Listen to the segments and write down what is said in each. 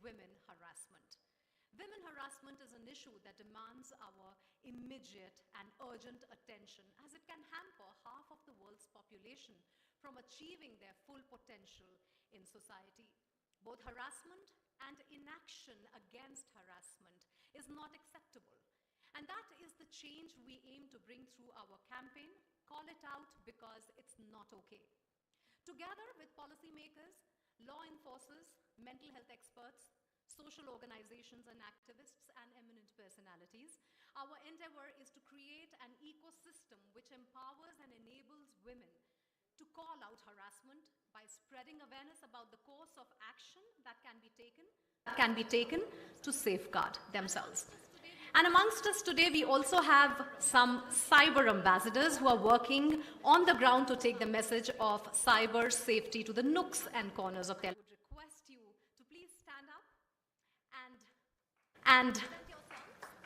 women harassment. Women harassment is an issue that demands our immediate and urgent attention, as it can hamper half of the world's population from achieving their full potential in society. Both harassment and inaction against harassment is not acceptable. And that is the change we aim to bring through our campaign, Call It Out Because It's Not Okay. Together with policymakers, law enforcers, mental health experts, social organizations and activists and eminent personalities, our endeavor is to create an ecosystem which empowers and enables women to call out harassment by spreading awareness about the course of action that can be taken to safeguard themselves. And amongst us today, we also have some cyber ambassadors who are working on the ground to take the message of cyber safety to the nooks and corners of Telangana. I would request you to please stand up and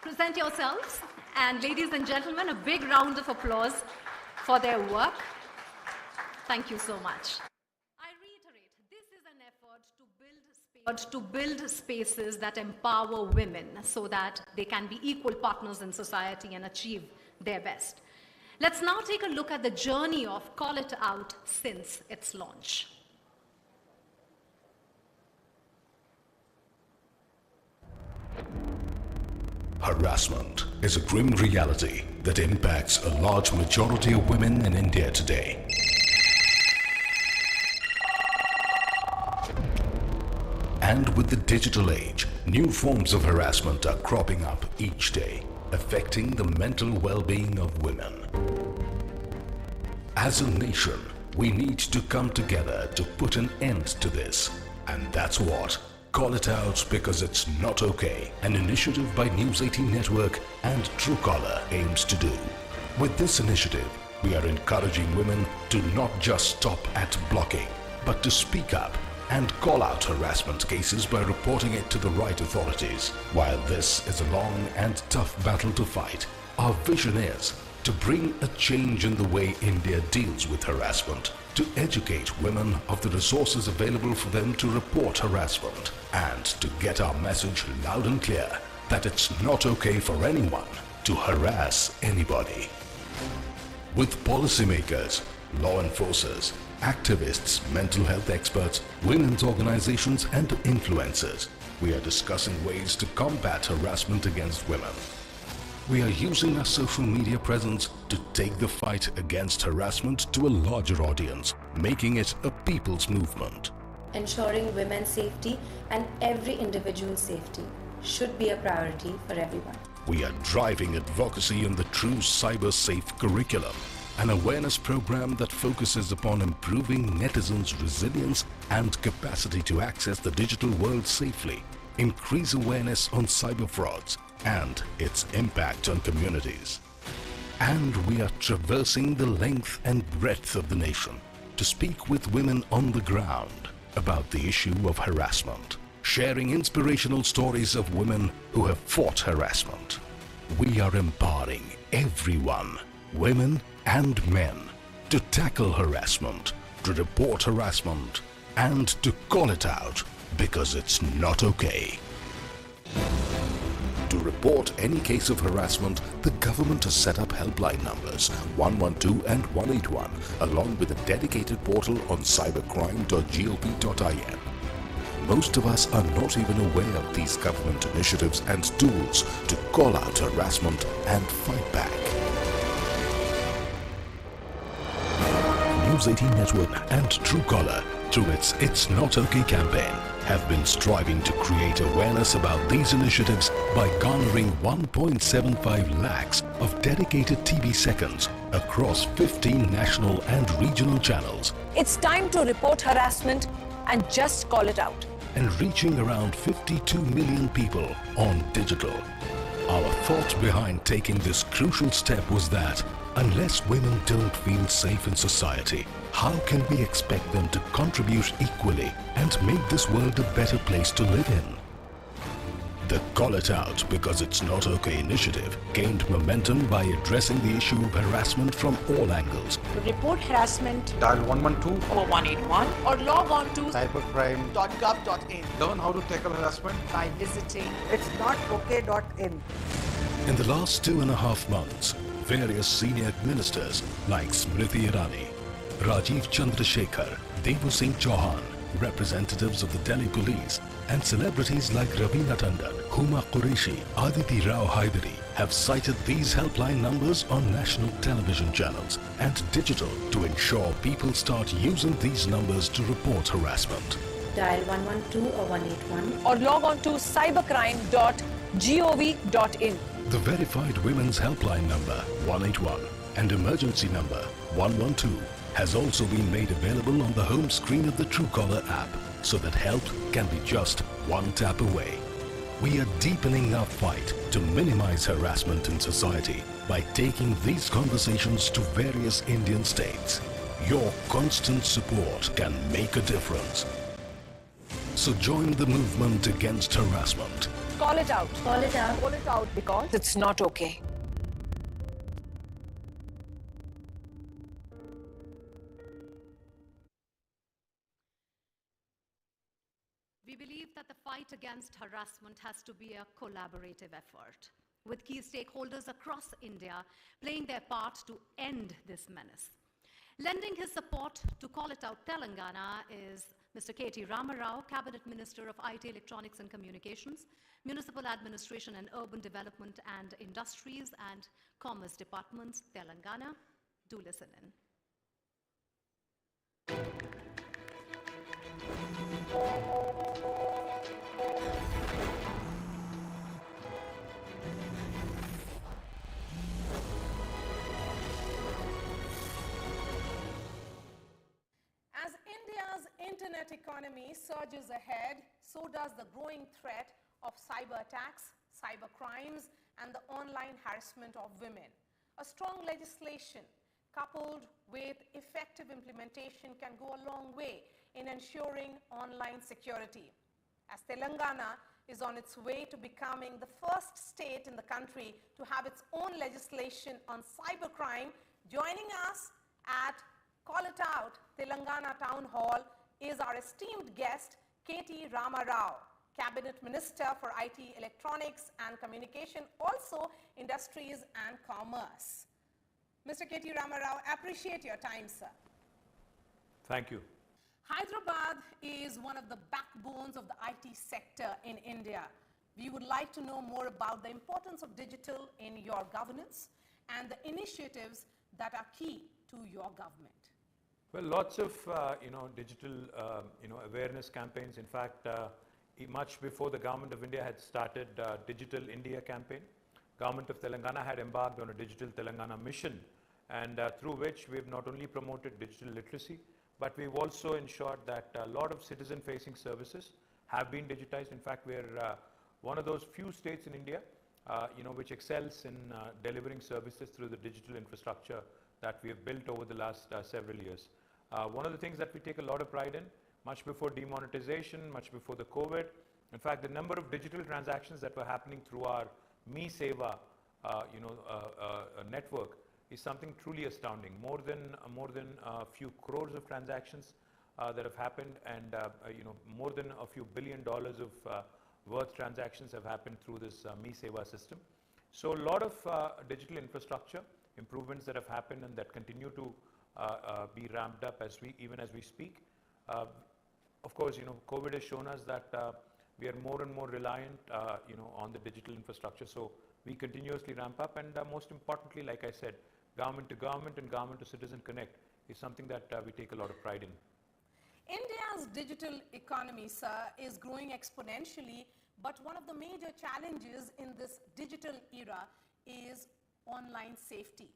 present yourselves. And ladies and gentlemen, a big round of applause for their work. Thank you so much. I reiterate, this is an effort to build spaces that empower women so that they can be equal partners in society and achieve their best. Let's now take a look at the journey of Call It Out since its launch. Harassment is a grim reality that impacts a large majority of women in India today. And with the digital age, new forms of harassment are cropping up each day, affecting the mental well-being of women. As a nation, we need to come together to put an end to this. And that's what Call It Out Because It's Not Okay, an initiative by News 18 Network and Truecaller aims to do. With this initiative, we are encouraging women to not just stop at blocking, but to speak up and call out harassment cases by reporting it to the right authorities. While this is a long and tough battle to fight, our vision is to bring a change in the way India deals with harassment, to educate women of the resources available for them to report harassment, and to get our message loud and clear that it's not okay for anyone to harass anybody. With policymakers, law enforcers, activists, mental health experts, women's organizations and influencers, we are discussing ways to combat harassment against women. We are using our social media presence to take the fight against harassment to a larger audience, making it a people's movement. Ensuring women's safety and every individual's safety should be a priority for everyone. We are driving advocacy in the True Cyber Safe curriculum, an awareness program that focuses upon improving netizens' resilience and capacity to access the digital world safely, increase awareness on cyber frauds and its impact on communities. And we are traversing the length and breadth of the nation to speak with women on the ground about the issue of harassment, sharing inspirational stories of women who have fought harassment. We are empowering everyone, women and men, to tackle harassment, to report harassment, and to call it out because it's not okay. To report any case of harassment, the government has set up helpline numbers 112 and 181 along with a dedicated portal on cybercrime.gop.in. Most of us are not even aware of these government initiatives and tools to call out harassment and fight back. News 18 Network and Truecaller, through its It's Not Okay campaign, have been striving to create awareness about these initiatives by garnering 1.75 lakhs of dedicated TV seconds across 15 national and regional channels. It's time to report harassment and just call it out. And reaching around 52 million people on digital. Our thought behind taking this crucial step was that unless women don't feel safe in society, how can we expect them to contribute equally and make this world a better place to live in? The Call It Out Because It's Not Okay initiative gained momentum by addressing the issue of harassment from all angles. To report harassment, Dial 112 or 181 or log on to cybercrime.gov.in. Learn how to tackle harassment by visiting itsnotok.in. In the last 2.5 months, various senior ministers like Smriti Irani, Rajiv Chandrasekhar, Devu Singh Chauhan, representatives of the Delhi police, and celebrities like Ravina Tandon, Huma Qureshi, Aditi Rao Haidari have cited these helpline numbers on national television channels and digital to ensure people start using these numbers to report harassment. Dial 112 or 181. or log on to cybercrime.gov.in. The verified women's helpline number 181 and emergency number 112 has also been made available on the home screen of the Truecaller app so that help can be just one tap away. We are deepening our fight to minimize harassment in society by taking these conversations to various Indian states. Your constant support can make a difference. So join the movement against harassment. Call it out. Call it out. Call it out because it's not okay. We believe that the fight against harassment has to be a collaborative effort, with key stakeholders across India playing their part to end this menace. Lending his support to Call It Out Telangana is Mr. K.T. Ramarao, Cabinet Minister of IT, Electronics and Communications, Municipal Administration and Urban Development and Industries and Commerce Departments, Telangana. Do listen in. As India's internet economy surges ahead, so does the growing threat of cyber attacks, cyber crimes, and the online harassment of women. A strong legislation coupled with effective implementation can go a long way in ensuring online security. As Telangana is on its way to becoming the first state in the country to have its own legislation on cybercrime, joining us at Call It Out Telangana Townhall is our esteemed guest, K.T. Ramarao, Cabinet Minister for IT, Electronics and Communication, also Industries and Commerce. Mr. K.T. Ramarao, appreciate your time, sir. Thank you. Hyderabad is one of the backbones of the IT sector in India. We would like to know more about the importance of digital in your governance and the initiatives that are key to your government. Well, lots of digital awareness campaigns. In fact, much before the government of India had started Digital India campaign, government of Telangana had embarked on a Digital Telangana mission, and through which we've not only promoted digital literacy, but we've also ensured that a lot of citizen-facing services have been digitized. In fact, we're one of those few states in India, which excels in delivering services through the digital infrastructure that we have built over the last several years. One of the things that we take a lot of pride in, much before demonetization, much before the COVID, in fact, the number of digital transactions that were happening through our Me Seva, network is something truly astounding. More than a few crores of transactions that have happened, and more than a few $1 billion of worth transactions have happened through this Me Seva system. So a lot of digital infrastructure improvements that have happened and that continue to be ramped up even as we speak. Of course, COVID has shown us that we are more and more reliant, on the digital infrastructure. So we continuously ramp up, and most importantly, like I said, government to government and government to citizen connect is something that we take a lot of pride in. India's digital economy, sir, is growing exponentially, but one of the major challenges in this digital era is online safety.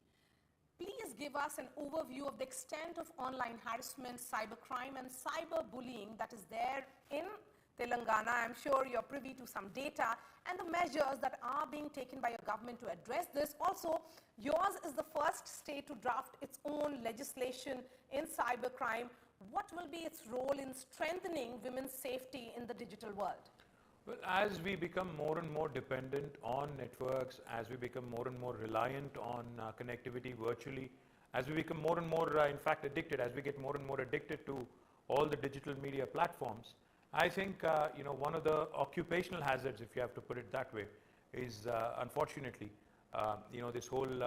Please give us an overview of the extent of online harassment, cybercrime and cyberbullying that is there in Telangana. I'm sure you're privy to some data and the measures that are being taken by your government to address this. Also, yours is the first state to draft its own legislation in cybercrime. What will be its role in strengthening women's safety in the digital world? Well, as we become more and more dependent on networks, as we become more and more reliant on connectivity virtually, as we become more and more, in fact, addicted, as we get more and more addicted to all the digital media platforms, I think, one of the occupational hazards, if you have to put it that way, is unfortunately, this whole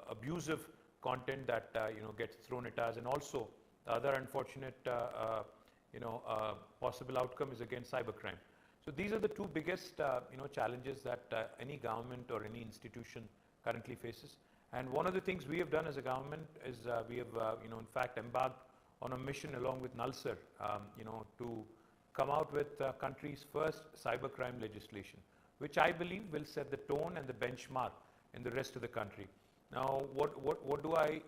abusive content that, gets thrown at us, and also the other unfortunate, possible outcome is again cybercrime. So these are the two biggest, challenges that any government or any institution currently faces. And one of the things we have done as a government is we have, in fact, embarked on a mission along with NALSAR, to come out with country's first cybercrime legislation, which I believe will set the tone and the benchmark in the rest of the country. Now, what do I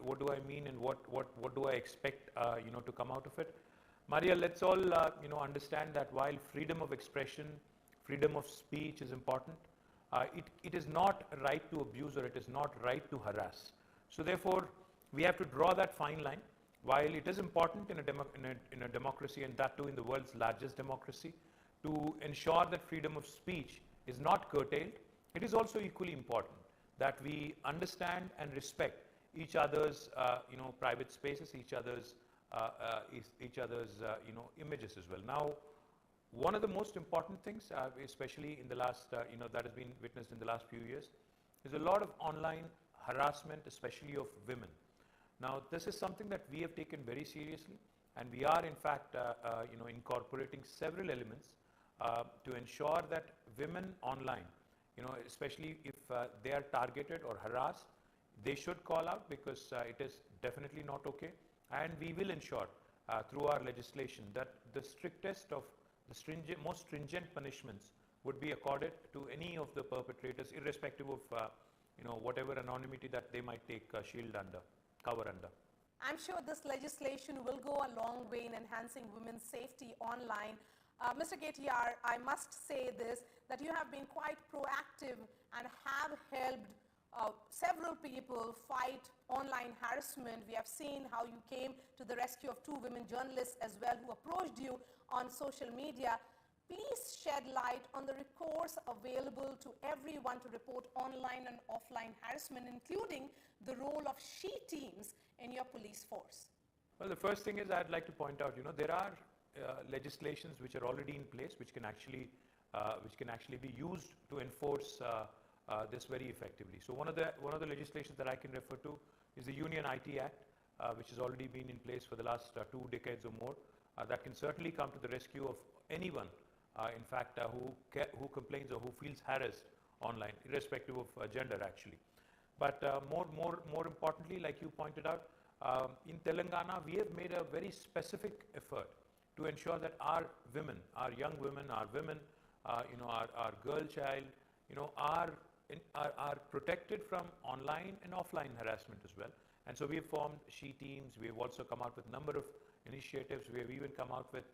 mean, and what do I expect, to come out of it? Maria, let's all, understand that while freedom of expression, freedom of speech is important, it is not right to abuse, or it is not right to harass. So therefore, we have to draw that fine line. While it is important in a democracy, and that too in the world's largest democracy, to ensure that freedom of speech is not curtailed, it is also equally important that we understand and respect each other's, private spaces, each other's images as well. Now, one of the most important things, especially in the last, that has been witnessed in the last few years, is a lot of online harassment, especially of women. Now, this is something that we have taken very seriously, and we are in fact, incorporating several elements to ensure that women online, especially if they are targeted or harassed, they should call out, because it is definitely not okay. And we will ensure through our legislation that the strictest of the most stringent punishments would be accorded to any of the perpetrators, irrespective of whatever anonymity that they might take cover under. I'm sure this legislation will go a long way in enhancing women's safety online. Mr. Gettiar, I must say this, that you have been quite proactive and have helped several people fight online harassment. We have seen how you came to the rescue of 2 women journalists as well, who approached you on social media. Please shed light on the recourse available to everyone to report online and offline harassment, including the role of she teams in your police force. Well, the first thing is I'd like to point out, there are legislations which are already in place, which can actually be used to enforce this very effectively. So one of the legislations that I can refer to is the Union IT Act, which has already been in place for the last 2 decades or more. That can certainly come to the rescue of anyone, in fact, who complains or who feels harassed online, irrespective of gender actually. But more importantly, like you pointed out, in Telangana, we have made a very specific effort to ensure that our women, our young women, our women, our girl child, are protected from online and offline harassment as well. And so we have formed she teams. We have also come out with a number of initiatives. We have even come out with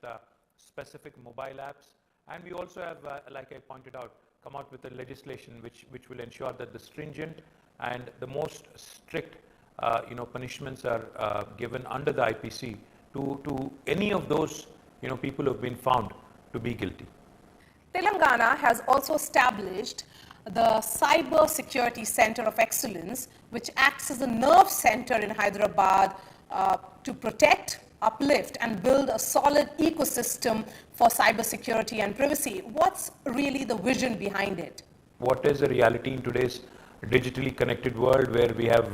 specific mobile apps. And we also have, like I pointed out, come out with a legislation which will ensure that the stringent and the most strict punishments are given under the IPC to any of those people who have been found to be guilty. Telangana has also established the Cyber Security Center of Excellence, which acts as a nerve center in Hyderabad to protect, uplift, and build a solid ecosystem for cybersecurity and privacy. What's really the vision behind it? What is a reality in today's digitally connected world, where we have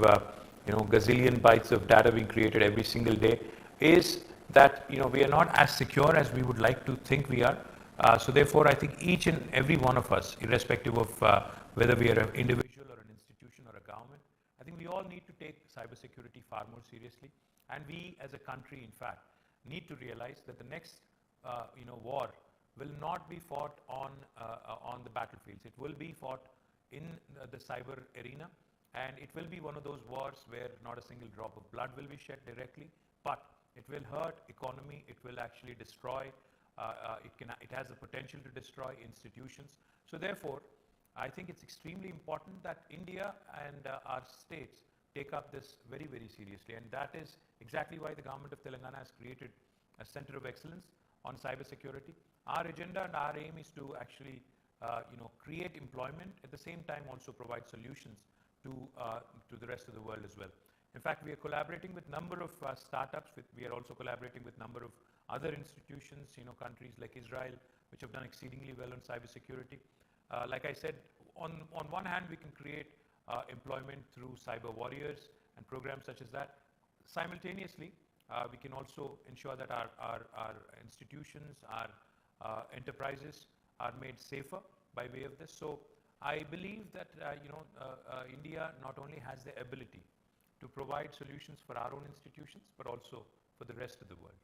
gazillion bytes of data being created every single day, is that we are not as secure as we would like to think we are. So therefore, I think each and every one of us, irrespective of whether we are an individual or an institution or a government, I think we all need to take cybersecurity far more seriously. And we as a country, in fact, need to realize that the next war will not be fought on the battlefields. It will be fought in the cyber arena, and it will be one of those wars where not a single drop of blood will be shed directly, but it will hurt economy. It will actually destroy. It has the potential to destroy institutions. So therefore, I think it's extremely important that India and our states take up this very, very seriously. And that is exactly why the government of Telangana has created a Center of Excellence on cybersecurity. our agenda and our aim is to actually create employment, at the same time also provide solutions to the rest of the world as well. In fact, we are collaborating with number of startups. We are also collaborating with number of other institutions, countries like Israel, which have done exceedingly well on cybersecurity. Like I said, on one hand, we can create employment through cyber warriors and programs such as that. Simultaneously, we can also ensure that our institutions, our enterprises are made safer by way of this. So I believe that India not only has the ability to provide solutions for our own institutions, but also for the rest of the world.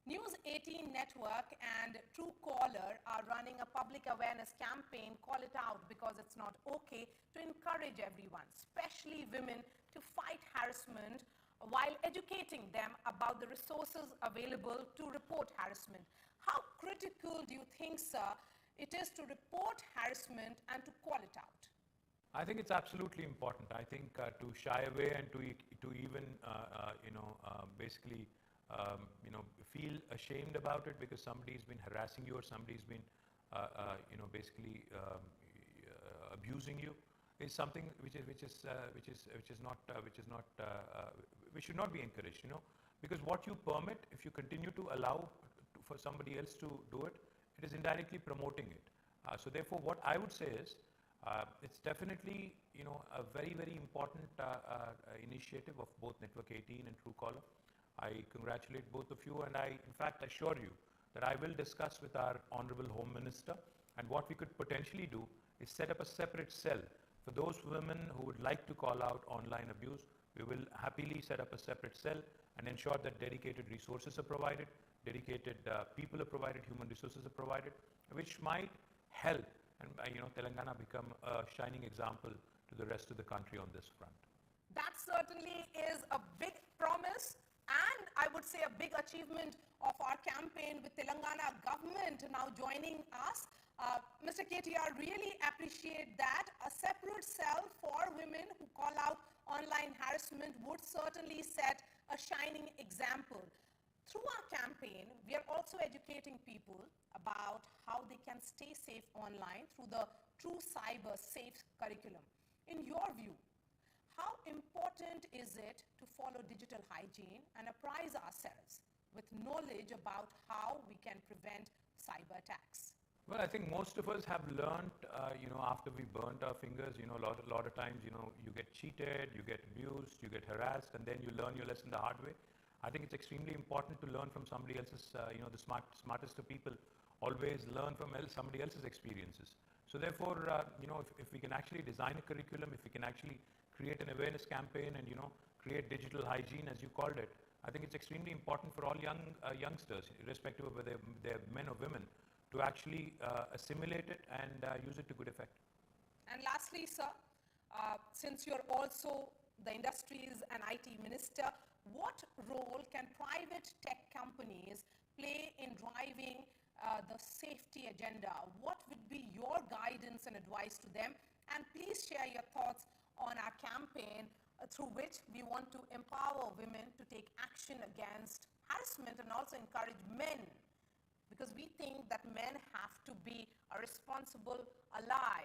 News 18 Network and Truecaller are running a public awareness campaign, Call It Out Because It's Not Okay, to encourage everyone, especially women, to fight harassment while educating them about the resources available to report harassment. How critical do you think, sir, it is to report harassment and to call it out? I think it's absolutely important. I think to shy away and to even basically feel ashamed about it because somebody's been harassing you or somebody's been basically abusing you is something which should not be encouraged. Because what you permit, if you continue to allow for somebody else to do it, it is indirectly promoting it. So therefore, what I would say is, it's definitely a very, very important initiative of both Network 18 and Truecaller. I congratulate both of you, and I in fact assure you that I will discuss with our Honorable Home Minister, and what we could potentially do is set up a separate cell for those women who would like to call out online abuse. We will happily set up a separate cell and ensure that dedicated resources are provided, dedicated people are provided, human resources are provided, which might help and Telangana become a shining example to the rest of the country on this front. That certainly is a big promise and I would say a big achievement of our campaign with Telangana government now joining us. Mr. KTR, really appreciate that. A separate cell for women who call out online harassment would certainly set a shining example. Through our campaign, we are also educating people about how they can stay safe online through the True Cyber Safe curriculum. In your view, how important is it to follow digital hygiene and apprise ourselves with knowledge about how we can prevent cyber attacks? Well, I think most of us have learned, after we burnt our fingers, a lot of times, you get cheated, you get abused, you get harassed, and then you learn your lesson the hard way. I think it's extremely important to learn from somebody else's, the smartest of people always learn from somebody else's experiences. So therefore, if we can actually design a curriculum, if we can actually create an awareness campaign and, create digital hygiene, as you called it, I think it's extremely important for all youngsters, irrespective of whether they're men or women, to actually assimilate it and use it to good effect. And lastly, sir, since you're also the Industries and IT Minister, what role can private tech companies play in driving the safety agenda? What would be your guidance and advice to them? And please share your thoughts on our campaign through which we want to empower women to take action against harassment and also encourage men, because we think that men have to be a responsible ally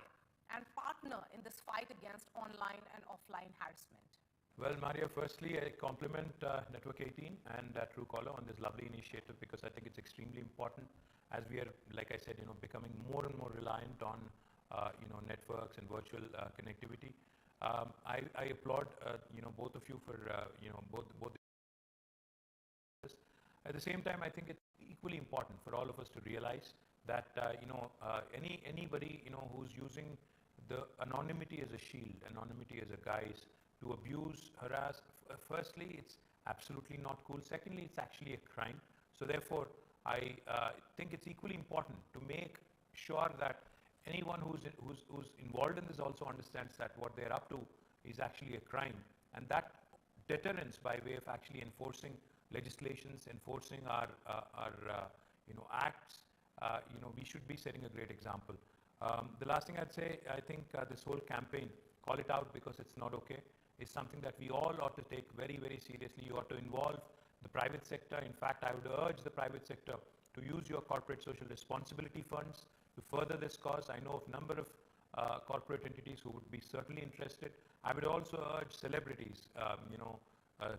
and partner in this fight against online and offline harassment. Well, Maria, firstly, I compliment Network 18 and Truecaller on this lovely initiative, because I think it's extremely important as we are, like I said, becoming more and more reliant on, networks and virtual connectivity. I applaud, both of you for, both. At the same time, I think it's equally important for all of us to realize that, anybody, who's using the anonymity as a shield, anonymity as a guise, to abuse, harass, firstly, it's absolutely not cool. Secondly, it's actually a crime. So therefore, I think it's equally important to make sure that anyone who's involved in this also understands that what they're up to is actually a crime. And that deterrence by way of actually enforcing legislations, enforcing our acts, we should be setting a great example. The last thing I'd say, I think this whole campaign, Call It Out Because It's Not Okay, is something that we all ought to take very, very seriously. You ought to involve the private sector. In fact, I would urge the private sector to to use your corporate social responsibility funds to further this cause. I know of a number of corporate entities who would be certainly interested. I would also urge celebrities,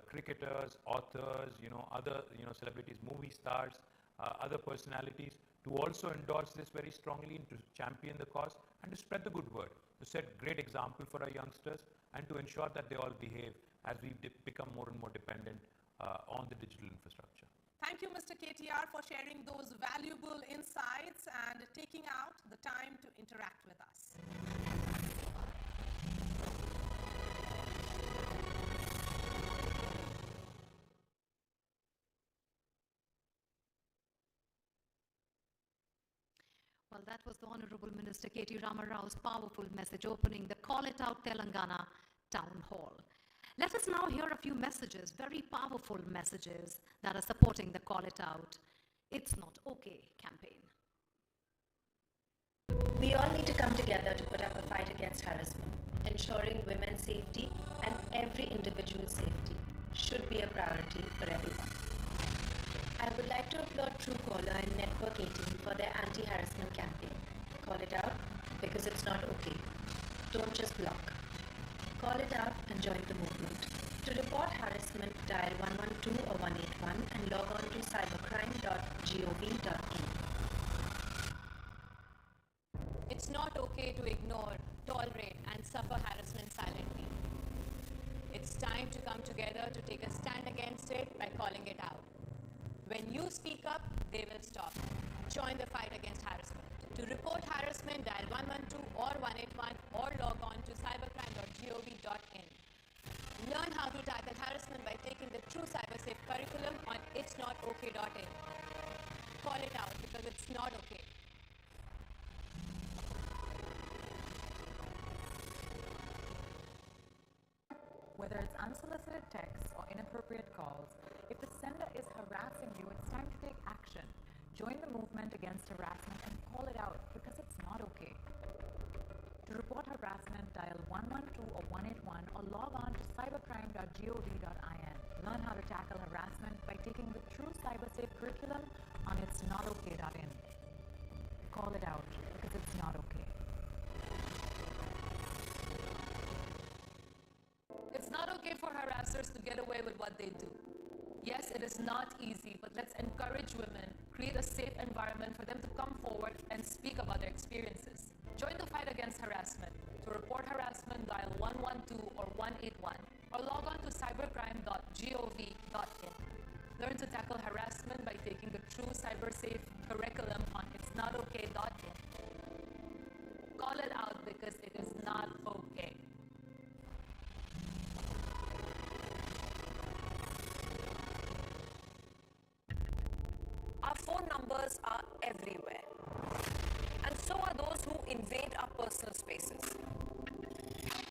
cricketers, authors, other, celebrities, movie stars, other personalities to also endorse this very strongly and to champion the cause and to spread the good word, to set great example for our youngsters and to ensure that they all behave as we become more and more dependent on the digital infrastructure. Thank you, Mr. KTR, for sharing those valuable insights and taking out the time to interact with us. Well, that was the Honorable Minister K.T. Ramarao's powerful message opening the Call It Out Telangana Town Hall. Let us now hear a few messages, very powerful messages that are supporting the Call It Out, It's Not Okay campaign. We all need to come together to put up a fight against harassment. Ensuring women's safety and every individual's safety should be a priority for everyone. I would like to applaud Truecaller and Network 18 for their anti-harassment campaign. Call it out because it's not okay. Don't just block. Call it out and join the movement. To report harassment, dial 112 or 181 and log on to cybercrime.gov.in. It's not okay to ignore, tolerate, and suffer harassment silently. It's time to come together to take a stand against it by calling it out. When you speak up, they will stop. Join the fight against harassment. To report harassment, dial 112 or 181 or log on to cybercrime.gov.in. Learn how to tackle harassment by taking the True CyberSafe curriculum on itsnotok.in. Call it out because it's not okay. Whether it's unsolicited texts or inappropriate calls, if the sender is harassing you, it's time to take action. Join the movement against harassment and call it out because it's not okay. To report harassment, dial 112 or 181 or log on to cybercrime.gov.in. Learn how to tackle harassment by taking the True CyberSafe curriculum on itsnotok.in. Call it out because it's not okay. It's not okay for harassers to get away with what they do. Yes, it is not easy, but let's encourage women, create a safe environment for them to come forward and speak about their experiences. Join the fight against harassment. To report harassment, dial 112 or 181 or log on to cybercrime.gov.in. Learn to tackle harassment by taking the True CyberSafe curriculum on itsnotok.in. Call it out because it is not okay. Our phone numbers are everywhere, and so are those who invade our personal spaces.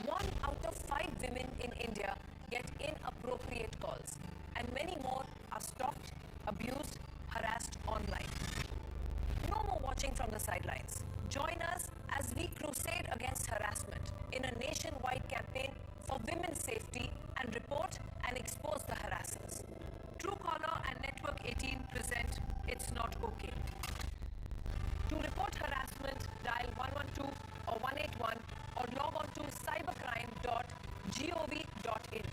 1 out of 5 women in India get inappropriate calls, and many more are stalked, abused, harassed online. No more watching from the sidelines. Join us as we crusade against harassment in a nationwide campaign for women's safety and report and expose the harassers. Truecaller and Network 18 present It's Not Okay. To report harassment, dial 112 or 181 or log on to cybercrime.gov.in.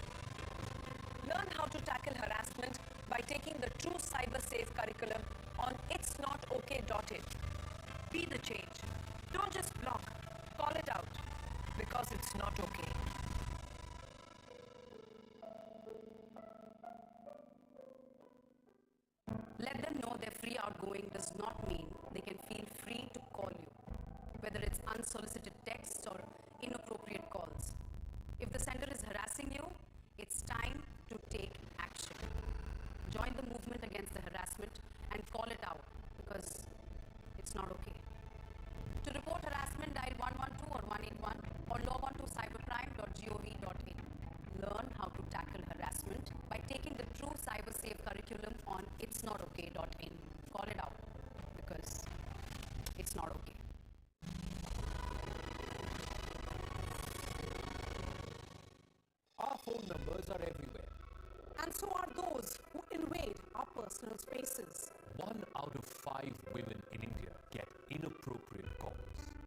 Learn how to tackle harassment by taking the True CyberSafe curriculum on itsnotok.in. Be the change. Don't just block. Call it out because it's not okay. Let them know their free outgoing does not mean they can feel free to call you, whether it's unsolicited texts or inappropriate calls. If the sender is harassing you, it's time to take action. Join the movement against the harassment and call it out because it's not okay. To report harassment, dial 112 or 181 or log on to cybercrime.gov.in. Learn how to tackle harassment by taking the True CyberSafe curriculum on itsnotok.in. Call it out because it's not okay. Our phone numbers are everywhere. And so are those who invade our personal spaces. 1 out of 5 women in India get inappropriate calls.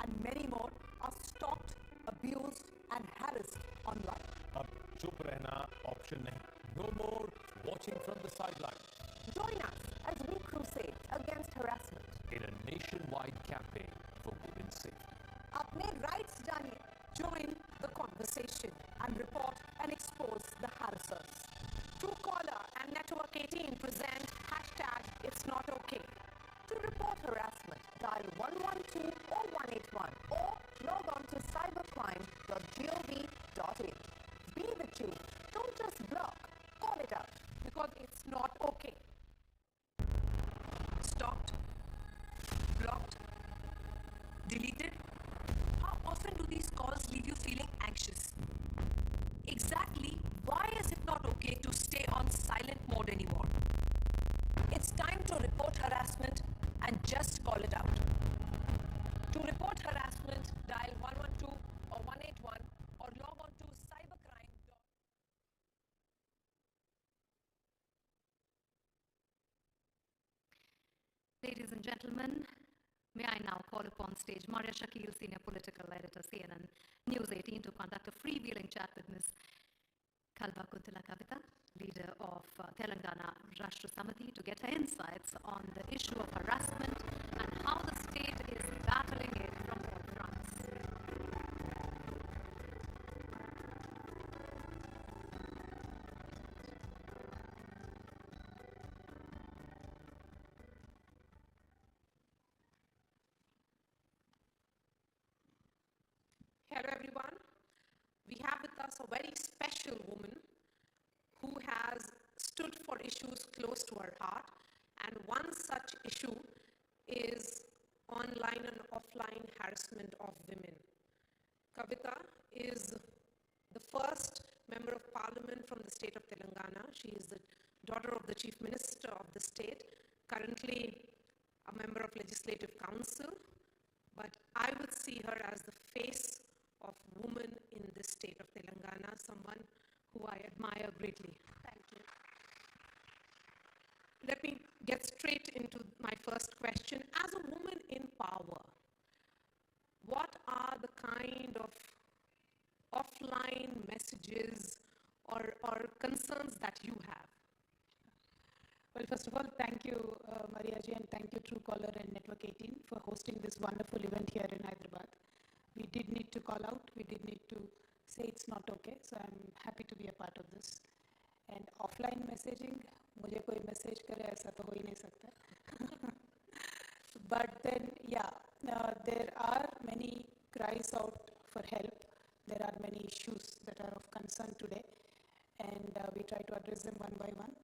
And many more are stalked, abused and harassed online. अब चुप रहना option नहीं. No more watching from the sideline. Join us as we crusade against harassment. In a nationwide campaign for women's safety. अपने rights जानिए. Join the conversation and report and expose the harassers. Truecaller and Network 18 present #It'sNotOkay. To report harassment, dial 112 or 181 or log on to cybercrime.gov.in. Be the change. Don't just block. Call it out because it's not okay. Stalked, blocked, deleted? How often do these calls leave you feeling anxious? Exactly why is it not okay to stay on silent mode anymore? It's time to report harassment and just call it out. To report harassment, dial 112 or 181 or log on to cybercrime. Ladies and gentlemen, may I now call upon stage Maria Shakil, Senior Political Editor, CNN News 18, to conduct a freewheeling chat with Ms. Kalba Kuntila Kavita, leader of Telangana Rashtra Samiti, to get her insights on the issue of harassment and how the state is battling it from all fronts. Hello everyone. We have with us a very special woman who has stood for issues close to her heart, and one such issue is online and offline harassment of women. Kavita is the first member of parliament from the state of Telangana. She is the daughter of the chief minister of the state, currently a member of legislative council, but I would see her as the face of women in the state of Telangana, someone who I admire greatly. Thank you. Let me get straight into my first question. As a woman in power, what are the kind of offline messages or concerns that you have? Well, first of all, thank you, Maria ji, and thank you, Truecaller and Network 18, for hosting this wonderful event here in Hyderabad. We did need to call out, we did need to say it's not okay, so I'm happy to be a part of this. And offline messaging, मुझे कोई message करे ऐसा तो हो ही नहीं सकता. But then, yeah, there are many cries out for help. There are many issues that are of concern today, and we try to address them one by one.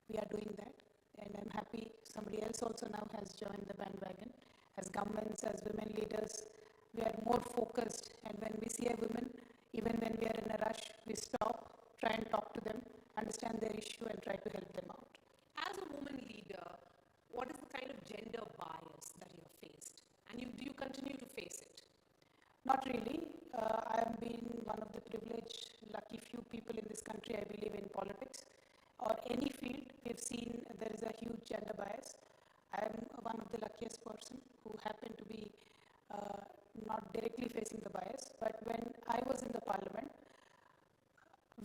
We are doing that, and I'm happy somebody else also now has joined the bandwagon. As governments, as women leaders, we are more focused, and when we see a woman, even when we are in a rush, we stop, try and talk to them, understand their issue and try to help them out. As a woman leader, what is the kind of gender bias that you have faced? And do you continue to face it? Not really. I have been one of the privileged, lucky few people in this country, I believe, in politics or any field. We've seen there is a huge gender bias. I am one of the luckiest person who happened to be not directly facing the bias, but when I was in the parliament,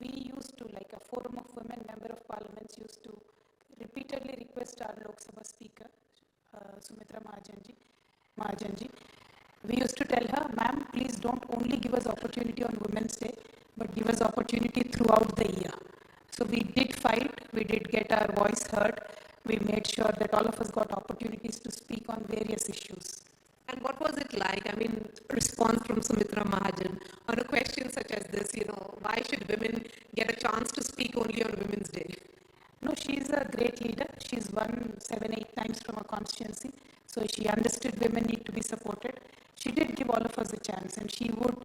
we used to, like a forum of women member of parliaments used to repeatedly request our Lok Sabha speaker, Sumitra Mahajanji. We used to tell her, ma'am, please don't only give us opportunity on Women's Day, but give us opportunity throughout the year. So we did fight, we did get our voice heard, we made sure that all of us got opportunities to speak on various issues. And what was it like? I mean, response from Sumitra Mahajan on a question such as this, why should women get a chance to speak only on Women's Day? No, she's a great leader. She's won 7-8 times from a constituency. So she understood women need to be supported. She did give all of us a chance, and she would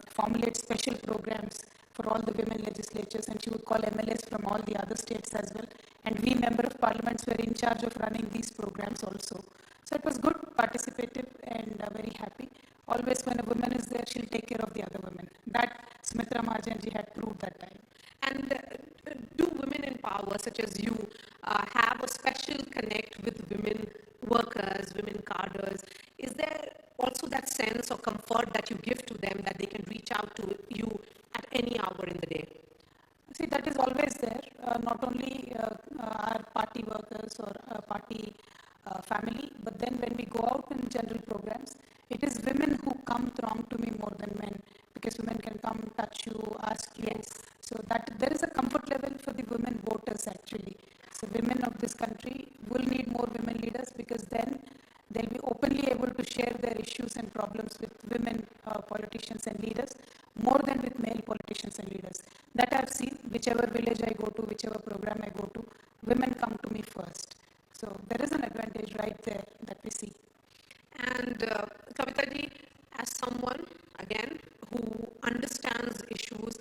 formulate special programs for all the women legislatures, and she would call MLAs from all the other states as well. And we member of parliaments were in charge of running these programs also. So it was good, participative, and very happy. Always when a woman is there, she'll take care of the other women. That Sumitra Mahajanji had proved that time. And do women in power, such as you, have a special connect with women workers, women cadres? Is there also that sense or comfort that you give to them that they can reach out to you at any hour in the day? See, that is always there, not only our party workers or party family, but then when we go out in general programs, it is women who come throng to me more than men, because women can come, touch you, ask you. Yes. So that there is a comfort level for the women voters actually. So women of this country will need more women leaders, because then they'll be openly able to share their issues and problems with women politicians and leaders more than with male politicians and leaders. That I've seen, whichever village I go to, whichever program I go to, women come to me first. So there is an advantage right there that we see. And Kavita ji, as someone, again, who understands issues,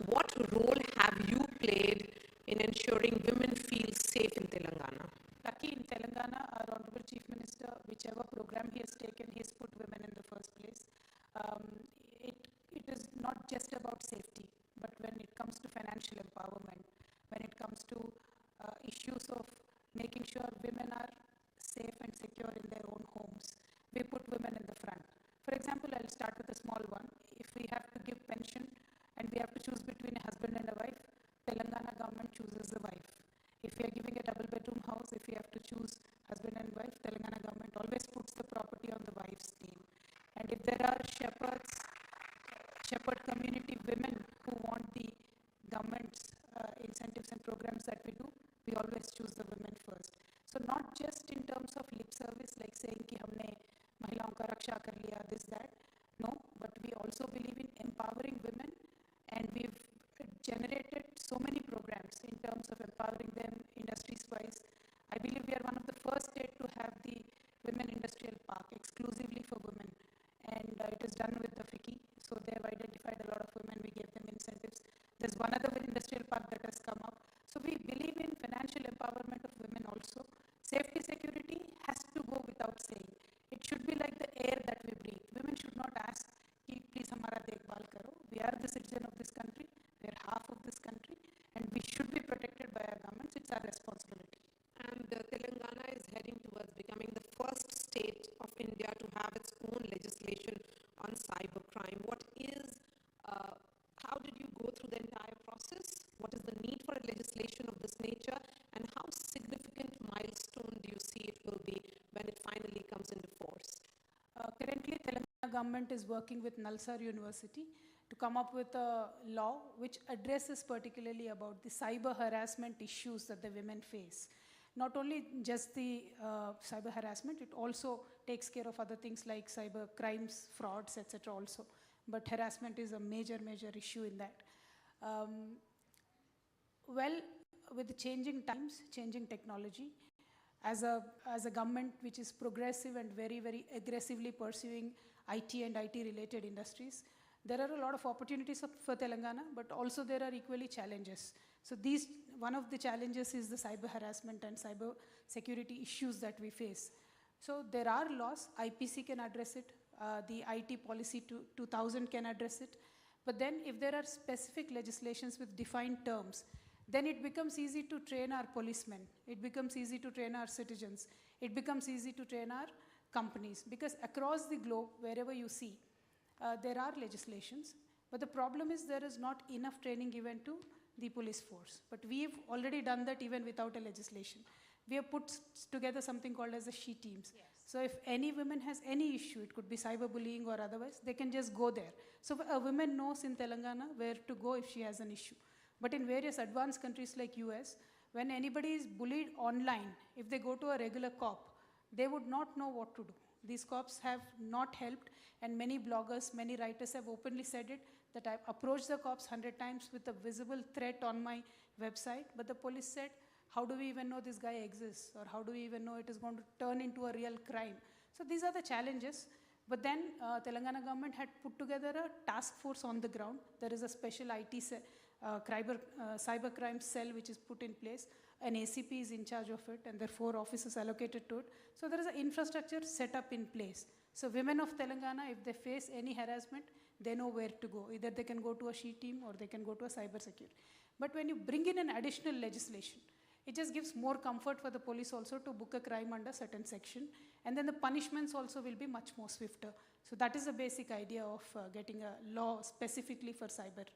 what role have you played in ensuring women feel safe in Telangana? Lucky in Telangana, our Honorable Chief Minister, whichever program he has taken, he has put women in the first place. It is not just about safety, but when it comes to financial empowerment, when it comes to issues of making sure women are safe and secure in their own homes, we put women in the front. For example, I'll start with a small one. If we have to give pension and we have to choose between a husband and a wife, Telangana government chooses the wife. If we are giving a double bedroom house, if we have to choose husband and wife, Telangana government always puts the property on the wife's name. And if there are shepherd community women who want the government's incentives and programs that we do, we always choose the women first. So not just in terms of lip service, like saying ki humne mahilaon ka raksha kar liya, this, that. No, but we also believe in empowering women, and we've generated so many programs in terms of empowering them industries-wise. I believe we are one of the first state to have the Women Industrial Park exclusively for women, and it is done with the FICCI. So they have identified a lot of women, we gave them incentives. There's one other industrial park that has come up. So we believe in financial empowerment of women also. Safety security has to go without saying. It should be like the air that we breathe. Women should not ask, please hamara dekhbhal karo. We are the citizen of this country. We are half of this country, and we should be protected by our governments. It's our responsibility. And Telangana is heading towards becoming the first state of India to have its own legislation on cybercrime. How did you go through the entire process? What is the need for a legislation of this nature, and how significant milestone do you see it will be when it finally comes into force? Currently, Telangana government is working with Nalsar University to come up with a law which addresses particularly about the cyber harassment issues that the women face. Not only just the cyber harassment, it also takes care of other things like cyber crimes, frauds, etc. also. But harassment is a major issue in that. Well, with the changing times, changing technology, as a government which is progressive and very aggressively pursuing IT and IT-related industries, there are a lot of opportunities for Telangana, but also there are equally challenges. So one of the challenges is the cyber harassment and cyber security issues that we face. So there are laws, IPC can address it, the IT policy 2000 can address it, but then if there are specific legislations with defined terms, then it becomes easy to train our policemen, it becomes easy to train our citizens, it becomes easy to train our companies, because across the globe, wherever you see, there are legislations, but the problem is there is not enough training given to the police force. But we've already done that even without a legislation. We have put together something called as the SHE teams. Yes. So if any woman has any issue, it could be cyberbullying or otherwise, they can just go there. So a woman knows in Telangana where to go if she has an issue. But in various advanced countries like US, when anybody is bullied online, if they go to a regular cop, they would not know what to do. These cops have not helped, and many bloggers, many writers have openly said it, that I've approached the cops 100 times with a visible threat on my website, but the police said, how do we even know this guy exists? Or how do we even know it is going to turn into a real crime? So these are the challenges. But then Telangana government had put together a task force on the ground. There is a special IT cyber crime cell which is put in place. An ACP is in charge of it, and there are 4 officers allocated to it. So there is an infrastructure set up in place. So women of Telangana, if they face any harassment, they know where to go. Either they can go to a SHE team or they can go to a cyber security. But when you bring in an additional legislation, it just gives more comfort for the police also to book a crime under certain section, and then the punishments also will be much more swifter. So that is the basic idea of getting a law specifically for cyber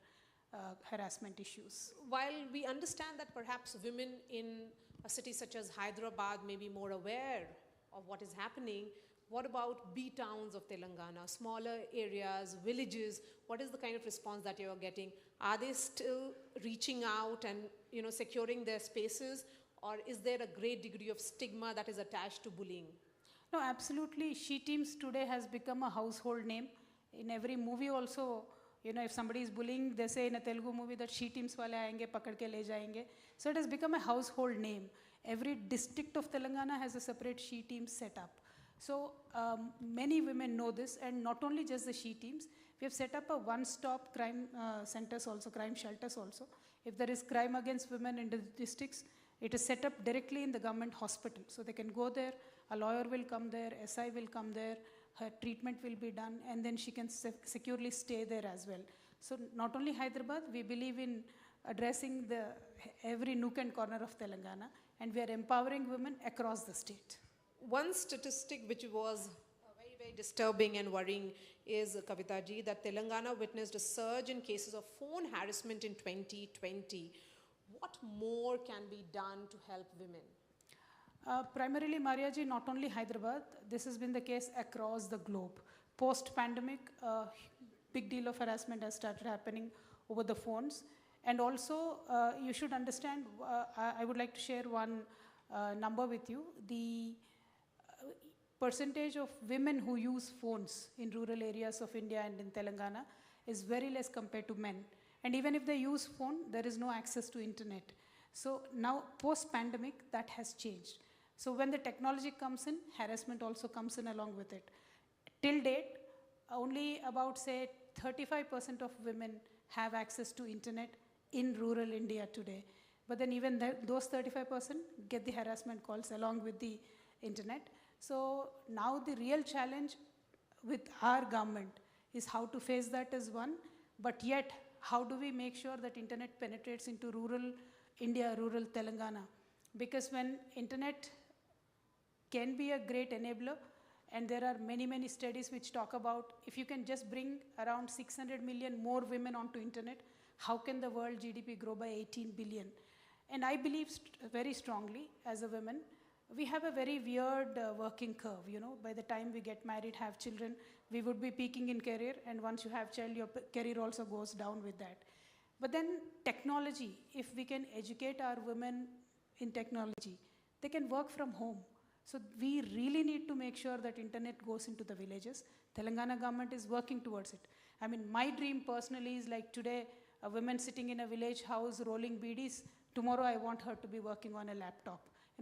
harassment issues. While we understand that perhaps women in a city such as Hyderabad may be more aware of what is happening, what about B towns of Telangana, smaller areas, villages? What is the kind of response that you are getting? Are they still reaching out and securing their spaces, or is there a great degree of stigma that is attached to bullying? No, absolutely. She Teams today has become a household name. In every movie also, if somebody is bullying, they say in a Telugu movie that She Teams wale aayenge, pakad ke le jayenge. So it has become a household name. Every district of Telangana has a separate She Teams set up. So many women know this, and not only just the She Teams, we have set up a one-stop crime centers also, crime shelters also. If there is crime against women in the districts, it is set up directly in the government hospital. So they can go there, a lawyer will come there, SI will come there, her treatment will be done, and then she can securely stay there as well. So not only Hyderabad, we believe in addressing every nook and corner of Telangana, and we are empowering women across the state. One statistic which was very, very disturbing and worrying is, Kavita ji, that Telangana witnessed a surge in cases of phone harassment in 2020. What more can be done to help women? Primarily, Maria ji, not only Hyderabad, this has been the case across the globe. Post-pandemic, big deal of harassment has started happening over the phones. And also, you should understand, I would like to share one number with you. The percentage of women who use phones in rural areas of India and in Telangana is very less compared to men. And even if they use phone, there is no access to internet. So now, post-pandemic, that has changed. So when the technology comes in, harassment also comes in along with it. Till date, only about, say, 35% of women have access to internet in rural India today. But then even those 35% get the harassment calls along with the internet. So now the real challenge with our government is how to face that as one, but yet how do we make sure that internet penetrates into rural India, rural Telangana? Because when internet can be a great enabler, and there are many, many studies which talk about if you can just bring around 600 million more women onto internet, how can the world GDP grow by 18 billion? And I believe very strongly as a woman, we have a very weird working curve, by the time we get married, have children, we would be peaking in career, and once you have child, your career also goes down with that. But then technology, if we can educate our women in technology, they can work from home. So we really need to make sure that internet goes into the villages. Telangana government is working towards it. I mean, my dream personally is like today, a woman sitting in a village house rolling beedies, tomorrow I want her to be working on a laptop.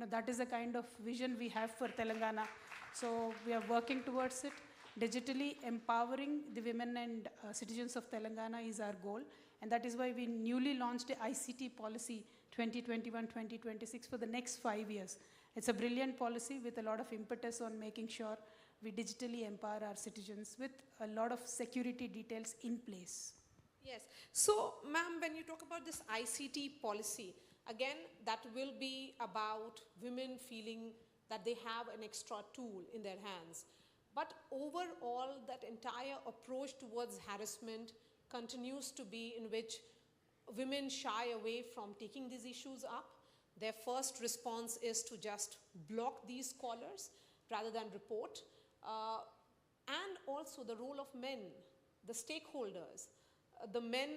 That is the kind of vision we have for Telangana. So we are working towards it. Digitally empowering the women and citizens of Telangana is our goal. And that is why we newly launched the ICT policy 2021-2026 for the next 5 years. It's a brilliant policy with a lot of impetus on making sure we digitally empower our citizens with a lot of security details in place. Yes. So, ma'am, when you talk about this ICT policy, again, that will be about women feeling that they have an extra tool in their hands. But overall, that entire approach towards harassment continues to be in which women shy away from taking these issues up. Their first response is to just block these callers rather than report. And also the role of men, the stakeholders, the men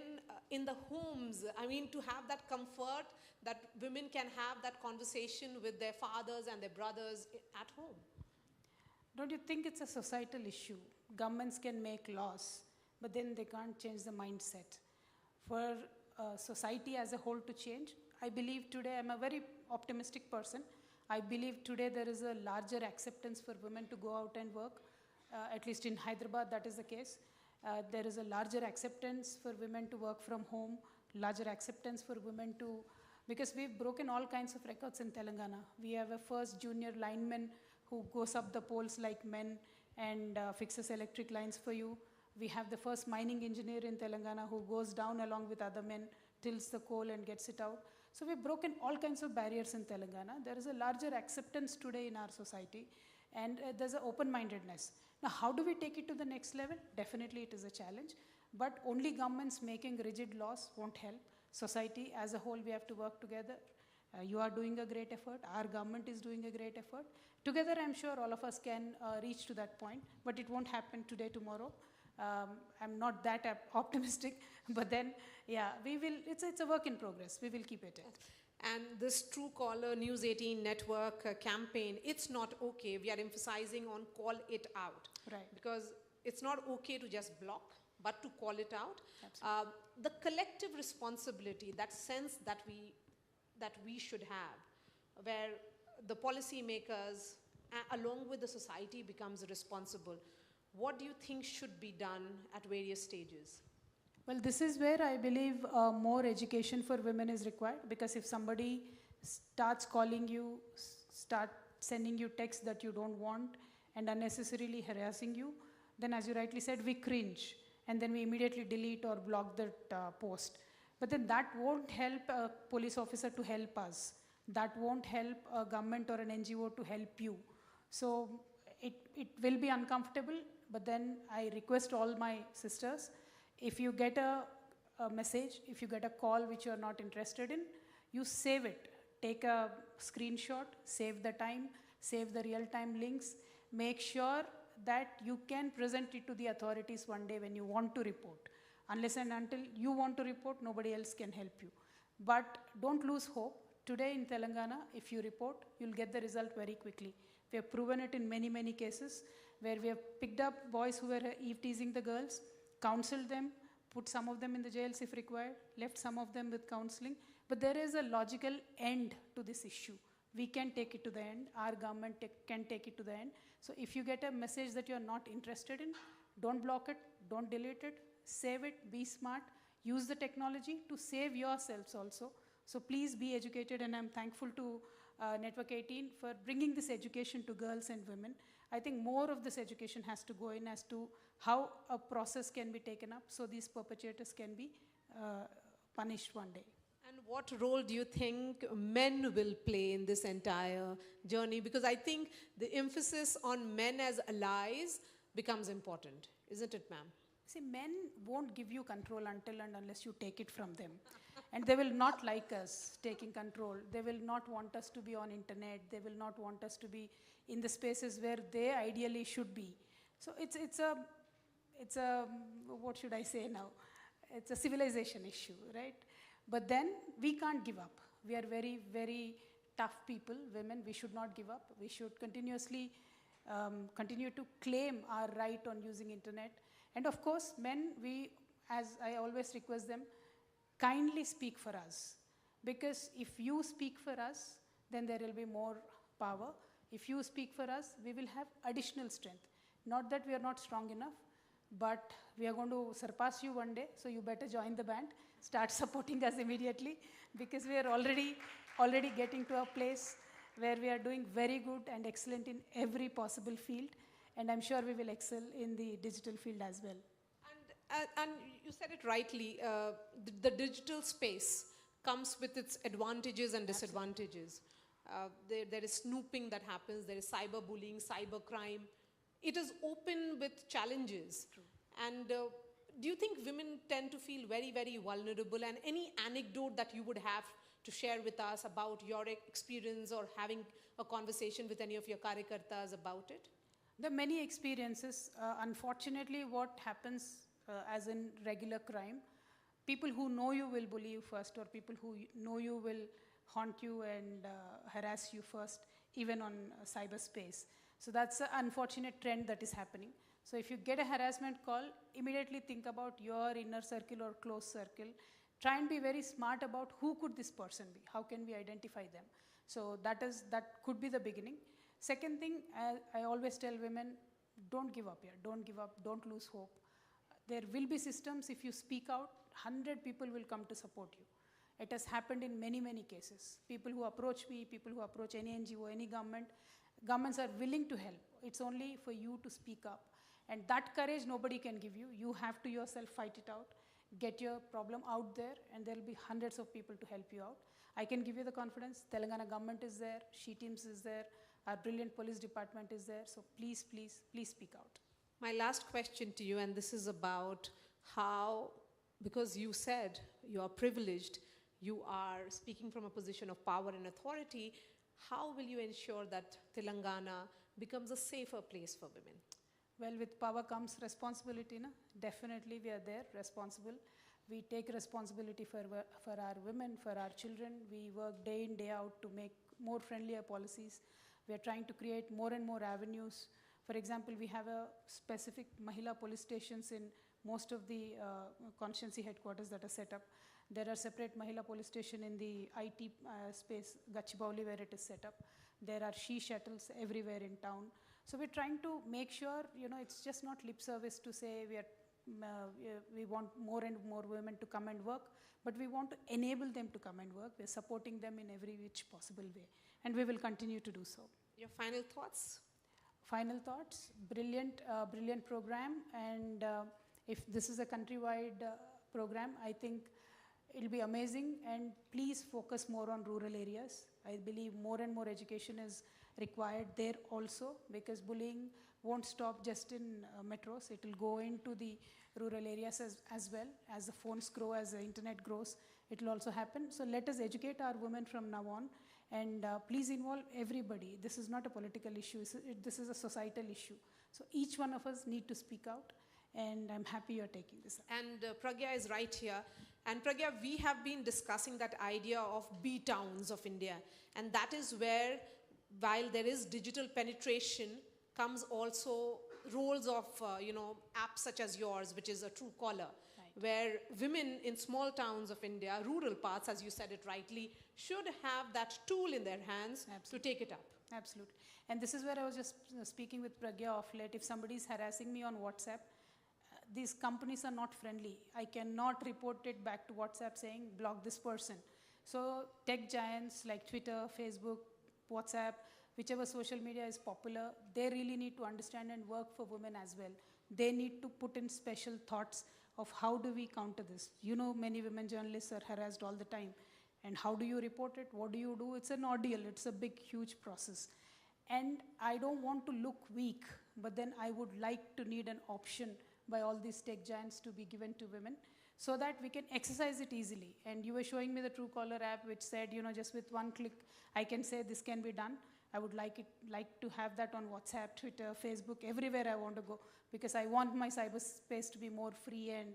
in the homes, I mean, to have that comfort that women can have that conversation with their fathers and their brothers at home. Don't you think it's a societal issue? Governments can make laws, but then they can't change the mindset. For society as a whole to change, I believe today, I'm a very optimistic person. I believe today there is a larger acceptance for women to go out and work. At least in Hyderabad, that is the case. There is a larger acceptance for women to work from home, larger acceptance for women to, because we've broken all kinds of records in Telangana. We have a first junior lineman who goes up the poles like men and fixes electric lines for you. We have the first mining engineer in Telangana who goes down along with other men, tills the coal and gets it out. So we've broken all kinds of barriers in Telangana. There is a larger acceptance today in our society, and there's an open-mindedness. Now, how do we take it to the next level? Definitely it is a challenge, but only governments making rigid laws won't help. Society as a whole, we have to work together. You are doing a great effort. Our government is doing a great effort. Together, I'm sure all of us can reach to that point, but it won't happen today, tomorrow. I'm not that optimistic, but then, yeah, we will. It's a work in progress. We will keep at it. And this Truecaller News 18 network campaign, it's not okay. We are emphasizing on call it out. Right. Because it's not okay to just block, but to call it out. Absolutely. The collective responsibility, that sense that we should have, where the policymakers, along with the society, becomes responsible. What do you think should be done at various stages? Well, this is where I believe more education for women is required, because if somebody starts calling you, start sending you texts that you don't want and unnecessarily harassing you, then as you rightly said, we cringe and then we immediately delete or block that post. But then that won't help a police officer to help us. That won't help a government or an NGO to help you. So it will be uncomfortable, but then I request all my sisters, if you get a message, if you get a call which you are not interested in, you save it. Take a screenshot, save the time, save the real-time links, make sure that you can present it to the authorities one day when you want to report. Unless and until you want to report, nobody else can help you. But don't lose hope. Today in Telangana, if you report, you'll get the result very quickly. We have proven it in many, many cases where we have picked up boys who were eve-teasing the girls, counseled them, put some of them in the jails if required, left some of them with counseling. But there is a logical end to this issue. We can take it to the end. Our government can take it to the end. So if you get a message that you're not interested in, don't block it, don't delete it, save it, be smart, use the technology to save yourselves also. So please be educated, and I'm thankful to Network 18 for bringing this education to girls and women. I think more of this education has to go in as to how a process can be taken up so these perpetrators can be punished one day. And what role do you think men will play in this entire journey? Because I think the emphasis on men as allies becomes important, isn't it, ma'am? See, men won't give you control until and unless you take it from them. And they will not like us taking control. They will not want us to be on internet. They will not want us to be in the spaces where they ideally should be. So it's a what should I say now? It's a civilization issue, right? But then we can't give up. We are very, very tough people, women. We should not give up. We should continuously continue to claim our right on using internet. And of course, men, as I always request them, kindly speak for us. Because if you speak for us, then there will be more power. If you speak for us, we will have additional strength. Not that we are not strong enough, but we are going to surpass you one day, so you better join the band. Start supporting us immediately, because we are already getting to a place where we are doing very good and excellent in every possible field, and I'm sure we will excel in the digital field as well. And you said it rightly, the digital space comes with its advantages and disadvantages. There is snooping that happens, there is cyberbullying, cybercrime. It is open with challenges. True. And do you think women tend to feel very, very vulnerable? And any anecdote that you would have to share with us about your experience or having a conversation with any of your karyakartas about it? There are many experiences. Unfortunately, what happens as in regular crime, people who know you will bully you first, or people who know you will haunt you and harass you first, even on cyberspace. So that's an unfortunate trend that is happening. So if you get a harassment call, immediately think about your inner circle or close circle. Try and be very smart about who could this person be, how can we identify them. So that could be the beginning. Second thing, I always tell women, don't give up here, don't give up, don't lose hope. There will be systems. If you speak out, 100 people will come to support you. It has happened in many, many cases. People who approach me, people who approach any NGO, any government, governments are willing to help. It's only for you to speak up. And that courage nobody can give you. You have to yourself fight it out, get your problem out there, and there will be hundreds of people to help you out. I can give you the confidence. Telangana government is there, She Teams is there, our brilliant police department is there. So please, please, please speak out. My last question to you, and this is about how, because you said you are privileged, you are speaking from a position of power and authority, how will you ensure that Telangana becomes a safer place for women? Well, with power comes responsibility. Na? Definitely we are there, responsible. We take responsibility for our women, for our children. We work day in, day out to make more friendlier policies. We are trying to create more and more avenues. For example, we have a specific Mahila police stations in most of the constituency headquarters that are set up. There are separate Mahila police station in the IT space, Gachibowli, where it is set up. There are she shuttles everywhere in town. So we're trying to make sure, it's just not lip service to say we want more and more women to come and work, but we want to enable them to come and work. We're supporting them in every which possible way, and we will continue to do so. Your final thoughts? Final thoughts, brilliant program, and if this is a countrywide program, I think it'll be amazing, and please focus more on rural areas. I believe more and more education is required there also, because bullying won't stop just in metros. It will go into the rural areas as well. As the phones grow, as the internet grows, it will also happen. So let us educate our women from now on, and please involve everybody. This is not a political issue, this is a societal issue. So each one of us need to speak out, and I'm happy you're taking this up. And Pragya is right here. And Pragya, we have been discussing that idea of B-towns of India. And that is where, while there is digital penetration, comes also roles of, apps such as yours, which is a Truecaller, where women in small towns of India, rural parts, as you said it rightly, should have that tool in their hands to take it up. Absolutely. And this is where I was just speaking with Pragya of late. If somebody is harassing me on WhatsApp, these companies are not friendly. I cannot report it back to WhatsApp saying, block this person. So tech giants like Twitter, Facebook, WhatsApp, whichever social media is popular, they really need to understand and work for women as well. They need to put in special thoughts of how do we counter this. Many women journalists are harassed all the time. And how do you report it? What do you do? It's an ordeal. It's a big, huge process. And I don't want to look weak, but then I would like to need an option by all these tech giants to be given to women, so that we can exercise it easily. And you were showing me the Truecaller app, which said, just with one click, I can say this can be done. I would like to have that on WhatsApp, Twitter, Facebook, everywhere I want to go, because I want my cyberspace to be more free, and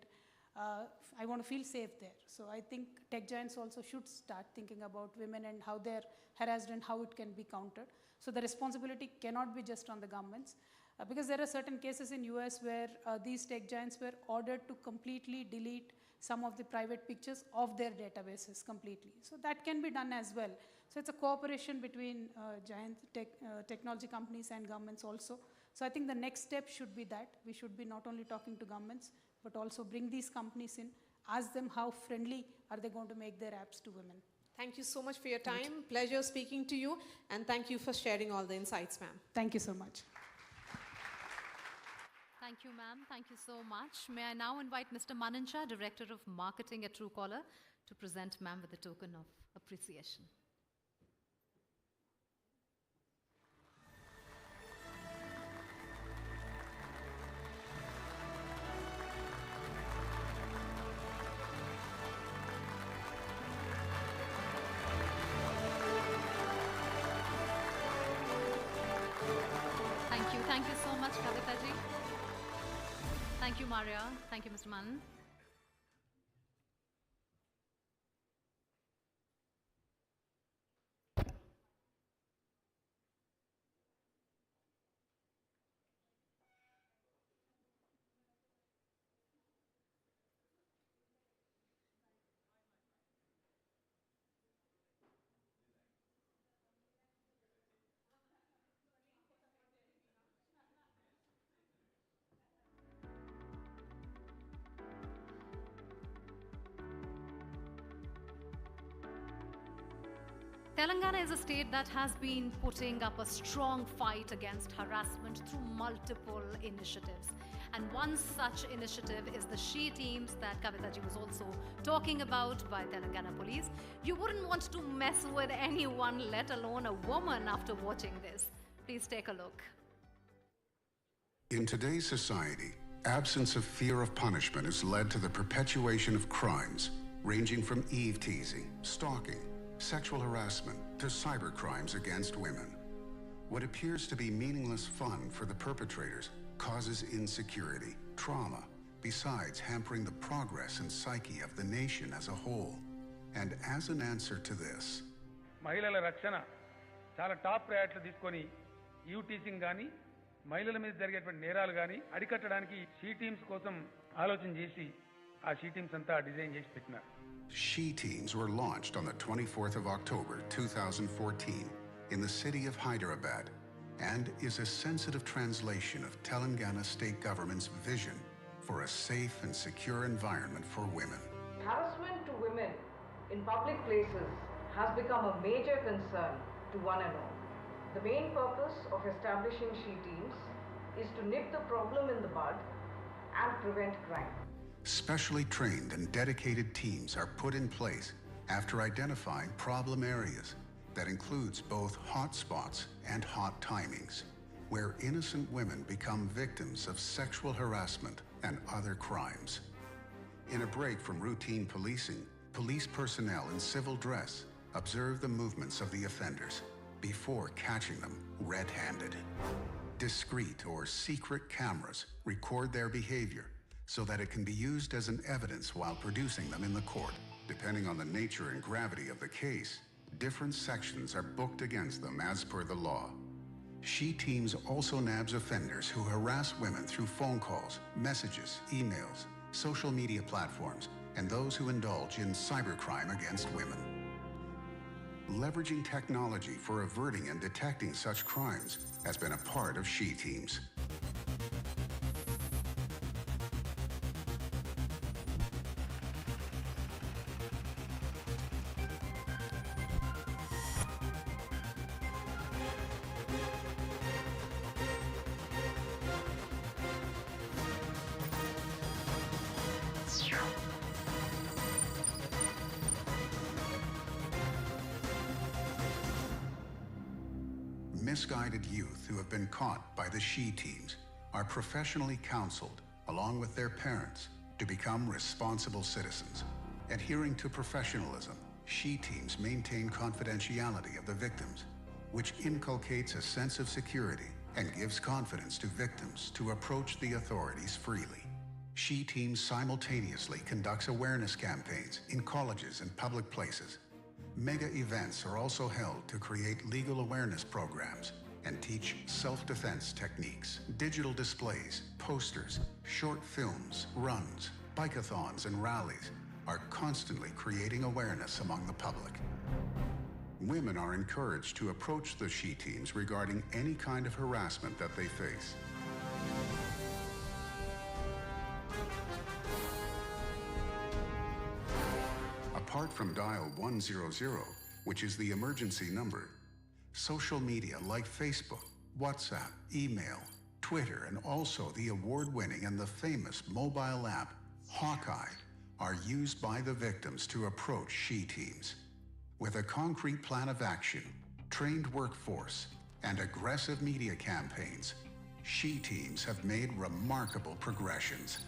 I want to feel safe there. So I think tech giants also should start thinking about women and how they're harassed and how it can be countered. So the responsibility cannot be just on the governments. Because there are certain cases in US where these tech giants were ordered to completely delete some of the private pictures of their databases completely. So that can be done as well. So it's a cooperation between giant technology companies and governments also. So I think the next step should be that. We should be not only talking to governments, but also bring these companies in, ask them how friendly are they going to make their apps to women. Thank you so much for your time. Pleasure speaking to you. And thank you for sharing all the insights, ma'am. Thank you so much. Thank you, ma'am. Thank you so much. May I now invite Mr. Manincha, Director of Marketing at Truecaller, to present ma'am with a token of appreciation. Thank you so much, Kavita ji. Thank you, Maria. Thank you, Mr. Manan. Telangana is a state that has been putting up a strong fight against harassment through multiple initiatives. And one such initiative is the She Teams that Kavitaji was also talking about by Telangana police. You wouldn't want to mess with anyone, let alone a woman, after watching this. Please take a look. In today's society, absence of fear of punishment has led to the perpetuation of crimes ranging from eve-teasing, stalking, sexual harassment, to cybercrimes against women. What appears to be meaningless fun for the perpetrators causes insecurity, trauma, besides hampering the progress and psyche of the nation as a whole. And as an answer to this, మహిళల రక్షణ చాలా top priority తీసుకొని ఈవ్ teaching గాని మహిళల మీద జరిగేటువంటి నేరాలు గాని అరికట్టడానికి షీ టీమ్స్ కోసం ఆలోచన చేసి ఆ షీ టీమ్స్ అంతా డిజైన్ చేసి పెట్టినారు. She Teams were launched on the 24th of October 2014 in the city of Hyderabad and is a sensitive translation of Telangana state government's vision for a safe and secure environment for women. Harassment to women in public places has become a major concern to one and all. The main purpose of establishing She Teams is to nip the problem in the bud and prevent crime. Specially trained and dedicated teams are put in place after identifying problem areas that includes both hot spots and hot timings, where innocent women become victims of sexual harassment and other crimes. In a break from routine policing, police personnel in civil dress observe the movements of the offenders before catching them red-handed. Discreet or secret cameras record their behavior so that it can be used as an evidence while producing them in the court. Depending on the nature and gravity of the case, different sections are booked against them as per the law. She Teams also nabs offenders who harass women through phone calls, messages, emails, social media platforms, and those who indulge in cybercrime against women. Leveraging technology for averting and detecting such crimes has been a part of She Teams. Misguided youth who have been caught by the She Teams are professionally counseled, along with their parents, to become responsible citizens. Adhering to professionalism, She Teams maintain confidentiality of the victims, which inculcates a sense of security and gives confidence to victims to approach the authorities freely. She Teams simultaneously conducts awareness campaigns in colleges and public places. Mega events are also held to create legal awareness programs and teach self-defense techniques. Digital displays, posters, short films, runs, bikeathons, and rallies are constantly creating awareness among the public. Women are encouraged to approach the She Teams regarding any kind of harassment that they face. Apart from dial 100, which is the emergency number, social media like Facebook, WhatsApp, email, Twitter, and also the award-winning and the famous mobile app, Hawkeye, are used by the victims to approach She Teams. With a concrete plan of action, trained workforce, and aggressive media campaigns, She Teams have made remarkable progressions,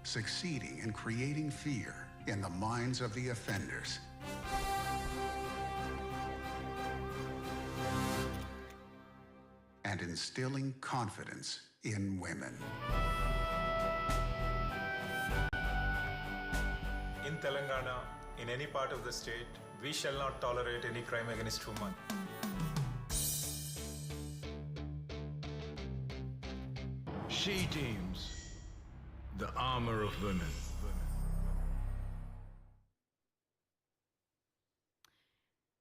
succeeding in creating fear in the minds of the offenders. And instilling confidence in women. In Telangana, in any part of the state, we shall not tolerate any crime against women. She Teams, the armor of women.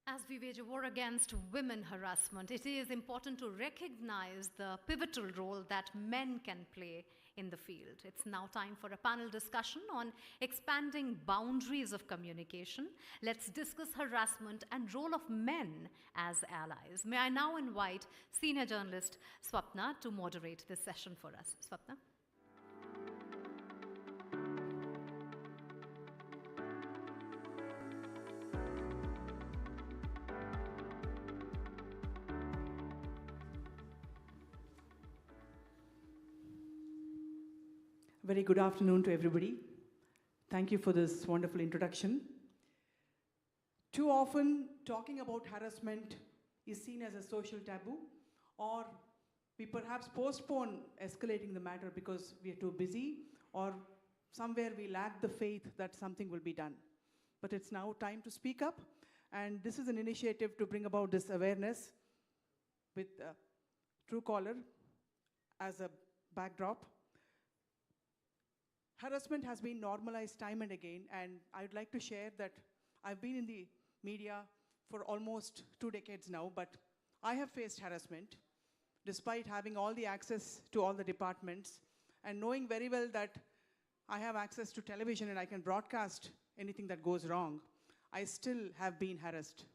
As we wage a war against women harassment, it is important to recognize the pivotal role that men can play in the field. It's now time for a panel discussion on expanding boundaries of communication. Let's discuss harassment and role of men as allies. May I now invite senior journalist Swapna to moderate this session for us. Swapna. Very good afternoon to everybody. Thank you for this wonderful introduction. Too often, talking about harassment is seen as a social taboo, or we perhaps postpone escalating the matter because we are too busy, or somewhere we lack the faith that something will be done. But it's now time to speak up, and this is an initiative to bring about this awareness with Truecaller as a backdrop. Harassment has been normalized time and again, and I'd like to share that I've been in the media for almost 2 decades now, but I have faced harassment despite having all the access to all the departments and knowing very well that I have access to television and I can broadcast anything that goes wrong. I still have been harassed.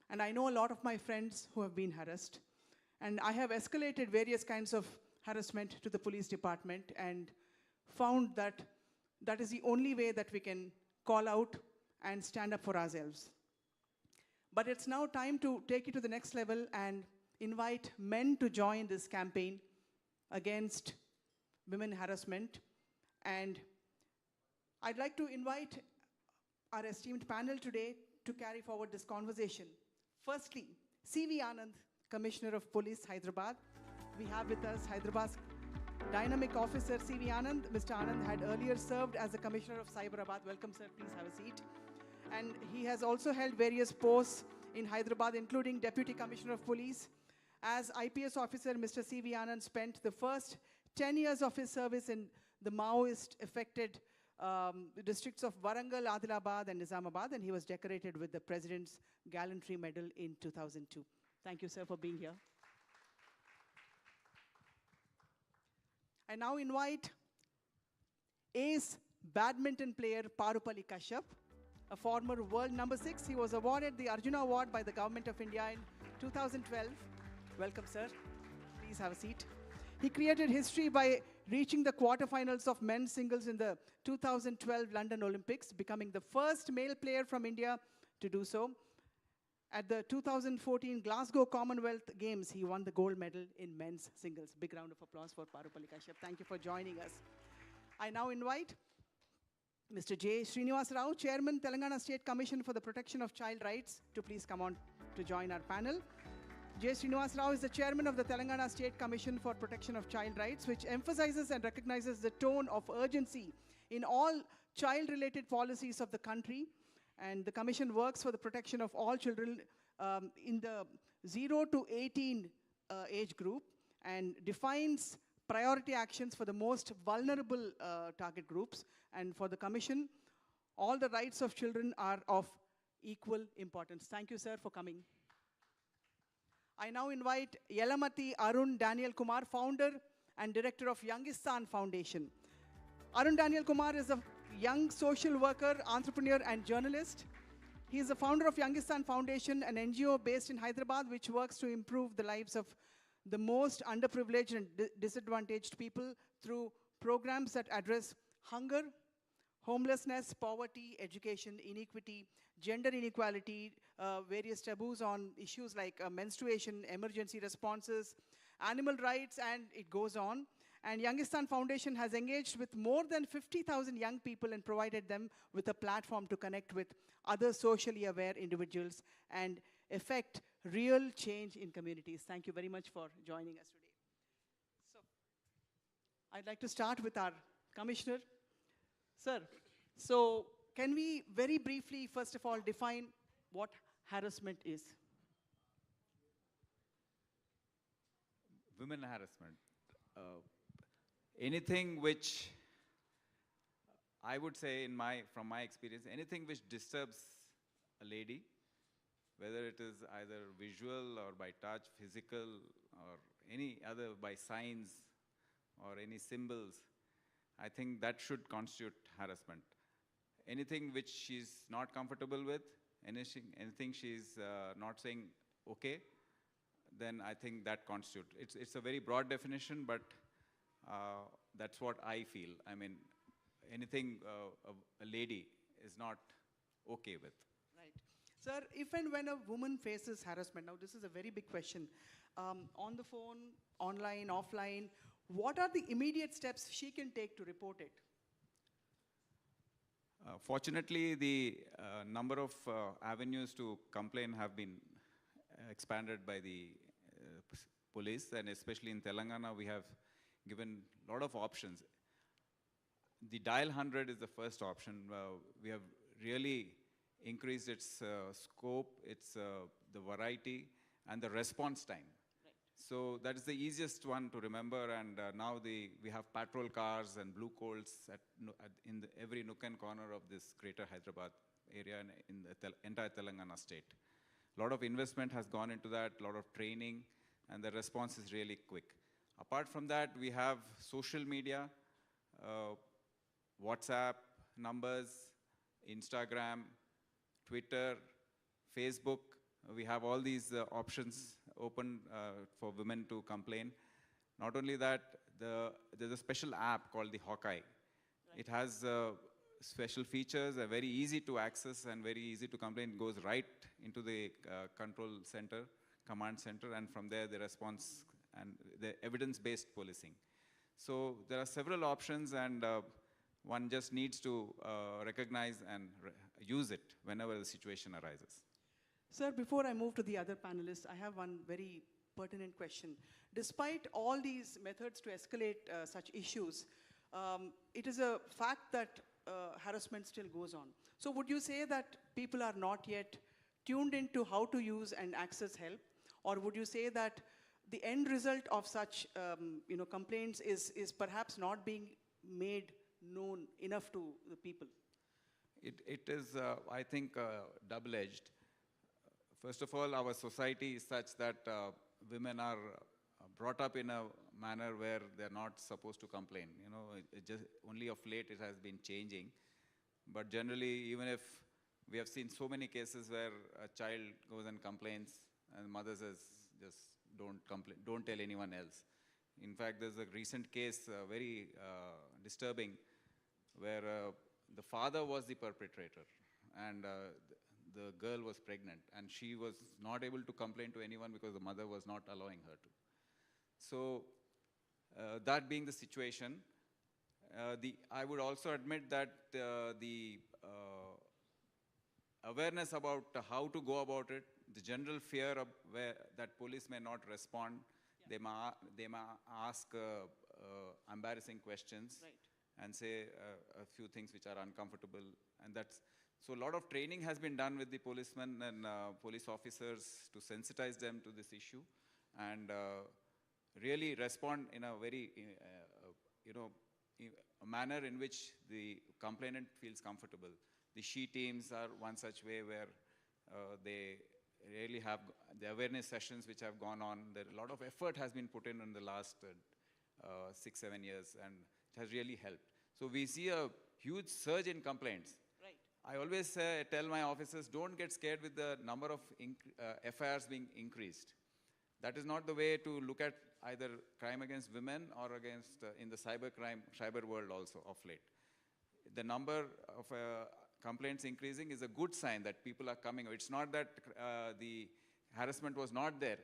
And I know a lot of my friends who have been harassed. And I have escalated various kinds of harassment to the police department and found that that is the only way that we can call out and stand up for ourselves. But it's now time to take it to the next level and invite men to join this campaign against women harassment. And I'd like to invite our esteemed panel today to carry forward this conversation. Firstly, C.V. Anand, Commissioner of Police, Hyderabad. We have with us Hyderabad's Dynamic Officer C.V. Anand. Mr. Anand had earlier served as the Commissioner of Cyberabad. Welcome, sir. Please have a seat. And he has also held various posts in Hyderabad, including Deputy Commissioner of Police. As IPS officer, Mr. C.V. Anand spent the first 10 years of his service in the Maoist-affected districts of Warangal, Adilabad, and Nizamabad, and he was decorated with the President's Gallantry Medal in 2002. Thank you, sir, for being here. I now invite ace badminton player Parupalli Kashyap, a former world number 6. He was awarded the Arjuna Award by the Government of India in 2012. Welcome, sir. Please have a seat. He created history by reaching the quarterfinals of men's singles in the 2012 London Olympics, becoming the first male player from India to do so. At the 2014 Glasgow Commonwealth Games, he won the gold medal in men's singles. Big round of applause for Parupalli Kashyap. Thank you for joining us. I now invite Mr. J. Srinivas Rao, Chairman, Telangana State Commission for the Protection of Child Rights, to please come on to join our panel. J. Srinivas Rao is the Chairman of the Telangana State Commission for Protection of Child Rights, which emphasizes and recognizes the tone of urgency in all child-related policies of the country. And the Commission works for the protection of all children in the 0 to 18 age group and defines priority actions for the most vulnerable target groups. And for the Commission, all the rights of children are of equal importance. Thank you, sir, for coming. I now invite Yelamati Arun Daniel Kumar, founder and director of Youngistan Foundation. Arun Daniel Kumar is a young social worker, entrepreneur, and journalist. He is the founder of Youngistan Foundation, an NGO based in Hyderabad, which works to improve the lives of the most underprivileged and disadvantaged people through programs that address hunger, homelessness, poverty, education, inequity, gender inequality, various taboos on issues like menstruation, emergency responses, animal rights, and it goes on. And Youngistan Foundation has engaged with more than 50,000 young people and provided them with a platform to connect with other socially aware individuals and effect real change in communities. Thank you very much for joining us today. So, I'd like to start with our Commissioner. Sir, so can we very briefly, first of all, define what harassment is? Women harassment. Anything which, I would say from my experience, anything which disturbs a lady, whether it is either visual or by touch, physical, or any other by signs or any symbols, I think that should constitute harassment. Anything which she's not comfortable with, anything she's not saying okay, then I think that constitutes. It's a very broad definition, but that's what I feel. I mean, anything a lady is not okay with. Right. Sir, if and when a woman faces harassment, now this is a very big question, on the phone, online, offline, what are the immediate steps she can take to report it? Fortunately, the number of avenues to complain have been expanded by the police, and especially in Telangana, we have given a lot of options. The dial 100 is the first option. We have really increased its scope, its the variety, and the response time. So that is the easiest one to remember, and now we have patrol cars and blue coals in every nook and corner of this greater Hyderabad area and in the entire Telangana state. A lot of investment has gone into that, a lot of training, and the response is really quick. Apart from that, we have social media, WhatsApp numbers, Instagram, Twitter, Facebook. We have all these options open for women to complain. Not only that, there's a special app called the Hawkeye. Right. It has special features, very easy to access and very easy to complain. It goes right into the control center, command center, and from there the response and the evidence-based policing. So there are several options, and one just needs to recognize and use it whenever the situation arises. Sir, before I move to the other panelists, I have one very pertinent question. Despite all these methods to escalate such issues, it is a fact that harassment still goes on. So would you say that people are not yet tuned into how to use and access help? Or would you say that the end result of such complaints is perhaps not being made known enough to the people? It is, I think, double-edged. First of all, our society is such that women are brought up in a manner where they're not supposed to complain. You know, just only of late it has been changing. But generally, even if we have seen so many cases where a child goes and complains, and mother says, just don't complain, don't tell anyone else. In fact, there's a recent case, very disturbing, where the father was the perpetrator, and the girl was pregnant, and she was not able to complain to anyone because the mother was not allowing her to. So that being the situation, I would also admit that the awareness about how to go about it, the general fear of that police may not respond, they may ask embarrassing questions, right, and say a few things which are uncomfortable, and that's so a lot of training has been done with the policemen and police officers to sensitize them to this issue and really respond in a very, a manner in which the complainant feels comfortable. The SHE teams are one such way where they really have the awareness sessions which have gone on. There a lot of effort has been put in the last 6-7 years, and it has really helped. So we see a huge surge in complaints. I always tell my officers, don't get scared with the number of FIRs being increased. That is not the way to look at either crime against women or against, in the cyber world also of late. The number of complaints increasing is a good sign that people are coming. It's not that the harassment was not there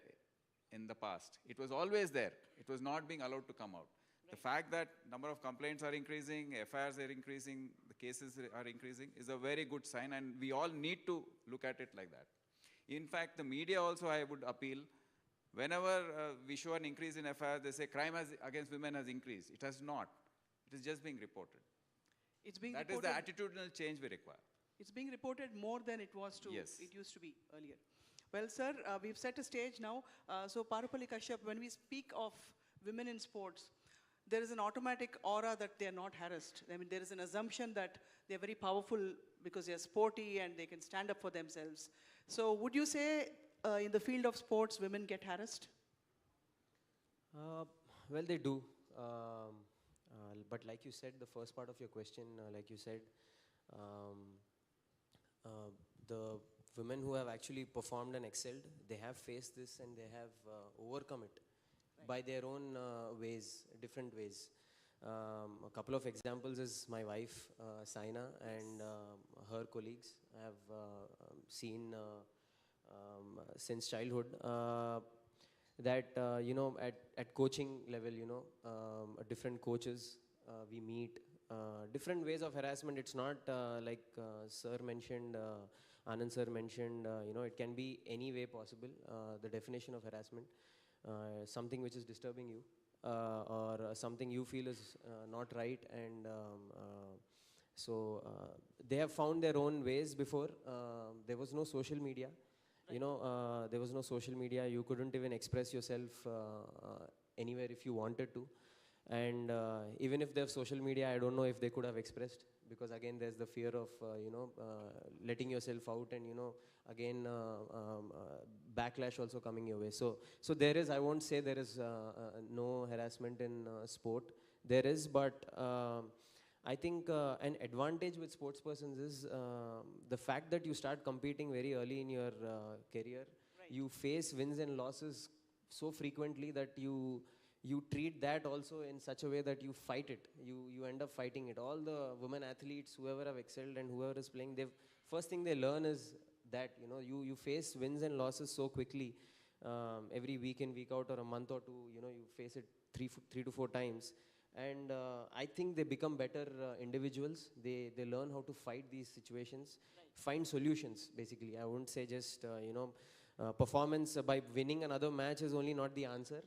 in the past. It was always there. It was not being allowed to come out. The fact that number of complaints are increasing, FIRs are increasing, the cases are increasing is a very good sign, and we all need to look at it like that. In fact, the media also, I would appeal, whenever we show an increase in FIR, they say crime against women has increased. It has not. It is just being reported. It's being that reported, is the attitudinal change we require. It's being reported more than it was to, yes, it used to be earlier. Well, sir, we've set a stage now. So Parupalli Kashyap, when we speak of women in sports, there is an automatic aura that they are not harassed. I mean, there is an assumption that they are very powerful because they are sporty and they can stand up for themselves. So would you say in the field of sports, women get harassed? Well, they do. But like you said, the first part of your question, like you said, the women who have actually performed and excelled, they have faced this and they have overcome it. By their own ways, different ways. A couple of examples is my wife, Saina, and her colleagues I have seen since childhood. that, at coaching level, different coaches we meet, different ways of harassment. It's not like sir mentioned, Anand sir mentioned, it can be any way possible. The definition of harassment, something which is disturbing you, or something you feel is not right, and they have found their own ways before. There was no social media. There was no social media. You couldn't even express yourself anywhere if you wanted to. And even if they have social media, I don't know if they could have expressed, because again, there's the fear of, letting yourself out, and, again, backlash also coming your way. So there is, I won't say there is no harassment in sport. There is, but I think an advantage with sports persons is the fact that you start competing very early in your career. Right. You face wins and losses so frequently that you treat that also in such a way that you fight it. You end up fighting it. All the women athletes, whoever have excelled and whoever is playing, first thing they learn is that, you face wins and losses so quickly. Every week in, week out, or a month or two, you face it three to four times. And I think they become better individuals. They learn how to fight these situations, right. Find solutions, basically. I wouldn't say just, performance by winning another match is only not the answer.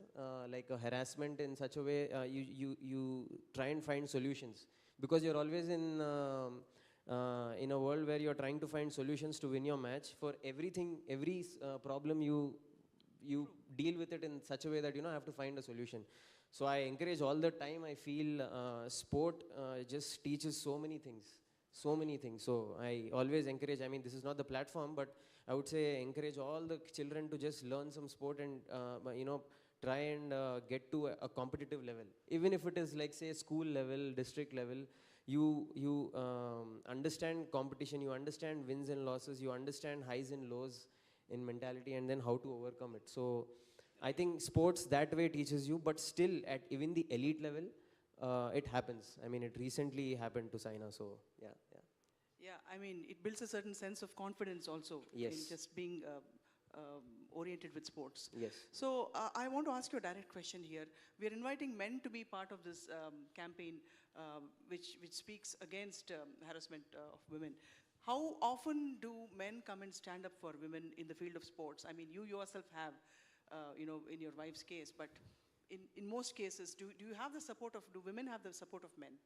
Like a harassment in such a way, you try and find solutions, because you're always in a world where you're trying to find solutions to win your match. For everything, every problem, you deal with it in such a way that, have to find a solution. So I encourage all the time. I feel sport just teaches so many things. So I always encourage, this is not the platform, but I would say encourage all the children to just learn some sport and, try and get to a competitive level. Even if it is like, say, school level, district level, you understand competition, you understand wins and losses, you understand highs and lows in mentality, and then how to overcome it. So I think sports that way teaches you, but still at even the elite level, it happens. It recently happened to Saina, so yeah. Yeah, it builds a certain sense of confidence also. Yes. In just being oriented with sports. Yes. So I want to ask you a direct question here. We are inviting men to be part of this campaign, which speaks against harassment of women. How often do men come and stand up for women in the field of sports? You yourself have, in your wife's case, but in most cases, do you have the support of, do women have the support of men?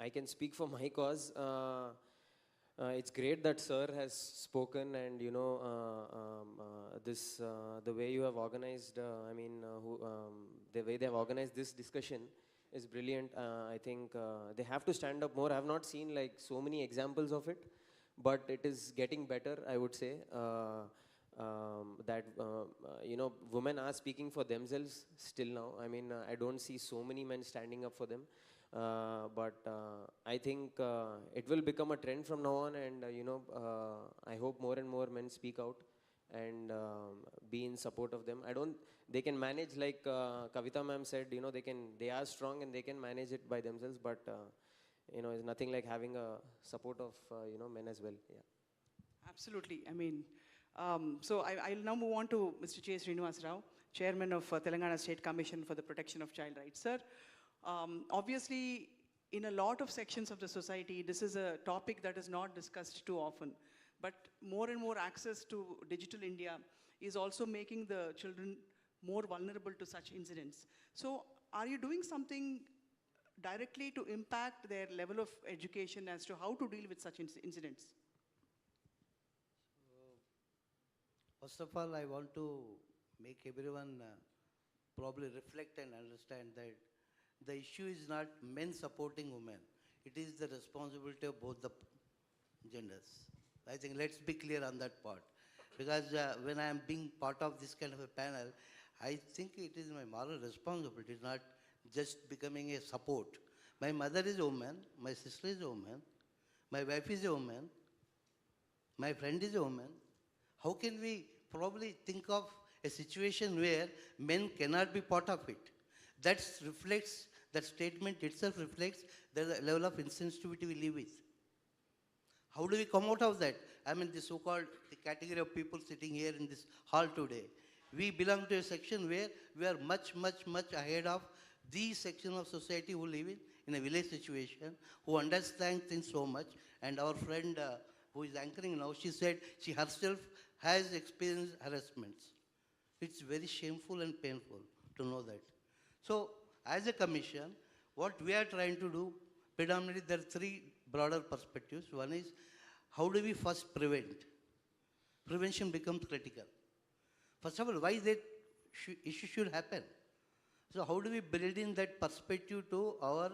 I can speak for my cause. It's great that sir has spoken, and the way you have organized, the way they have organized this discussion is brilliant. I think they have to stand up more. I have not seen like so many examples of it, but it is getting better, I would say. That women are speaking for themselves still now. I don't see so many men standing up for them. But I think it will become a trend from now on, and I hope more and more men speak out and be in support of them. They can manage, like Kavita ma'am said, they are strong and they can manage it by themselves, but it's nothing like having a support of men as well. Yeah. Absolutely. So I'll now move on to Mr. J. Srinivas Rao, Chairman of Telangana State Commission for the Protection of Child Rights. Sir, obviously, in a lot of sections of the society, this is a topic that is not discussed too often. But more and more access to digital India is also making the children more vulnerable to such incidents. So are you doing something directly to impact their level of education as to how to deal with such incidents? First of all, I want to make everyone probably reflect and understand that the issue is not men supporting women. It is the responsibility of both the genders. I think let's be clear on that part. Because when I am being part of this kind of a panel, I think it is my moral responsibility, not just becoming a support. My mother is a woman, my sister is a woman, my wife is a woman, my friend is a woman. How can we probably think of a situation where men cannot be part of it? That reflects, that statement itself reflects the level of insensitivity we live with. How do we come out of that? I mean, the so-called the category of people sitting here in this hall today. We belong to a section where we are much, much, much ahead of the section of society who live in a village situation, who understand things so much. And our friend who is anchoring now, she said she herself has experienced harassments. It's very shameful and painful to know that. So, as a commission, what we are trying to do, predominantly there are three broader perspectives. One is, how do we first prevent? Prevention becomes critical. First of all, why that issue should happen? So how do we build in that perspective to our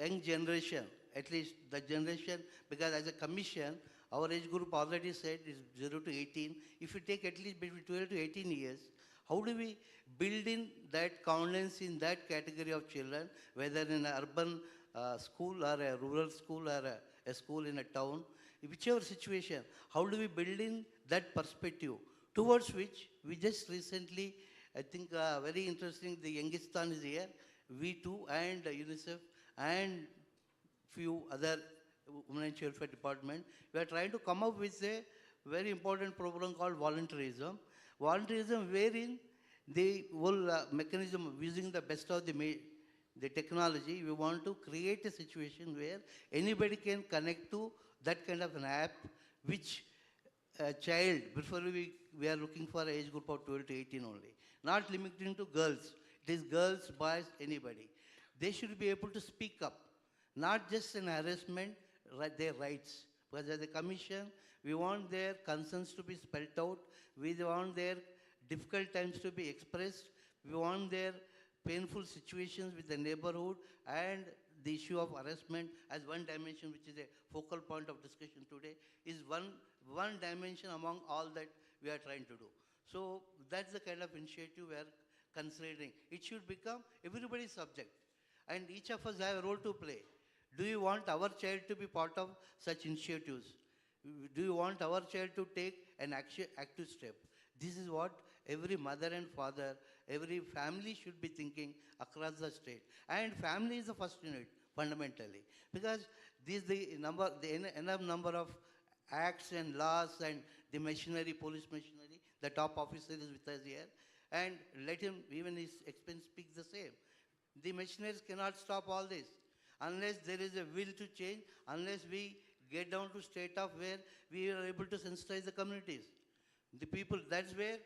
young generation, at least the generation, because as a commission, our age group already said is 0 to 18. If you take at least between 12 to 18 years, how do we build in that confidence in that category of children, whether in an urban school or a rural school or a school in a town, whichever situation, how do we build in that perspective towards which we just recently, I think very interesting, the Youngistan is here, V2 and UNICEF and few other Women and Welfare Department. We are trying to come up with a very important program called volunteerism. Volunteerism wherein the whole mechanism of using the best of the technology, we want to create a situation where anybody can connect to that kind of an app which a child, preferably we are looking for an age group of 12 to 18 only. Not limiting to girls. It is girls, boys, anybody. They should be able to speak up. Not just an harassment, their rights. Because as a commission, we want their concerns to be spelled out. We want their difficult times to be expressed. We want their painful situations with the neighborhood and the issue of harassment as one dimension, which is a focal point of discussion today, is one dimension among all that we are trying to do. So that's the kind of initiative we are considering. It should become everybody's subject. And each of us have a role to play. Do you want our child to be part of such initiatives? Do you want our child to take an active step? This is what every mother and father, every family should be thinking across the state. And family is the first unit, fundamentally. Because this the enough number of acts and laws and the machinery, police machinery, the top officer is with us here. And let him, even his expense speak the same. The machineries cannot stop all this. Unless there is a will to change, unless we get down to state of where we are able to sensitize the communities. The people, that's where,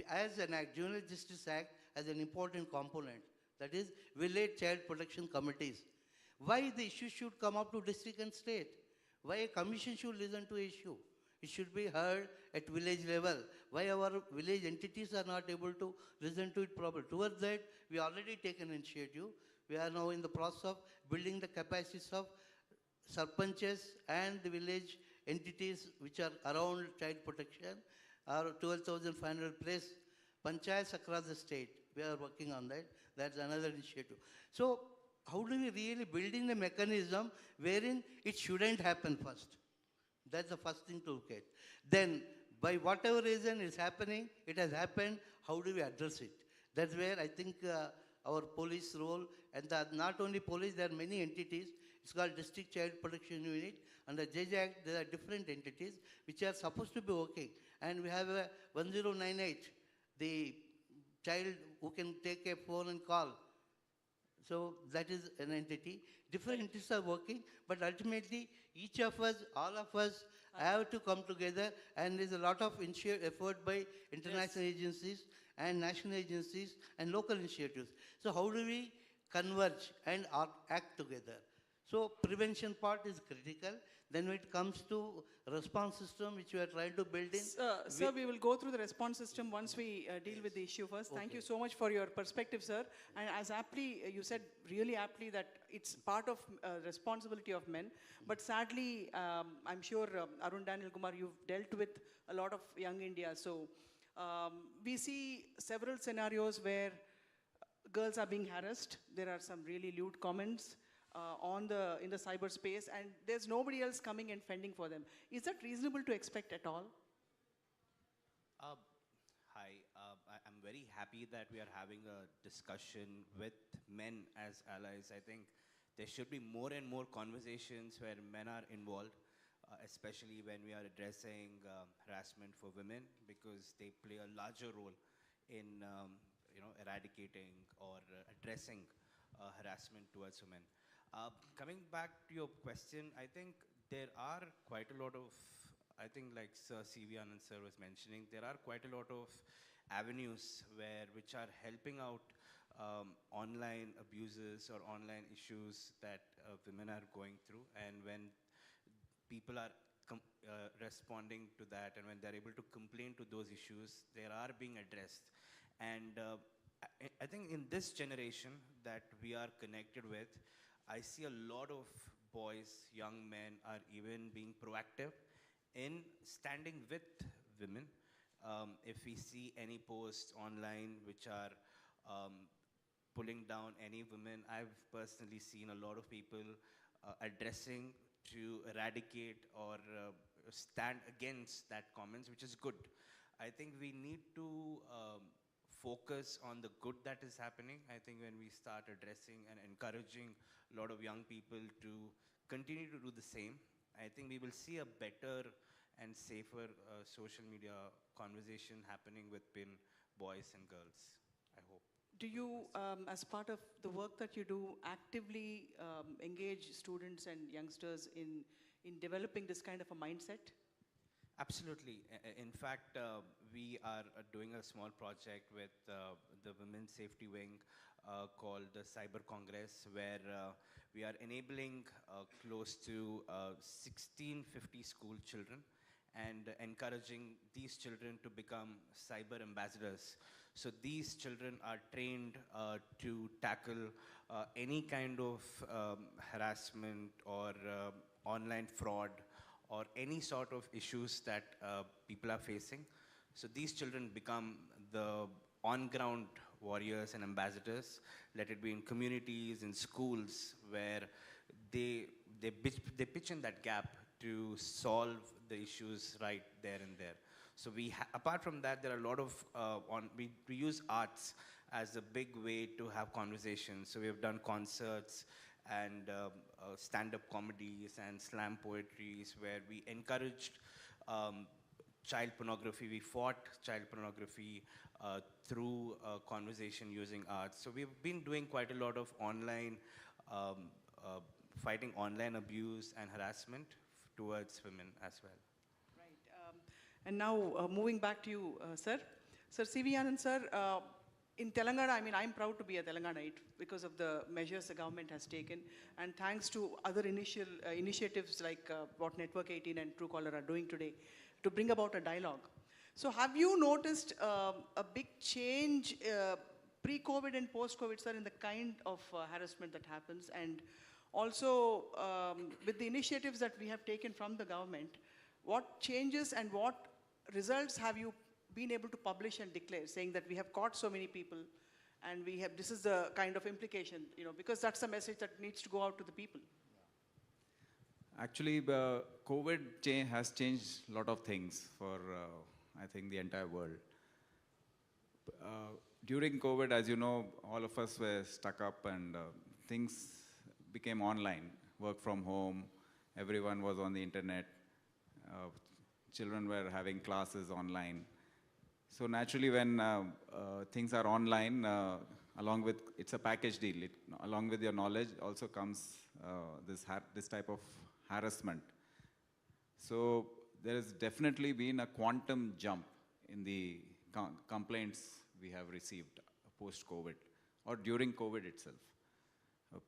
as an act, Juvenile Justice Act as an important component, that is, village child protection committees. Why the issue should come up to district and state? Why a commission should listen to issue? It should be heard at village level. Why our village entities are not able to listen to it properly? Towards that, we already taken initiative. We are now in the process of building the capacities of sarpanches and the village entities which are around child protection. Our 12,500 plus panchayats across the state. We are working on that. That's another initiative. So how do we really build in a mechanism wherein it shouldn't happen first? That's the first thing to look at. Then, by whatever reason is happening, it has happened, how do we address it? That's where I think our police role, and not only police, there are many entities. It's called District Child Protection Unit. Under JJ Act, there are different entities which are supposed to be working. And we have a 1098, the child who can take a phone and call. So that is an entity. Different entities are working, but ultimately each of us, all of us have to come together, and there's a lot of effort by international agencies and national agencies and local initiatives. So how do we converge and act together? So prevention part is critical. Then when it comes to response system, which we are trying to build in. Sir, we will go through the response system once we deal with the issue first. Thank you so much for your perspective, sir. And as aptly, you said really aptly that it's part of responsibility of men. But sadly, I'm sure, Arun Daniel Kumar, you've dealt with a lot of young India. So we see several scenarios where girls are being harassed. There are some really lewd comments in the cyberspace, and there's nobody else coming and fending for them. Is that reasonable to expect at all? Hi, I'm very happy that we are having a discussion with men as allies. I think there should be more and more conversations where men are involved. especially when we are addressing harassment for women, because they play a larger role in eradicating or addressing harassment towards women. Coming back to your question, I think there are quite a lot of, I think like Sir C.V. Anand sir was mentioning, there are quite a lot of avenues which are helping out online abuses or online issues that women are going through. And when people are responding to that, and when they're able to complain to those issues, they are being addressed. And I think in this generation that we are connected with, I see a lot of boys, young men are even being proactive in standing with women. If we see any posts online which are pulling down any women, I've personally seen a lot of people addressing to eradicate or stand against that comments, which is good. I think we need to focus on the good that is happening. I think when we start addressing and encouraging a lot of young people to continue to do the same, I think we will see a better and safer social media conversation happening within boys and girls, I hope. Do you, as part of the work that you do, actively engage students and youngsters in developing this kind of a mindset? Absolutely. In fact, we are doing a small project with the Women's Safety Wing called the Cyber Congress, where we are enabling close to 1650 school children and encouraging these children to become cyber ambassadors. So these children are trained to tackle any kind of harassment or online fraud or any sort of issues that people are facing. So these children become the on-ground warriors and ambassadors, let it be in communities, in schools, where they pitch in that gap to solve the issues right there and there. So apart from that, there are a lot of, we use arts as a big way to have conversations. So we have done concerts and stand-up comedies and slam poetries where we encouraged child pornography. We fought child pornography through conversation using arts. So we've been doing quite a lot of online, fighting online abuse and harassment towards women as well. And now, moving back to you, sir. Sir C.V. Anand, sir, in Telangana, I mean, I'm proud to be a Telanganaite because of the measures the government has taken, and thanks to other initiatives like what Network 18 and Truecaller are doing today to bring about a dialogue. So have you noticed a big change pre-COVID and post-COVID, sir, in the kind of harassment that happens? And also, with the initiatives that we have taken from the government, what changes and what results have you been able to publish and declare, saying that we have caught so many people and we have, this is the kind of implication, you know, because that's a message that needs to go out to the people. Actually, COVID has changed a lot of things for, I think, the entire world. During COVID, as you know, all of us were stuck up and things became online, work from home, everyone was on the internet, children were having classes online. So naturally, when things are online, along with, it's a package deal, along with your knowledge also comes this type of harassment. So there has definitely been a quantum jump in the complaints we have received post-COVID or during COVID itself.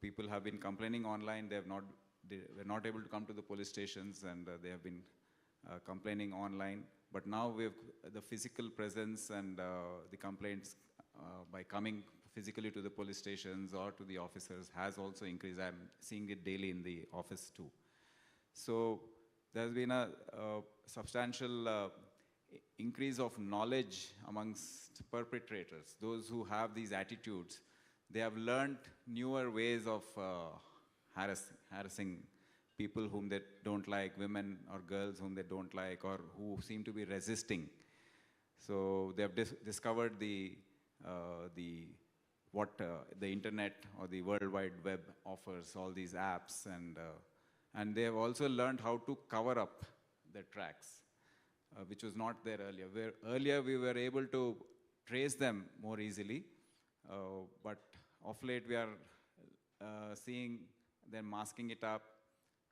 People have been complaining online, they were not able to come to the police stations, and they have been complaining online. But now we have the physical presence and the complaints by coming physically to the police stations or to the officers has also increased. I'm seeing it daily in the office too. So there's been a substantial increase of knowledge amongst perpetrators, those who have these attitudes. They have learned newer ways of harassing people whom they don't like, women or girls whom they don't like, or who seem to be resisting. So they have discovered what the internet or the World Wide Web offers, all these apps, and And they have also learned how to cover up their tracks, which was not there earlier. Where earlier we were able to trace them more easily, but of late we are seeing them masking it up,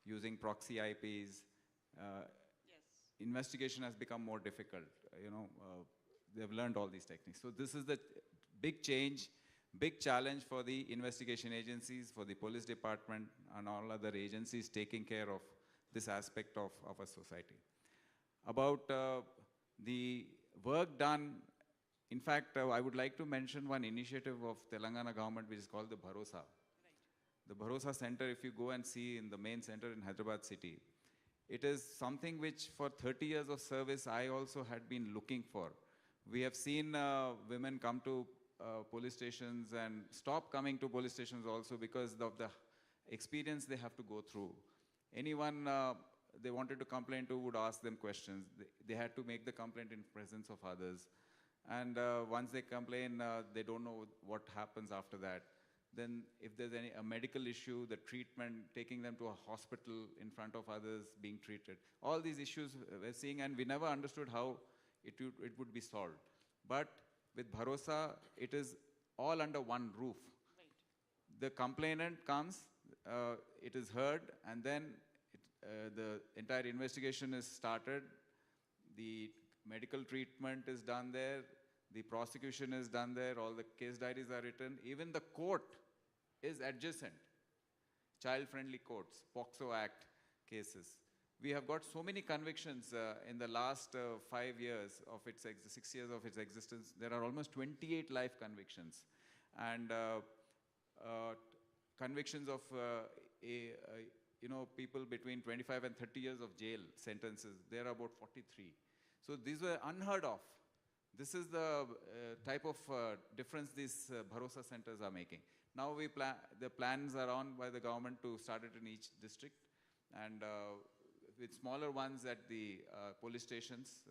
using proxy IPs. Investigation has become more difficult. They've learned all these techniques. So this is the big change, big challenge for the investigation agencies, for the police department, and all other agencies taking care of this aspect of our society. About the work done, in fact, I would like to mention one initiative of Telangana government which is called the Bharosa. The Bharosa Center, if you go and see in the main center in Hyderabad city, it is something which for 30 years of service I also had been looking for. We have seen women come to police stations and stop coming to police stations also because of the experience they have to go through. Anyone they wanted to complain to would ask them questions. They had to make the complaint in presence of others. And once they complain, they don't know what happens after that. Then if there's a medical issue, the treatment, taking them to a hospital in front of others, being treated. All these issues we're seeing, and we never understood how it would be solved. But with Bharosa, it is all under one roof. The complainant comes, it is heard, and then the entire investigation is started. The medical treatment is done there. The prosecution is done there. All the case diaries are written. Even the court is adjacent. Child-friendly courts, POXO Act cases. We have got so many convictions in the last 5 years of 6 years of its existence. There are almost 28 life convictions. And convictions of people between 25 and 30 years of jail sentences. There are about 43. So these were unheard of. This is the type of difference these Bharosa centers are making. Now the plans are on by the government to start it in each district, and with smaller ones at the police stations,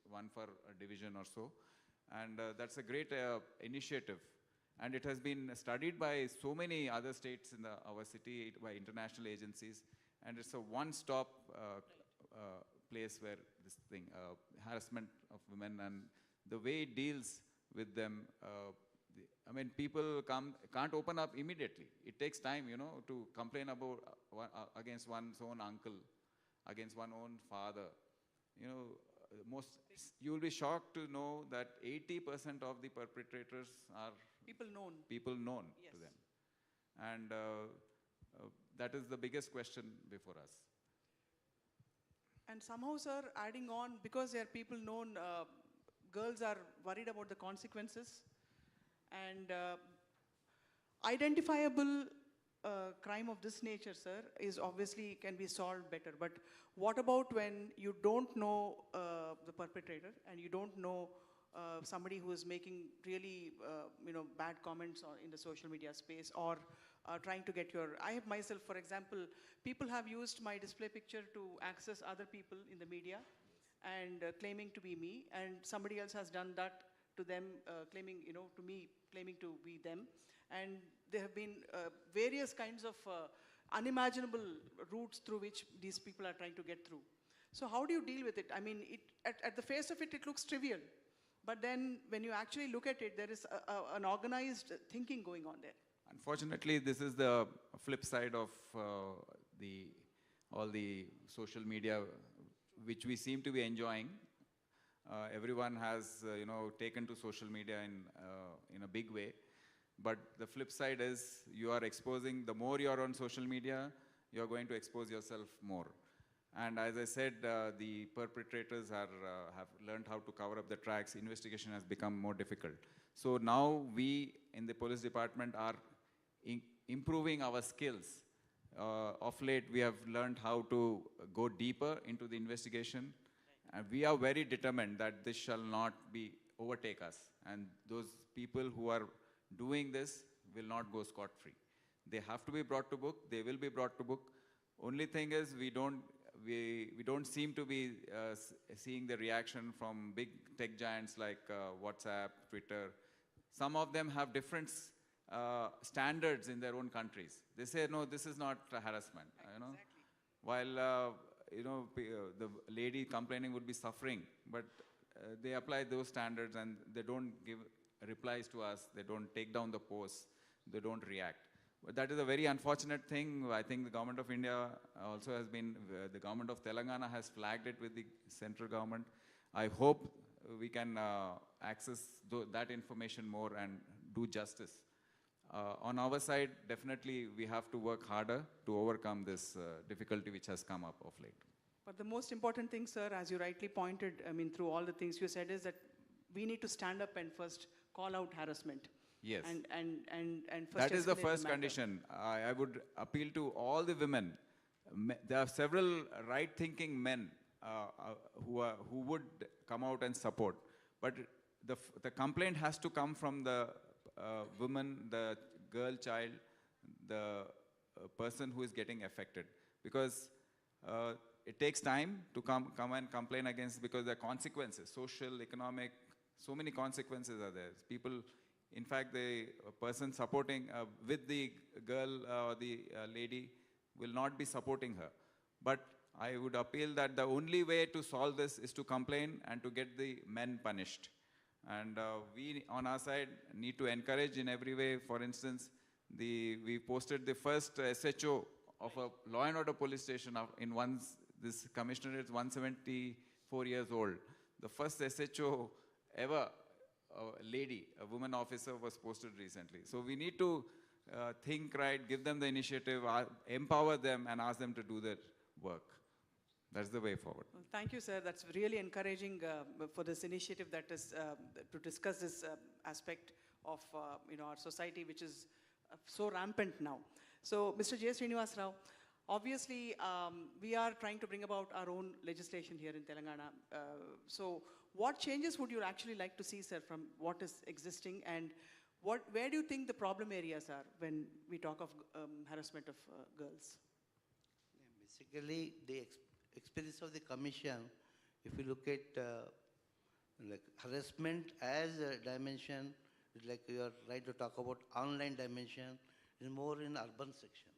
one for a division or so. And that's a great initiative. And it has been studied by so many other states in our city, by international agencies. And it's a one-stop place where this thing, harassment of women and the way it deals with them. People can't open up immediately. It takes time, to complain about against one's own uncle, against one's own father. You will be shocked to know that 80% of the perpetrators are people known to them. And that is the biggest question before us. And somehow, sir, adding on, because they are people known, girls are worried about the consequences. And identifiable crime of this nature, sir, is obviously can be solved better. But what about when you don't know the perpetrator and you don't know somebody who is making really bad comments in the social media space, or trying to get I have myself, for example, people have used my display picture to access other people in the media and claiming to be me, and somebody else has done that to them, claiming, to me, claiming to be them. And there have been various kinds of unimaginable routes through which these people are trying to get through. So how do you deal with it? I mean, at the face of it, it looks trivial. But then when you actually look at it, there is an organized thinking going on there. Unfortunately, this is the flip side of all the social media, which we seem to be enjoying. Everyone has, taken to social media in a big way. But the flip side is you are exposing, the more you are on social media, you are going to expose yourself more. And as I said, the perpetrators have learned how to cover up the tracks. Investigation has become more difficult. So now we in the police department are improving our skills. Of late, we have learned how to go deeper into the investigation. And we are very determined that this shall not overtake us. And those people who are doing this will not go scot-free. They have to be brought to book. They will be brought to book. Only thing is we don't seem to be seeing the reaction from big tech giants like WhatsApp, Twitter. Some of them have different standards in their own countries. They say, no, this is not harassment. while the lady complaining would be suffering, but they apply those standards and they don't give replies to us, they don't take down the posts, they don't react. But that is a very unfortunate thing. I think the government of India also has been, the government of Telangana has flagged it with the central government. I hope we can access that information more and do justice. On our side, definitely we have to work harder to overcome this difficulty which has come up of late. But the most important thing, sir, as you rightly pointed, I mean, through all the things you said, is that we need to stand up and first call out harassment. Yes. And first that is the escalate first matter. condition. I would appeal to all the women. There are several right-thinking men who would come out and support. But the complaint has to come from the woman, the girl child, the person who is getting affected. Because it takes time to come and complain against, because there are consequences, social, economic, so many consequences are there. People, in fact, the person supporting with the girl or the lady will not be supporting her. But I would appeal that the only way to solve this is to complain and to get the men punished. And we, on our side, need to encourage in every way. For instance, we posted the first SHO of a law and order police station in this commissioner is 174 years old. The first SHO ever, a lady, a woman officer, was posted recently. So we need to think right, give them the initiative, empower them and ask them to do their work. That's the way forward. Well, thank you, sir. That's really encouraging for this initiative that is to discuss this aspect of our society, which is so rampant now. So, Mr. J. Srinivas Rao, obviously, we are trying to bring about our own legislation here in Telangana. So, what changes would you actually like to see, sir, from what is existing, and where do you think the problem areas are when we talk of harassment of girls? Basically, the experience of the commission, if you look at like harassment as a dimension, like you are right to talk about online dimension, is more in urban section.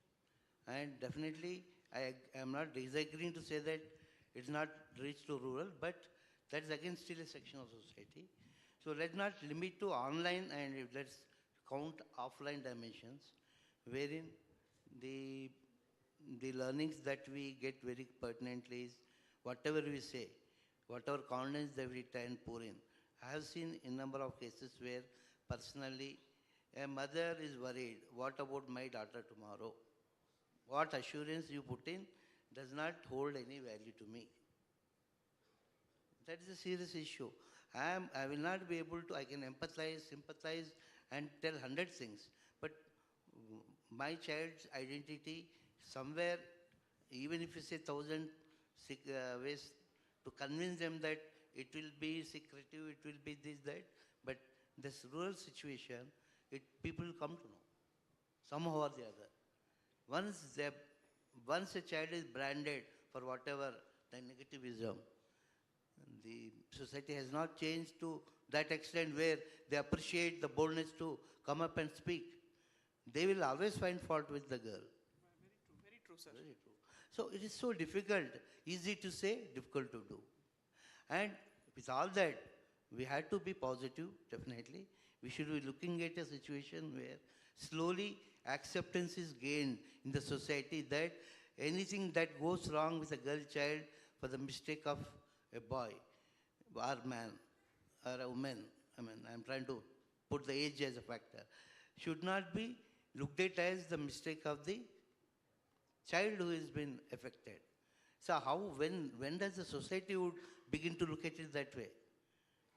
And definitely, I am not disagreeing to say that it's not reached to rural, but that's again still a section of society. So let's not limit to online, and let's count offline dimensions, wherein the learnings that we get very pertinently is whatever we say, whatever confidence that we try and pour in. I have seen in number of cases where personally a mother is worried, what about my daughter tomorrow? What assurance you put in does not hold any value to me. That is a serious issue. I will not be able to, I can empathize, sympathize and tell 100 things, but my child's identity, somewhere, even if you say 1,000 ways to convince them that it will be secretive, it will be this, that, but this rural situation, people come to know, somehow or the other. Once a child is branded for whatever the negativism, the society has not changed to that extent where they appreciate the boldness to come up and speak. They will always find fault with the girl. Very true, sir. Very true. So it is so difficult, easy to say, difficult to do. And with all that, we had to be positive, definitely. We should be looking at a situation where slowly acceptance is gained in the society that anything that goes wrong with a girl child for the mistake of a boy or man or a woman, I mean, I'm trying to put the age as a factor, should not be looked at as the mistake of the child who has been affected. So when does the society would begin to look at it that way?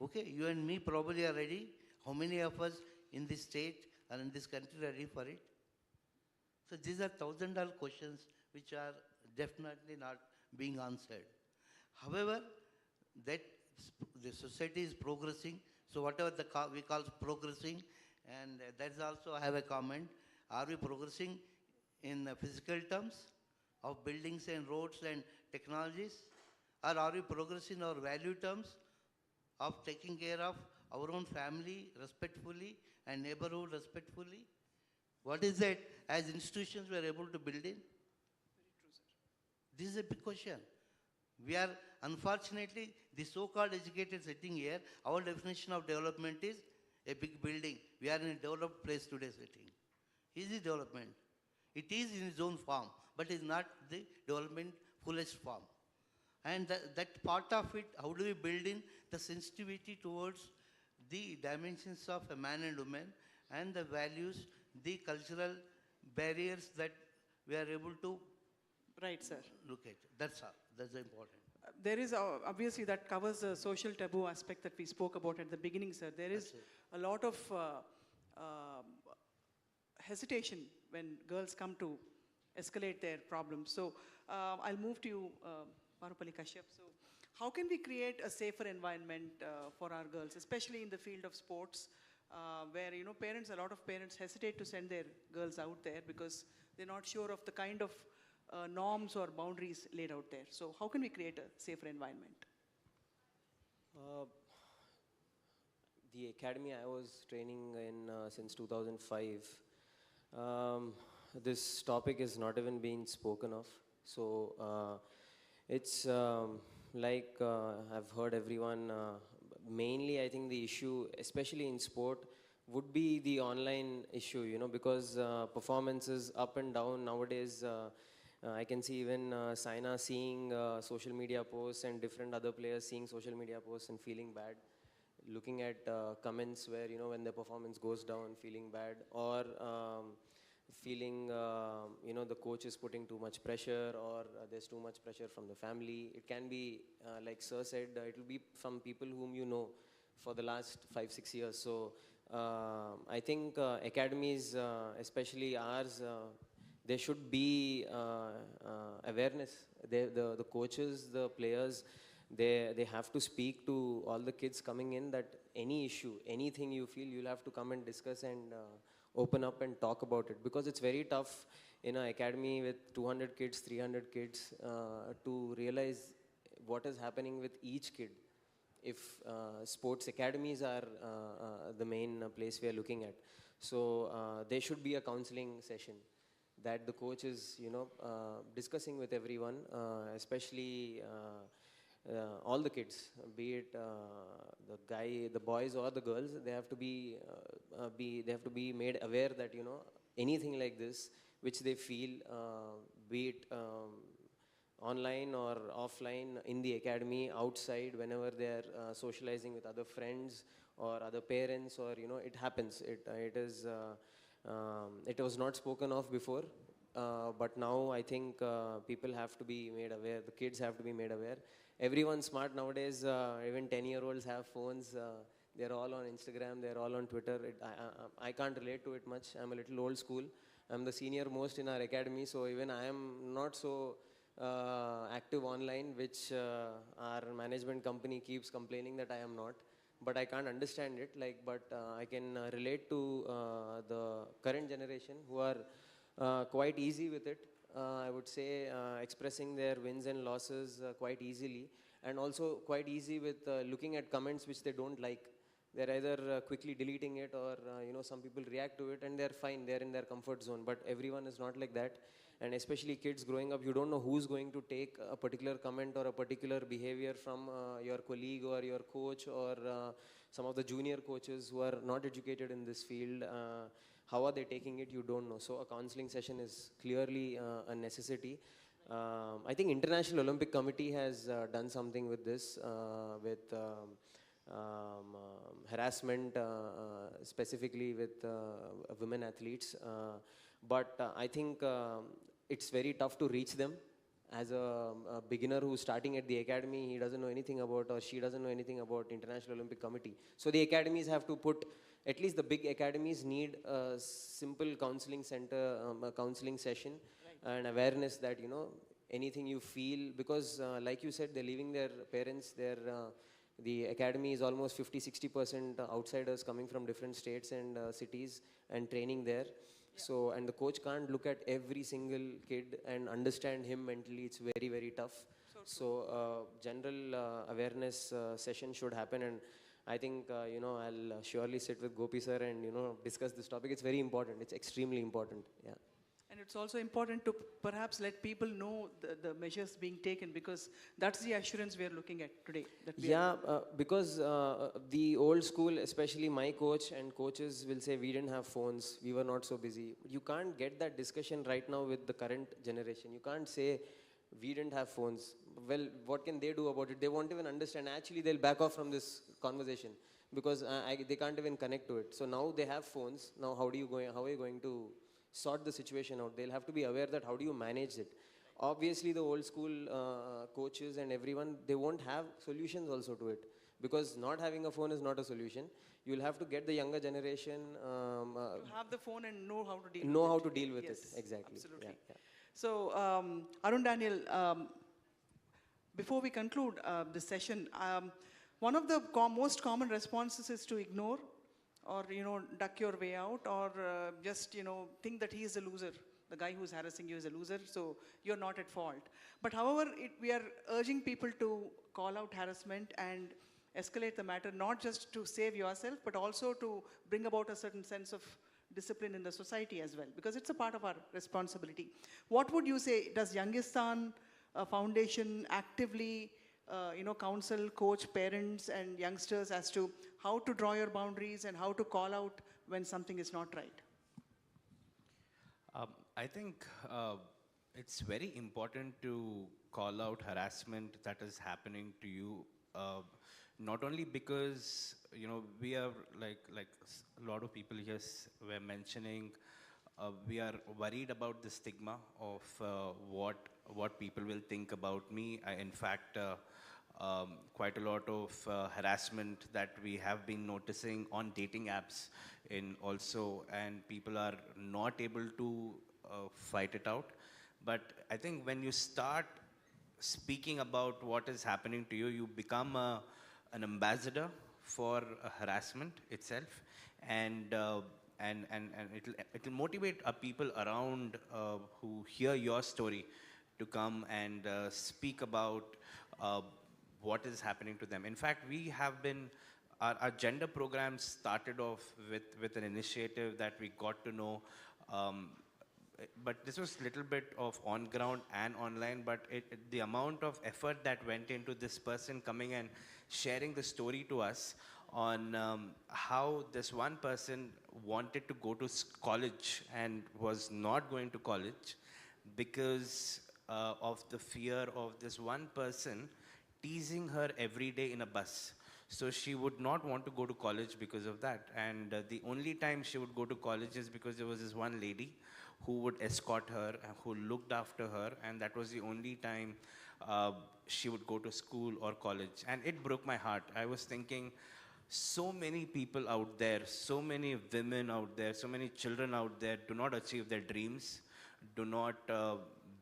Okay, you and me probably are ready. How many of us in this state or in this country are ready for it? So these are $1,000 questions which are definitely not being answered. However, that the society is progressing. So whatever we call progressing, and that's also I have a comment. Are we progressing in physical terms of buildings and roads and technologies? Or are we progressing in our value terms of taking care of our own family respectfully and neighborhood respectfully? What is that as institutions we are able to build in? Very true, sir. These a big question. We are, unfortunately, the so-called educated sitting here, our definition of development is a big building. We are in a developed place today sitting. Is it development? It is in its own form, but is not the development fullest form. And that part of it, how do we build in the sensitivity towards the dimensions of a man and woman and the values, the cultural barriers that we are able to Right, sir. look at. That's all. That's important. There is, obviously, that covers the social taboo aspect that we spoke about at the beginning, sir. There is a lot of hesitation when girls come to escalate their problems. So I'll move to you, Parupali Kashyap. So how can we create a safer environment for our girls, especially in the field of sports, where, you know, a lot of parents hesitate to send their girls out there because they're not sure of the kind of norms or boundaries laid out there. So how can we create a safer environment? The academy I was training in since 2005, this topic is not even being spoken of. So it's like I've heard everyone, mainly I think the issue, especially in sport, would be the online issue, you know, because performances up and down nowadays. I can see even Saina seeing social media posts and different other players seeing social media posts and feeling bad. Looking at comments where, you know, when the performance goes down, feeling bad, or feeling, you know, the coach is putting too much pressure, or there's too much pressure from the family. It can be, like Sir said, it will be from people whom you know for the last 5-6 years. So I think academies, especially ours, there should be awareness. The coaches, the players, they have to speak to all the kids coming in that any issue, anything you feel, you'll have to come and discuss and open up and talk about it. Because it's very tough in an academy with 200 kids, 300 kids to realize what is happening with each kid. If sports academies are the main place we are looking at. So there should be a counseling session that the coach is, you know, discussing with everyone, especially all the kids, be it the boys or the girls. They have to be made aware that, you know, anything like this which they feel, be it online or offline, in the academy, outside, whenever they are socializing with other friends or other parents, or, you know, it happens. It was not spoken of before, but now I think people have to be made aware, the kids have to be made aware. Everyone's smart nowadays, even 10-year-olds have phones, they're all on Instagram, they're all on Twitter. I can't relate to it much, I'm a little old school. I'm the senior most in our academy, so even I am not so active online, which our management company keeps complaining that I am not. But I can't understand it, but I can relate to the current generation who are quite easy with it. I would say expressing their wins and losses quite easily, and also quite easy with looking at comments which they don't like. They're either quickly deleting it, or you know, some people react to it and they're fine, they're in their comfort zone. But everyone is not like that, and especially kids growing up, you don't know who's going to take a particular comment or a particular behavior from your colleague or your coach, or some of the junior coaches who are not educated in this field. How are they taking it? You don't know. So a counseling session is clearly a necessity. I think International Olympic Committee has done something with this, with harassment, specifically with women athletes. But I think it's very tough to reach them. As a beginner who's starting at the academy, he doesn't know anything about, or she doesn't know anything about International Olympic Committee. So the academies have to put, at least the big academies need a simple counseling center, a counseling session, and awareness that, you know, anything you feel, because like you said, they're leaving their parents, the academy is almost 50-60% outsiders coming from different states and cities and training there. So, and the coach can't look at every single kid and understand him mentally. It's very, very tough. So general awareness session should happen, and I think, you know, I'll surely sit with Gopi sir and, you know, discuss this topic. It's very important. It's extremely important. Yeah. And it's also important to perhaps let people know the measures being taken, because that's the assurance we are looking at today. That we Because the old school, especially my coach and coaches will say we didn't have phones, we were not so busy. You can't get that discussion right now with the current generation. You can't say we didn't have phones. Well, what can they do about it? They won't even understand. Actually, they'll back off from this conversation because they can't even connect to it. So now they have phones. Now how are you going to sort the situation out? They'll have to be aware that how do you manage it. Obviously, the old school coaches and everyone, they won't have solutions also to it, because not having a phone is not a solution. You'll have to get the younger generation to have the phone and know how to deal with it. It. Exactly. Absolutely. So, Arun Daniel, before we conclude this session, one of the most common responses is to ignore, or duck your way out, or just think that he is a loser. The guy who's harassing you is a loser, so you're not at fault. But however, we are urging people to call out harassment and escalate the matter, not just to save yourself, but also to bring about a certain sense of discipline in the society as well, because it's a part of our responsibility. What would you say, does Youngistan Foundation actively counsel, coach parents and youngsters as to how to draw your boundaries and how to call out when something is not right? I think it's very important to call out harassment that is happening to you, not only because we are like a lot of people here were mentioning, we are worried about the stigma of what people will think about me. In fact, quite a lot of harassment that we have been noticing on dating apps and people are not able to fight it out. But I think when you start speaking about what is happening to you, you become an ambassador for harassment itself, and it'll motivate people around who hear your story to come and speak about what is happening to them. In fact, we have been, our gender program started off with an initiative that we got to know, but this was a little bit of on ground and online, but the amount of effort that went into this person coming and sharing the story to us on how this one person wanted to go to college and was not going to college because of the fear of this one person teasing her every day in a bus. So she would not want to go to college because of that. And the only time she would go to college is because there was this one lady who would escort her, who looked after her, and that was the only time she would go to school or college. And it broke my heart. I was thinking, so many people out there, so many women out there, so many children out there do not achieve their dreams, do not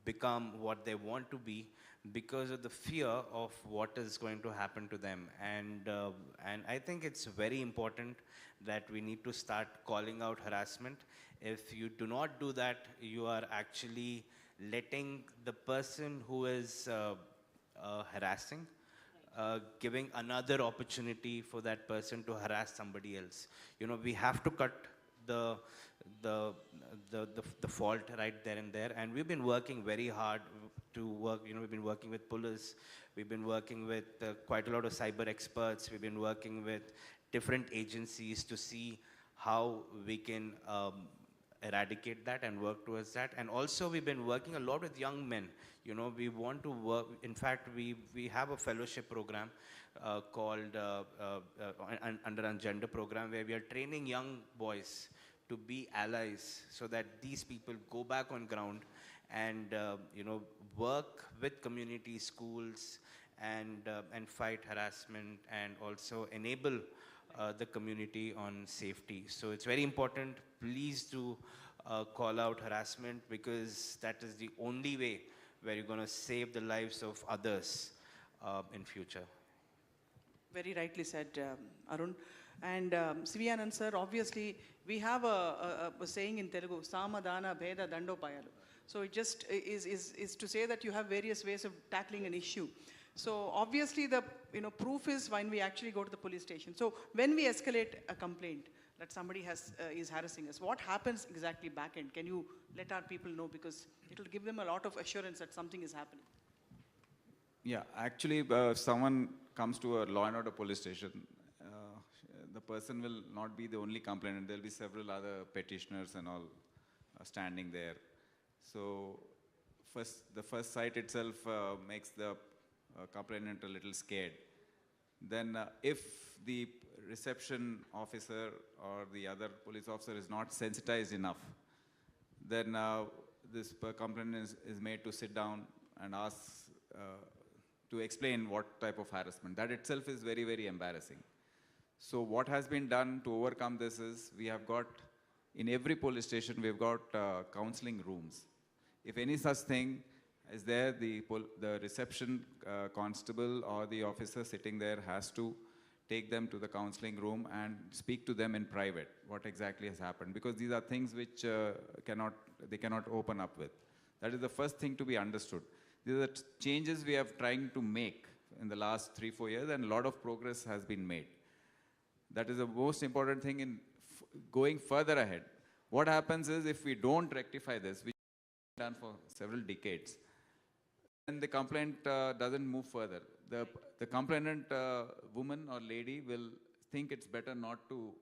become what they want to be because of the fear of what is going to happen to them. And I think it's very important that we need to start calling out harassment. If you do not do that, you are actually letting the person who is harassing, giving another opportunity for that person to harass somebody else. We have to cut the fault right there and there. And we've been working very hard to work, we've been working with police, we've been working with quite a lot of cyber experts, we've been working with different agencies to see how we can eradicate that and work towards that. And also we've been working a lot with young men. We want to work, in fact, we have a fellowship program called under our gender program, where we are training young boys to be allies so that these people go back on ground and work with community schools and fight harassment and also enable the community on safety. So it's very important, please do call out harassment, because that is the only way where you're going to save the lives of others in future. Very rightly said, Arun. And C.V. Anand sir, obviously, we have a saying in Telugu, Samadana Bheda Dandopayalu. So it just is to say that you have various ways of tackling an issue. So obviously the proof is when we actually go to the police station. So when we escalate a complaint, that somebody is harassing us. What happens exactly back end? Can you let our people know? Because it will give them a lot of assurance that something is happening. Yeah, actually, if someone comes to a law and order police station, the person will not be the only complainant. There will be several other petitioners and all standing there. So the first sight itself makes the complainant a little scared. Then if the reception officer or the other police officer is not sensitized enough, then this complainant is made to sit down and ask to explain what type of harassment. That itself is very, very embarrassing. So what has been done to overcome this is, we have got, in every police station, we've got counseling rooms. If any such thing is there, the reception constable or the officer sitting there has to take them to the counseling room and speak to them in private, what exactly has happened. Because these are things which they cannot open up with. That is the first thing to be understood. These are the changes we are trying to make in the last 3-4 years, and a lot of progress has been made. That is the most important thing in going further ahead. What happens is, if we don't rectify this, which we have done for several decades, then the complaint doesn't move further. The complainant woman or lady will think it's better not to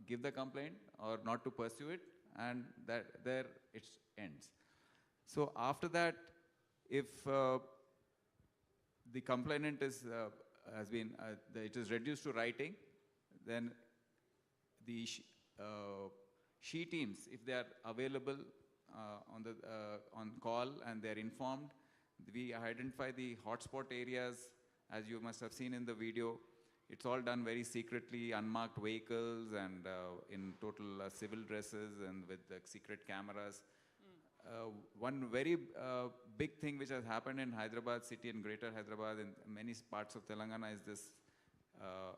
give the complaint or not to pursue it, and there it ends. So after that, if the complainant is it is reduced to writing, then the she teams, if they are available on call and they are informed, we identify the hotspot areas, as you must have seen in the video. It's all done very secretly, unmarked vehicles and in total civil dresses and with secret cameras. One very big thing which has happened in Hyderabad city and greater Hyderabad and many parts of Telangana is this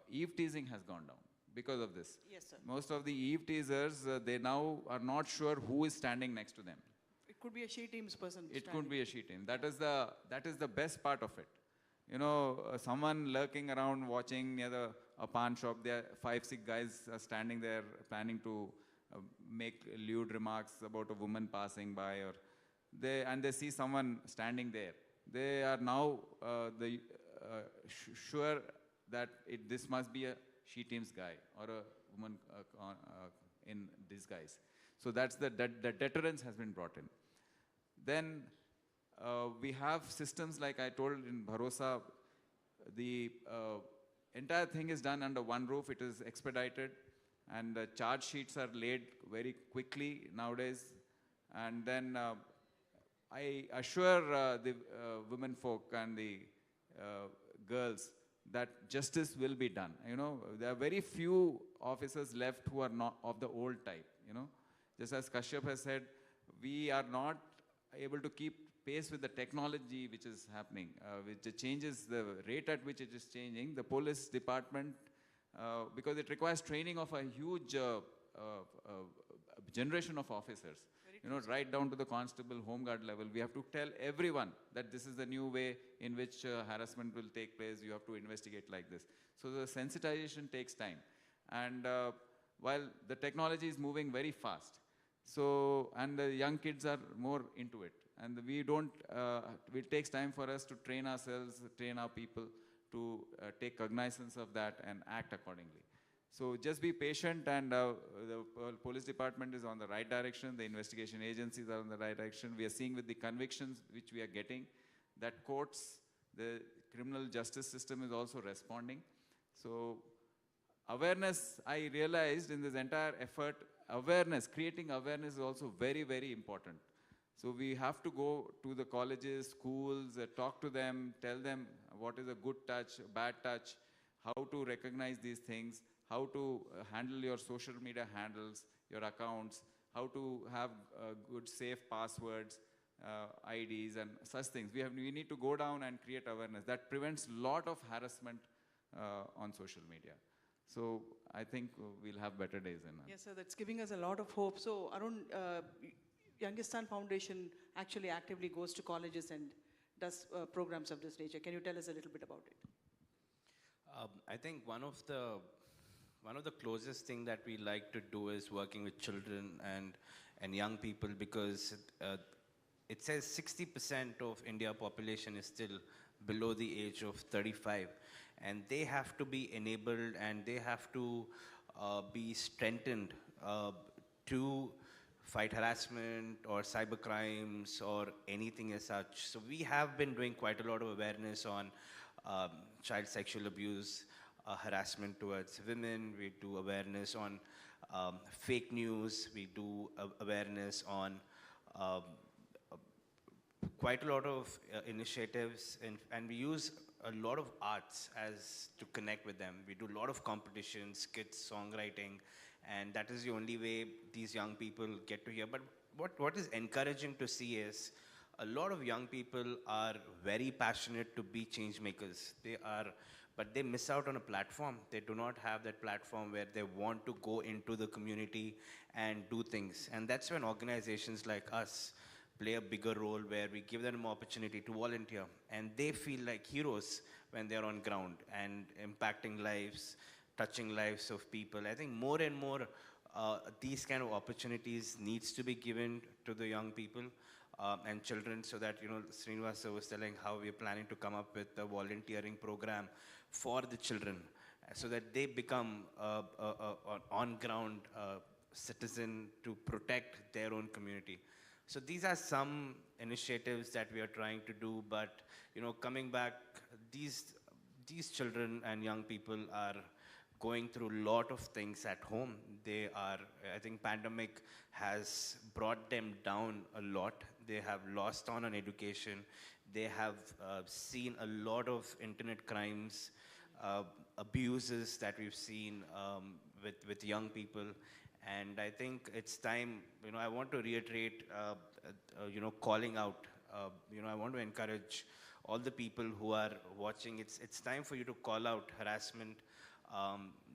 eve teasing has gone down because of this. Yes, sir. Most of the eve teasers, they now are not sure who is standing next to them. It could be a she team's person. It could be a she team. That is the best part of it. You know, someone lurking around watching near a pawn shop, there 5-6 guys are standing there planning to make lewd remarks about a woman passing by, or they see someone standing there. They are now sure that this must be a she team's guy or a woman in disguise. So that's the deterrence has been brought in. Then we have systems like I told in Bharosa. The entire thing is done under one roof. It is expedited, and the charge sheets are laid very quickly nowadays. And then I assure the women folk and the girls that justice will be done. You know, there are very few officers left who are not of the old type. You know, just as Kashyap has said, we are not able to keep pace with the technology which is happening, which changes the rate at which it is changing. The police department, because it requires training of a huge generation of officers, you know, right down to the constable, home guard level. We have to tell everyone that this is the new way in which harassment will take place. You have to investigate like this. So the sensitization takes time. And while the technology is moving very fast, so, and the young kids are more into it. And we don't, it takes time for us to train ourselves, train our people to take cognizance of that and act accordingly. So just be patient, and the police department is on the right direction. The investigation agencies are on the right direction. We are seeing with the convictions which we are getting that courts, the criminal justice system is also responding. So awareness, I realized in this entire effort, creating awareness is also very, very important. So we have to go to the colleges, schools, talk to them, tell them what is a good touch, a bad touch, how to recognize these things, how to handle your social media handles, your accounts, how to have good safe passwords, IDs and such things. We need to go down and create awareness. That prevents a lot of harassment on social media. So I think we'll have better days in that. Yes, sir, that's giving us a lot of hope. So Arun, Youngistan Foundation actually actively goes to colleges and does programs of this nature. Can you tell us a little bit about it? I think one of the one of the closest thing that we like to do is working with children and young people, because it says 60% of India population is still below the age of 35, and they have to be enabled and they have to be strengthened to fight harassment or cyber crimes or anything as such. So we have been doing quite a lot of awareness on child sexual abuse, harassment towards women. We do awareness on fake news. We do awareness on quite a lot of initiatives, and we use a lot of arts as to connect with them. We do a lot of competitions, skits, songwriting, and that is the only way these young people get to hear. But what is encouraging to see is a lot of young people are very passionate to be change makers. But they miss out on a platform. They do not have that platform where they want to go into the community and do things. And that's when organizations like us play a bigger role, where we give them an opportunity to volunteer. And they feel like heroes when they're on ground and impacting lives, touching lives of people. I think more and more these kind of opportunities needs to be given to the young people and children, so that, Srinivasa was telling how we're planning to come up with a volunteering program for the children, so that they become an on-ground citizen to protect their own community. So these are some initiatives that we are trying to do, but coming back, these children and young people are going through a lot of things at home. I think pandemic has brought them down a lot. They have lost on education. They have seen a lot of internet crimes, abuses that we've seen with young people. And I think it's time, I want to reiterate, calling out. I want to encourage all the people who are watching. It's time for you to call out harassment,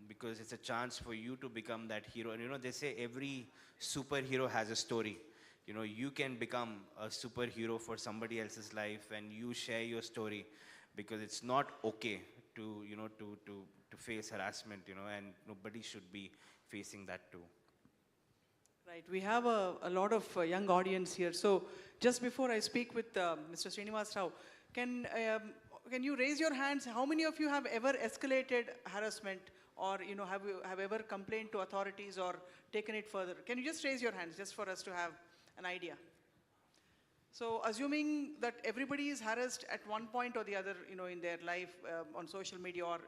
because it's a chance for you to become that hero. And they say every superhero has a story. You can become a superhero for somebody else's life, and you share your story, because it's not okay to face harassment, and nobody should be facing that too. Right, we have a lot of young audience here. So just before I speak with Mr. Srinivas Rao, can you raise your hands? How many of you have ever escalated harassment, or have ever complained to authorities or taken it further? Can you just raise your hands, just for us to have an idea? So assuming that everybody is harassed at one point or the other, in their life, on social media or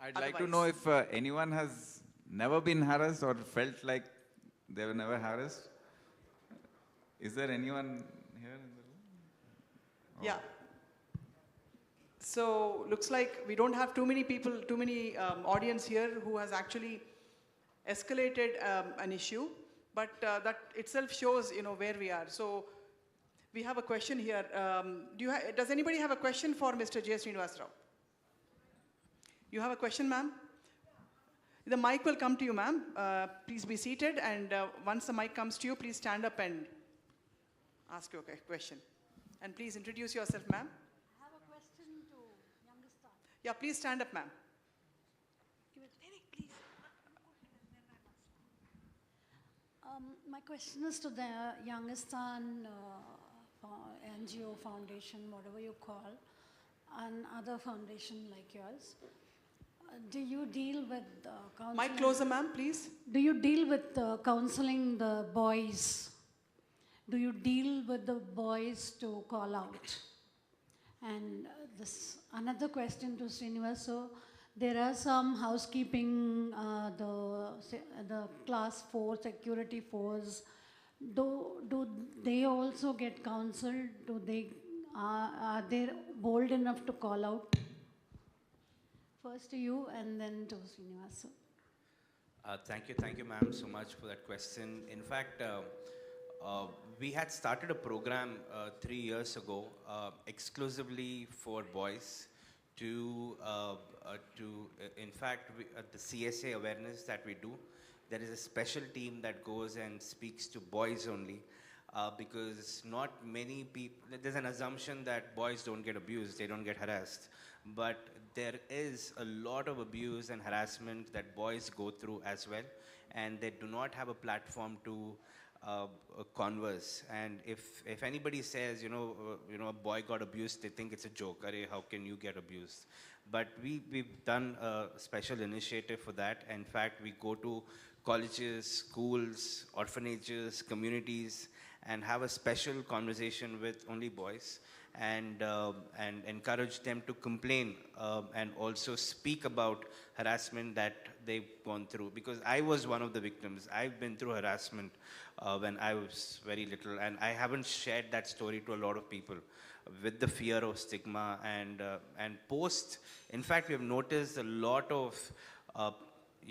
I'd like to know if anyone has never been harassed or felt like they were never harassed. Is there anyone here in the room? Oh. Yeah. So looks like we don't have too many audience here who has actually escalated an issue, but that itself shows, where we are. So we have a question here. Does anybody have a question for Mr. J. Srinivas Rao? You have a question, ma'am? The mic will come to you, ma'am. Please be seated, and once the mic comes to you, please stand up and ask your question. And please introduce yourself, ma'am. I have a question to Youngster. Yeah, please stand up, ma'am. Please. My question is to the Youngistan NGO foundation, whatever you call, and other foundation like yours. Do you deal with counseling? Mic closer, ma'am, please. Do you deal with counseling the boys? Do you deal with the boys to call out? And this another question to Srinivas. So there are some housekeeping, the class 4 security force. Do they also get counseled? Are they bold enough to call out? First to you, and then to Srinivas. Thank you, ma'am, so much for that question. In fact, we had started a program 3 years ago exclusively for boys to in fact, the CSA awareness that we do, there is a special team that goes and speaks to boys only, because not many people, there's an assumption that boys don't get abused, they don't get harassed, but there is a lot of abuse and harassment that boys go through as well, and they do not have a platform to converse. And if anybody says, a boy got abused, they think it's a joke. Arey, how can you get abused? But we've done a special initiative for that. In fact, we go to colleges, schools, orphanages, communities, and have a special conversation with only boys, and encourage them to complain and also speak about harassment that they've gone through. Because I was one of the victims. I've been through harassment when I was very little, and I haven't shared that story to a lot of people with the fear of stigma and post. In fact, we have noticed a lot of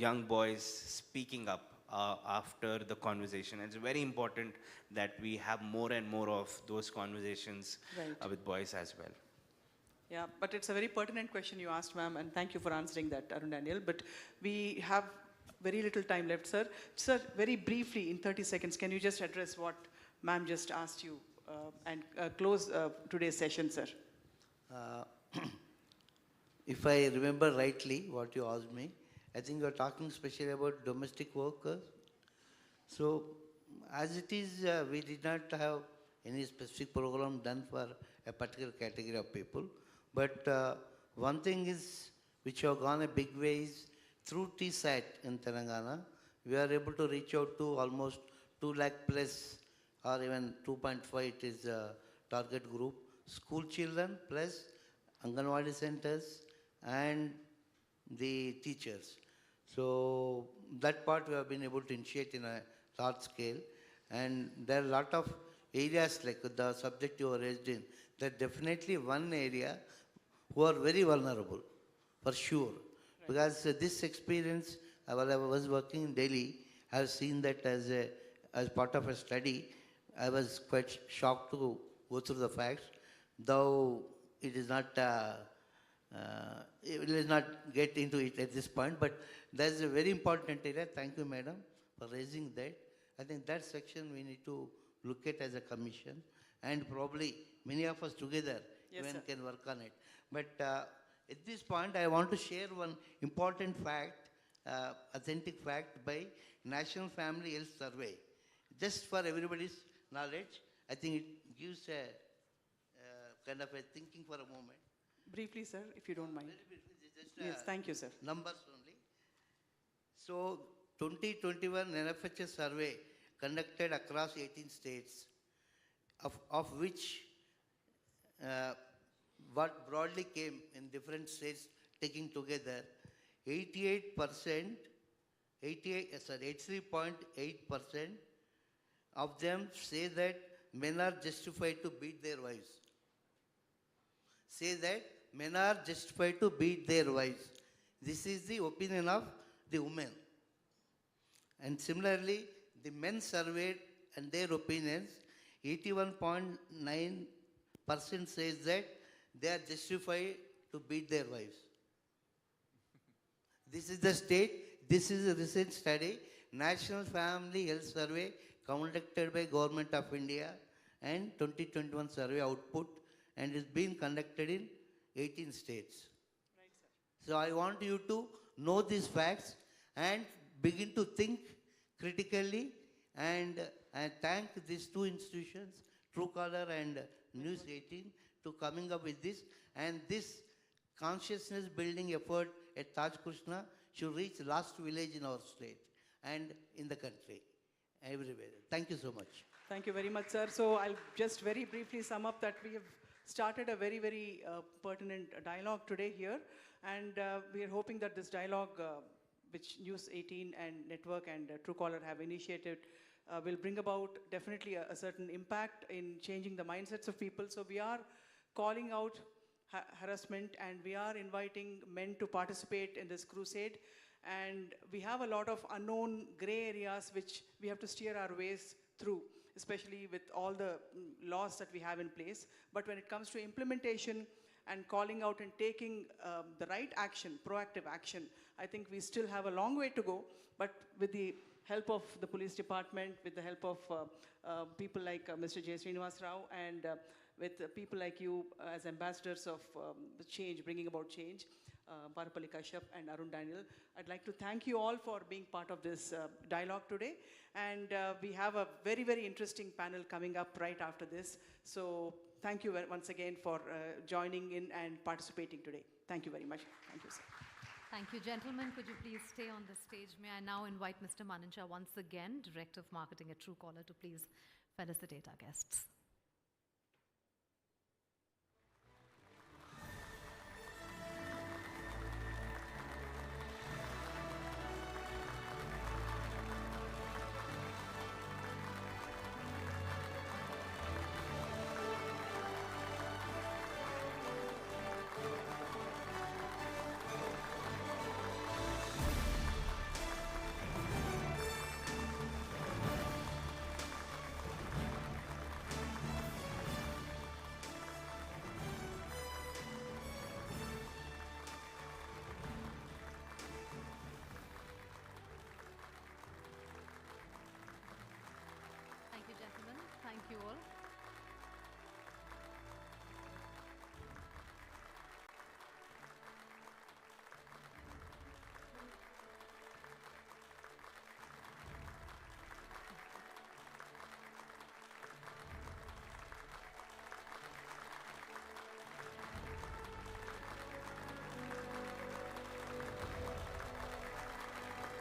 young boys speaking up after the conversation. It's very important that we have more and more of those conversations with boys as well. Yeah, but it's a very pertinent question you asked, ma'am, and thank you for answering that, Arun Daniel. But we have very little time left, sir. Sir, very briefly, in 30 seconds, can you just address what ma'am just asked you and close today's session, sir? If I remember rightly what you asked me, I think you're talking especially about domestic workers. So, as it is, we did not have any specific program done for a particular category of people. But one thing is, which have gone a big way is, through TSAT in Telangana, we are able to reach out to almost 2 lakh plus, or even 2.5, it is a target group, school children plus Anganwadi centers and the teachers. So that part we have been able to initiate in a large scale. And there are a lot of areas like the subject you raised in, that definitely one area who are very vulnerable, for sure. Right. Because this experience, while I was working in Delhi, I have seen that as part of a study. I was quite shocked to go through the facts, though it is not, it will not get into it at this point, but that's a very important area. Thank you, madam, for raising that. I think that section we need to look at as a commission, and probably many of us together even can work on it. But at this point, I want to share one important fact, authentic fact by National Family Health Survey. Just for everybody's knowledge, I think it gives a kind of a thinking for a moment. Briefly, sir, if you don't mind. Very briefly, just, yes, thank you, sir. Numbers only. So, 2021 NFHS survey conducted across 18 states, of which what broadly came in different states taking together, 83.8% of them say that men are justified to beat their wives. Say that men are justified to beat their wives. This is the opinion of the women. And similarly, the men surveyed and their opinions, 81.9% says that they are justified to beat their wives. This is the state, this is a recent study, National Family Health Survey conducted by Government of India and 2021 survey output, and is being conducted in 18 states. Right, sir. So I want you to know these facts and begin to think critically, and thank these two institutions, Truecaller and News 18, to coming up with this. And this consciousness building effort at Taj Krishna should reach last village in our state and in the country, everywhere. Thank you so much. Thank you very much, sir. So I'll just very briefly sum up that we have started a very, very pertinent dialogue today here. And we are hoping that this dialogue, which News 18 and Network and Truecaller have initiated, will bring about definitely a certain impact in changing the mindsets of people. So we are calling out harassment, and we are inviting men to participate in this crusade. And we have a lot of unknown gray areas which we have to steer our ways through, especially with all the laws that we have in place. But when it comes to implementation and calling out and taking the right action, proactive action, I think we still have a long way to go. But with the help of the police department, with the help of people like Mr. J. Srinivas Rao, and with people like you as ambassadors of the change, bringing about change, Parupalli Kashyap and Arun Daniel. I'd like to thank you all for being part of this dialogue today. And we have a very, very interesting panel coming up right after this. So thank you once again for joining in and participating today. Thank you very much. Thank you, sir. Thank you, gentlemen. Could you please stay on the stage? May I now invite Mr. Manincha once again, Director of Marketing at Truecaller, to please felicitate our guests. Thank you all.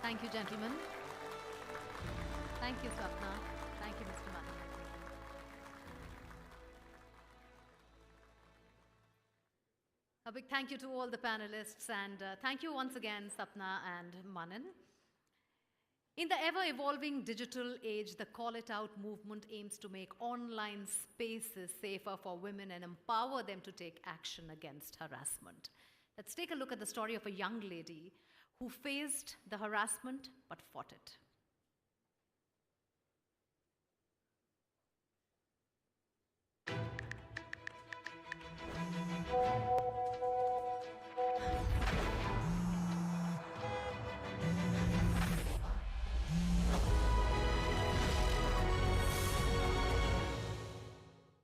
Thank you, gentlemen. Thank you, Swapna. Thank you, Mr. Manan. A big thank you to all the panelists, and thank you once again, Sapna and Manan. In the ever-evolving digital age, the Call It Out movement aims to make online spaces safer for women and empower them to take action against harassment. Let's take a look at the story of a young lady who faced the harassment but fought it.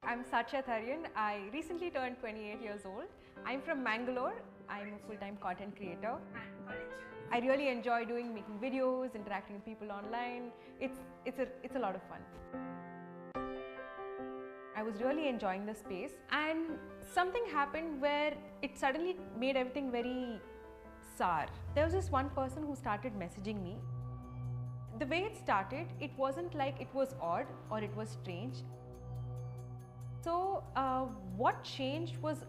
I'm Satya Tharyan. I recently turned 28 years old. I'm from Mangalore. I'm a full-time content creator. I really enjoy making videos, interacting with people online. It's a lot of fun. I was really enjoying the space, and something happened where it suddenly made everything very sour. There was this one person who started messaging me. The way it started, it wasn't like it was odd or it was strange. So what changed was,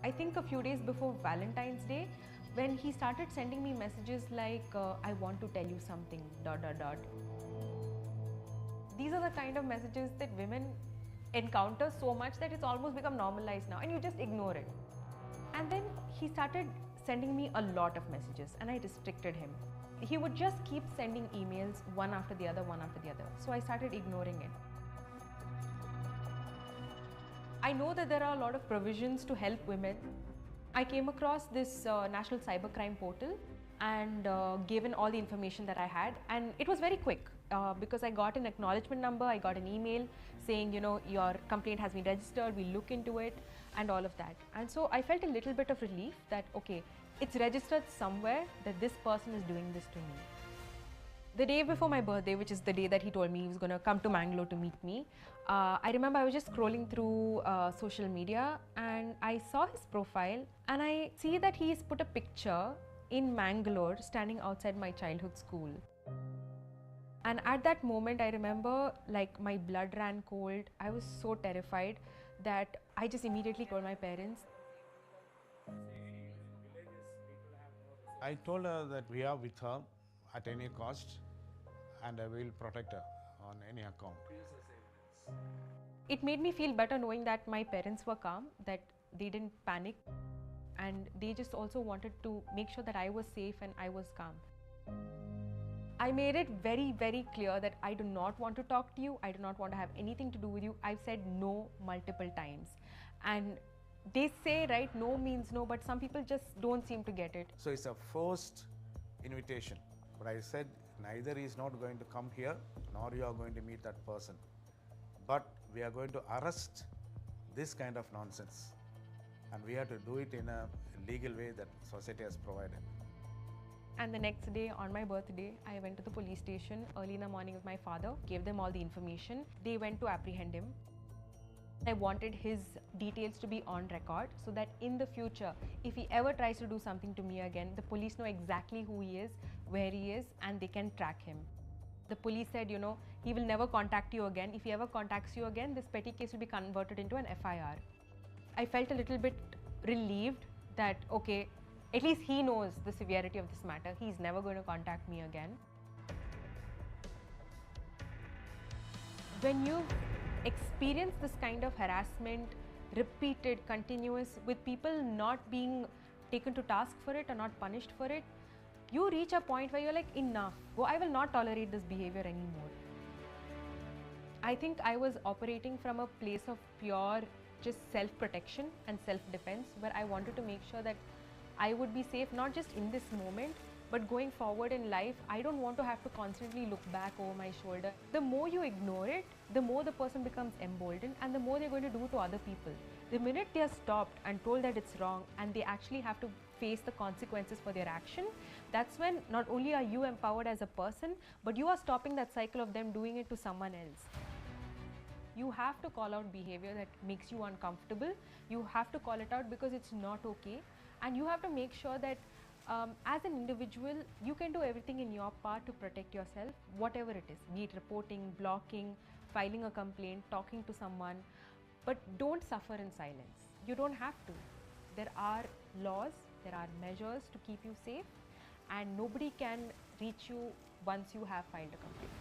I think a few days before Valentine's Day, when he started sending me messages like, I want to tell you something, ... These are the kind of messages that women encounter so much that it's almost become normalized now, and you just ignore it. And then he started sending me a lot of messages, and I restricted him. He would just keep sending emails one after the other, So I started ignoring it. I know that there are a lot of provisions to help women. I came across this National Cybercrime Portal and gave in all the information that I had, and it was very quick because I got an acknowledgement number, I got an email saying, your complaint has been registered, we'll look into it, and all of that. And so I felt a little bit of relief that, okay, it's registered somewhere that this person is doing this to me. The day before my birthday, which is the day that he told me he was going to come to Mangalore to meet me, I remember I was just scrolling through social media and I saw his profile, and I see that he's put a picture in Mangalore standing outside my childhood school. And at that moment, I remember like my blood ran cold. I was so terrified that I just immediately called my parents. I told her that we are with her at any cost, and I will protect her on any account. It made me feel better knowing that my parents were calm, that they didn't panic, and they just also wanted to make sure that I was safe and I was calm. I made it very, very clear that I do not want to talk to you, I do not want to have anything to do with you. I've said no multiple times. And they say, right, no means no, but some people just don't seem to get it. So it's a forced invitation. But I said, neither is not going to come here, nor you are going to meet that person. But we are going to arrest this kind of nonsense. and we have to do it in a legal way that society has provided. And the next day, on my birthday, I went to the police station early in the morning with my father, gave them all the information. They went to apprehend him. I wanted his details to be on record so that in the future, if he ever tries to do something to me again, the police know exactly who he is, where he is, and they can track him. The police said, you know, he will never contact you again. If he ever contacts you again, this petty case will be converted into an FIR. I felt a little bit relieved that, okay, at least he knows the severity of this matter. He's never going to contact me again. When you experience this kind of harassment, repeated, continuous, with people not being taken to task for it or not punished for it, you reach a point where you're like, enough. Well, I will not tolerate this behavior anymore. I think I was operating from a place of pure just self-protection and self-defense, where I wanted to make sure that I would be safe, not just in this moment, but going forward in life. I don't want to have to constantly look back over my shoulder. The more you ignore it, the more the person becomes emboldened and the more they're going to do to other people. The minute they are stopped and told that it's wrong and they actually have to face the consequences for their action, that's when not only are you empowered as a person, but you are stopping that cycle of them doing it to someone else. You have to call out behavior that makes you uncomfortable. You have to call it out because it's not okay. And you have to make sure that as an individual, you can do everything in your part to protect yourself, whatever it is, be it reporting, blocking, filing a complaint, talking to someone, but don't suffer in silence. You don't have to. There are laws, there are measures to keep you safe, and nobody can reach you once you have filed a complaint.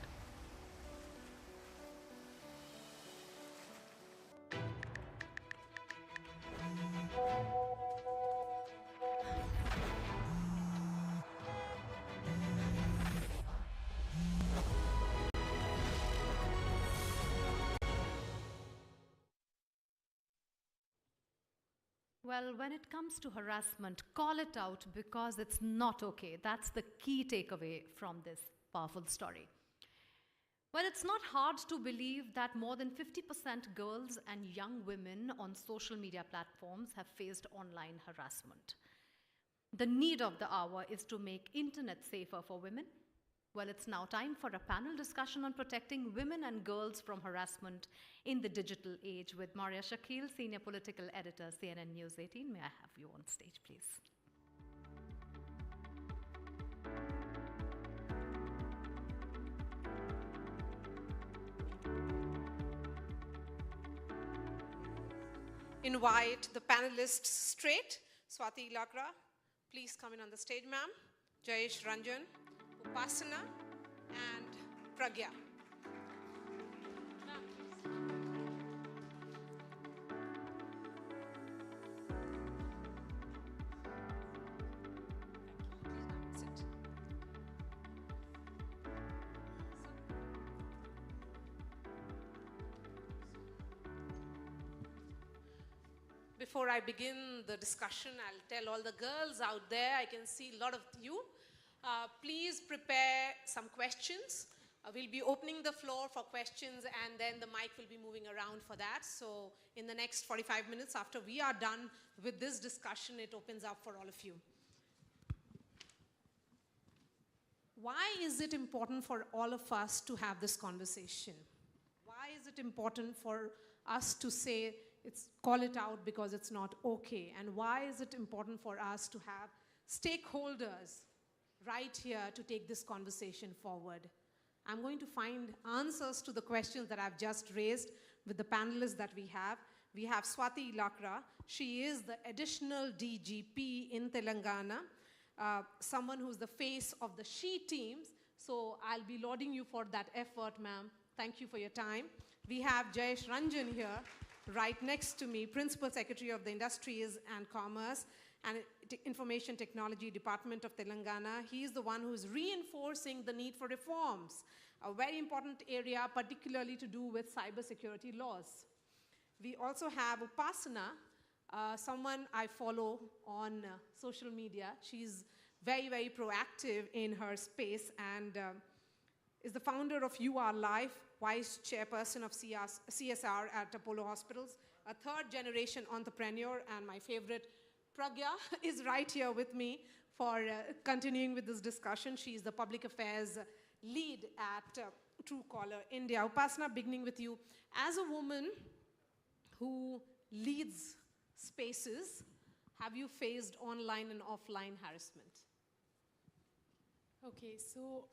Well, when it comes to harassment, call it out because it's not okay. That's the key takeaway from this powerful story. Well, it's not hard to believe that more than 50% girls and young women on social media platforms have faced online harassment. The need of the hour is to make internet safer for women. Well, it's now time for a panel discussion on protecting women and girls from harassment in the digital age with Maria Shakil, Senior Political Editor, CNN News 18. May I have you on stage, please? Invite the panelists straight. Swati Lakra, please come in on the stage, ma'am. Jayesh Ranjan, Upasana, and Pragya. Before I begin the discussion, I'll tell all the girls out there, I can see a lot of you. Please prepare some questions. We'll be opening the floor for questions and then the mic will be moving around for that. So in the next 45 minutes after we are done with this discussion, it opens up for all of you. Why is it important for all of us to have this conversation? Why is it important for us to say, call it out because it's not okay? And why is it important for us to have stakeholders right here to take this conversation forward? I'm going to find answers to the questions that I've just raised with the panelists that we have. We have Swati Lakra. She is the additional DGP in Telangana, someone who's the face of the SHE teams. So I'll be lauding you for that effort, ma'am. Thank you for your time. We have Jayesh Ranjan here, right next to me, Principal Secretary of the Industries and Commerce and Information Technology Department of Telangana. He is the one who is reinforcing the need for reforms, a very important area, particularly to do with cybersecurity laws. We also have Upasana, someone I follow on social media. She's very, very proactive in her space and is the founder of You Are Life, Vice Chairperson of CSR at Apollo Hospitals, a third-generation entrepreneur, and my favorite, Pragya, is right here with me for continuing with this discussion. She is the public affairs lead at Truecaller India. Upasana, beginning with you. As a woman who leads spaces, have you faced online and offline harassment? Okay, so,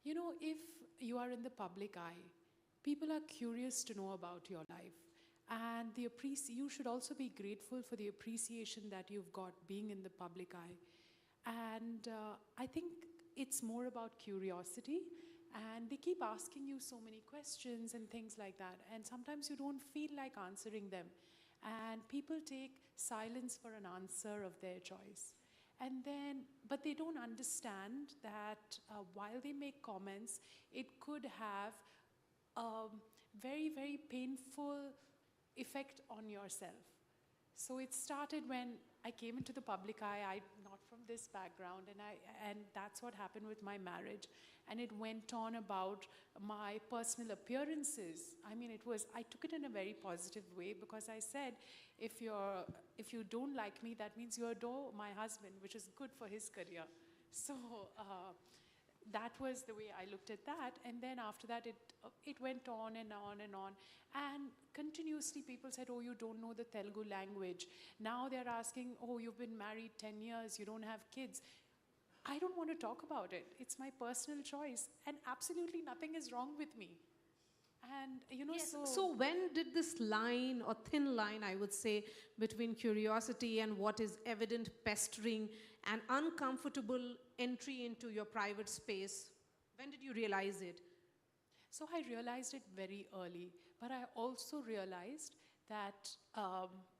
you know, if you are in the public eye, people are curious to know about your life. And you should also be grateful for the appreciation that you've got being in the public eye. And I think it's more about curiosity. And they keep asking you so many questions and things like that. And sometimes you don't feel like answering them. And people take silence for an answer of their choice. And then, but they don't understand that while they make comments, it could have a very, very painful effect on yourself. So it started when I came into the public eye. I'm not from this background, and that's what happened with my marriage. And it went on about my personal appearances. I mean, I took it in a very positive way, because I said, if you don't like me, that means you adore my husband, which is good for his career. So that was the way I looked at that. And then after that, it went on and on and on. And continuously people said, oh, you don't know the Telugu language. Now they're asking, oh, you've been married 10 years, you don't have kids. I don't want to talk about it. It's my personal choice. And absolutely nothing is wrong with me. And, you know, yes, so when did this line, or thin line, I would say, between curiosity and what is evident pestering and uncomfortable entry into your private space, when did you realize it? So I realized it very early, but I also realized that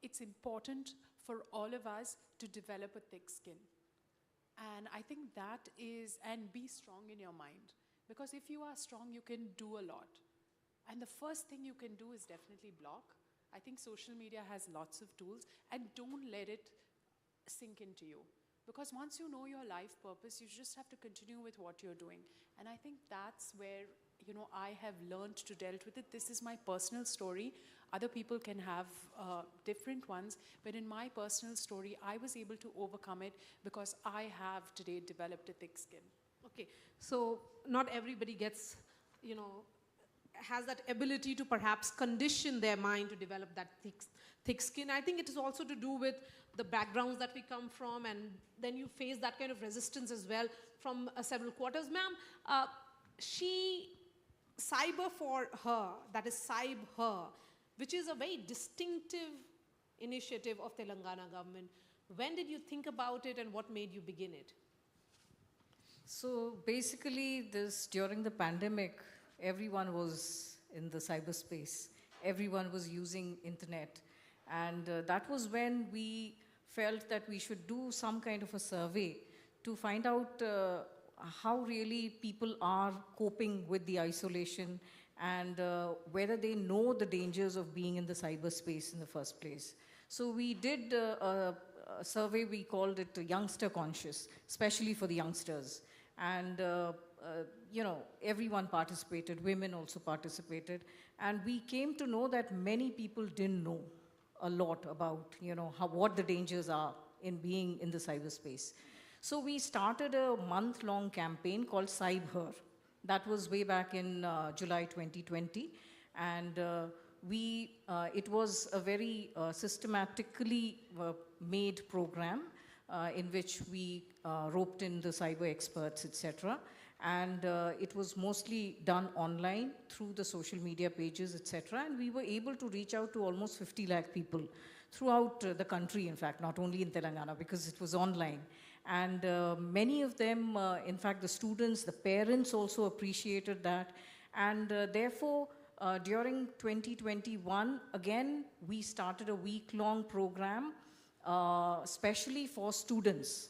it's important for all of us to develop a thick skin. And I think that is, and be strong in your mind. Because if you are strong, you can do a lot. And the first thing you can do is definitely block. I think social media has lots of tools, and don't let it sink into you. Because once you know your life purpose, you just have to continue with what you're doing. And I think that's where, you know, I have learned to deal with it. This is my personal story. Other people can have different ones, but in my personal story, I was able to overcome it because I have today developed a thick skin. Okay, so not everybody gets, you know, has that ability to perhaps condition their mind to develop that thick skin. I think it is also to do with the backgrounds that we come from, and then you face that kind of resistance as well from several quarters. Ma'am, Cyber for Her, that is Cyber Her, which is a very distinctive initiative of Telangana government. When did you think about it, and what made you begin it? So basically during the pandemic, everyone was in the cyberspace. Everyone was using internet. And that was when we felt that we should do some kind of a survey to find out how really people are coping with the isolation, and whether they know the dangers of being in the cyberspace in the first place. So we did a survey, we called it Youngster Conscious, especially for the youngsters. And you know, everyone participated, women also participated. And we came to know that many people didn't know a lot about, you know, what the dangers are in being in the cyberspace. So we started a month-long campaign called Cyber Her. That was way back in July 2020. And it was a very systematically made program in which we roped in the cyber experts, etc. And it was mostly done online through the social media pages, etc. And we were able to reach out to almost 50 lakh people throughout the country, in fact, not only in Telangana, because it was online. And many of them, in fact, the students, the parents also appreciated that. And therefore, during 2021, again, we started a week-long program, especially for students.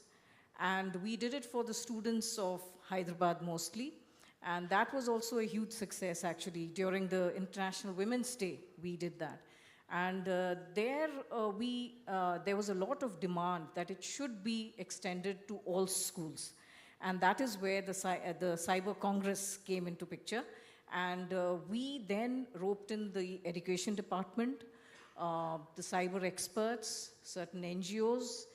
And we did it for the students of Hyderabad mostly. And that was also a huge success, actually. During the International Women's Day, we did that. And there was a lot of demand that it should be extended to all schools. And that is where the Cyber Congress came into picture. And we then roped in the education department. the cyber experts, certain NGOs,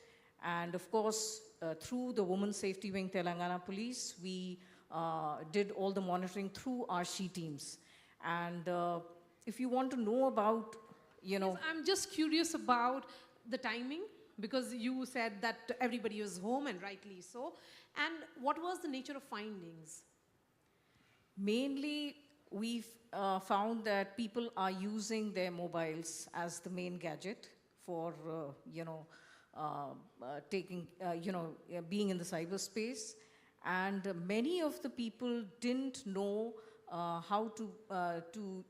and of course, through the Women Safety Wing Telangana Police, we did all the monitoring through our SHE teams. And if you want to know about, Yes, I'm just curious about the timing, because you said that everybody was home, and rightly so. And what was the nature of findings? Mainly, we've found that people are using their mobiles as the main gadget for, being in the cyberspace. And many of the people didn't know how to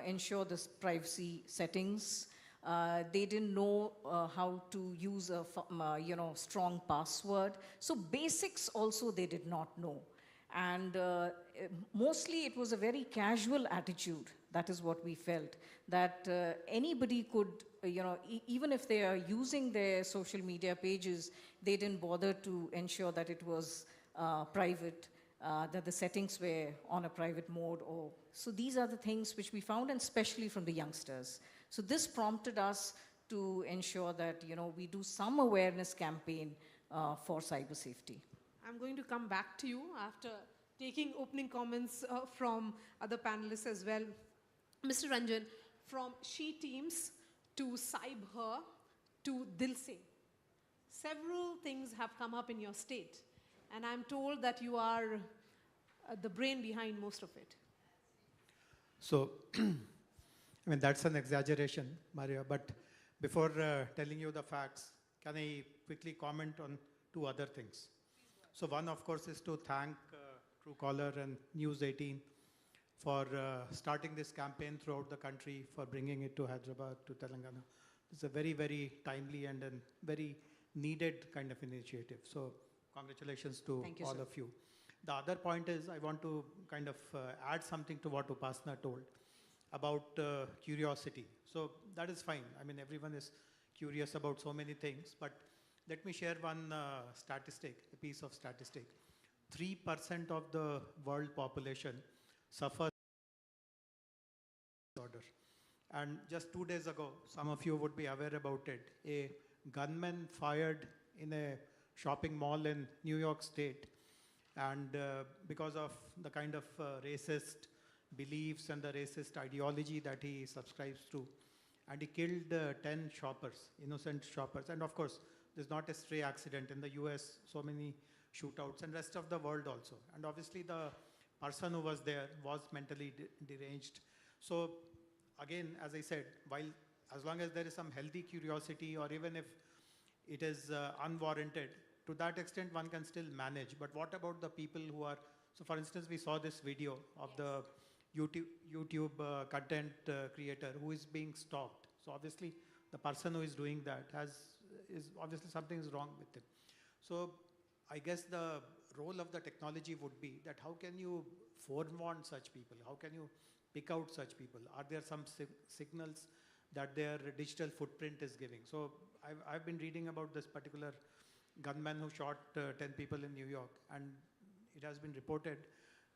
ensure this privacy settings. They didn't know how to use a strong password. So basics also they did not know. And mostly it was a very casual attitude. That is what we felt, that anybody could, even if they are using their social media pages, they didn't bother to ensure that it was private, that the settings were on a private mode. So these are the things which we found, and especially from the youngsters. So this prompted us to ensure that, we do some awareness campaign for cyber safety. I'm going to come back to you after taking opening comments from other panelists as well. Mr. Ranjan, from SHE teams to Cyber to Dil Se, several things have come up in your state, and I'm told that you are the brain behind most of it. So, I mean, that's an exaggeration, Maria, but before telling you the facts, can I quickly comment on two other things? So one, of course, is to thank Truecaller and News 18 for starting this campaign throughout the country, for bringing it to Hyderabad, to Telangana. It's a very, very timely and a very needed kind of initiative. So congratulations to all of you. The other point is I want to kind of add something to what Upasana told about curiosity. So that is fine. I mean, everyone is curious about so many things, but let me share one statistic, a piece of statistic. 3% of the world population suffers disorder. And just 2 days ago, some of you would be aware about it, a gunman fired in a shopping mall in New York State. And because of the kind of racist beliefs and the racist ideology that he subscribes to, and he killed 10 shoppers, innocent shoppers. And of course, this is not a stray accident. In the US, so many shootouts, and rest of the world also. And obviously the person who was there was mentally deranged. So again, as I said, while as long as there is some healthy curiosity, or even if it is unwarranted, to that extent one can still manage. But what about the people who are, so for instance, we saw this video of the YouTube content creator who is being stalked. So obviously the person who is doing that is obviously something is wrong with him. So I guess the role of the technology would be that how can you forewarn such people? How can you pick out such people? Are there some signals that their digital footprint is giving? So I've been reading about this particular gunman who shot 10 people in New York, and it has been reported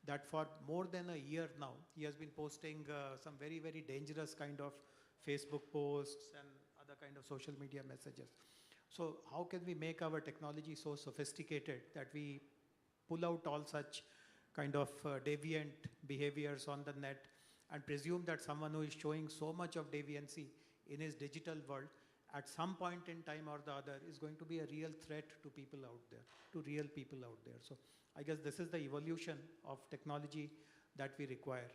that for more than a year now, he has been posting some very, very dangerous kind of Facebook posts and other kind of social media messages. So how can we make our technology so sophisticated that we pull out all such kind of deviant behaviors on the net and presume that someone who is showing so much of deviancy in his digital world at some point in time or the other is going to be a real threat to people out there, to real people out there. So I guess this is the evolution of technology that we require.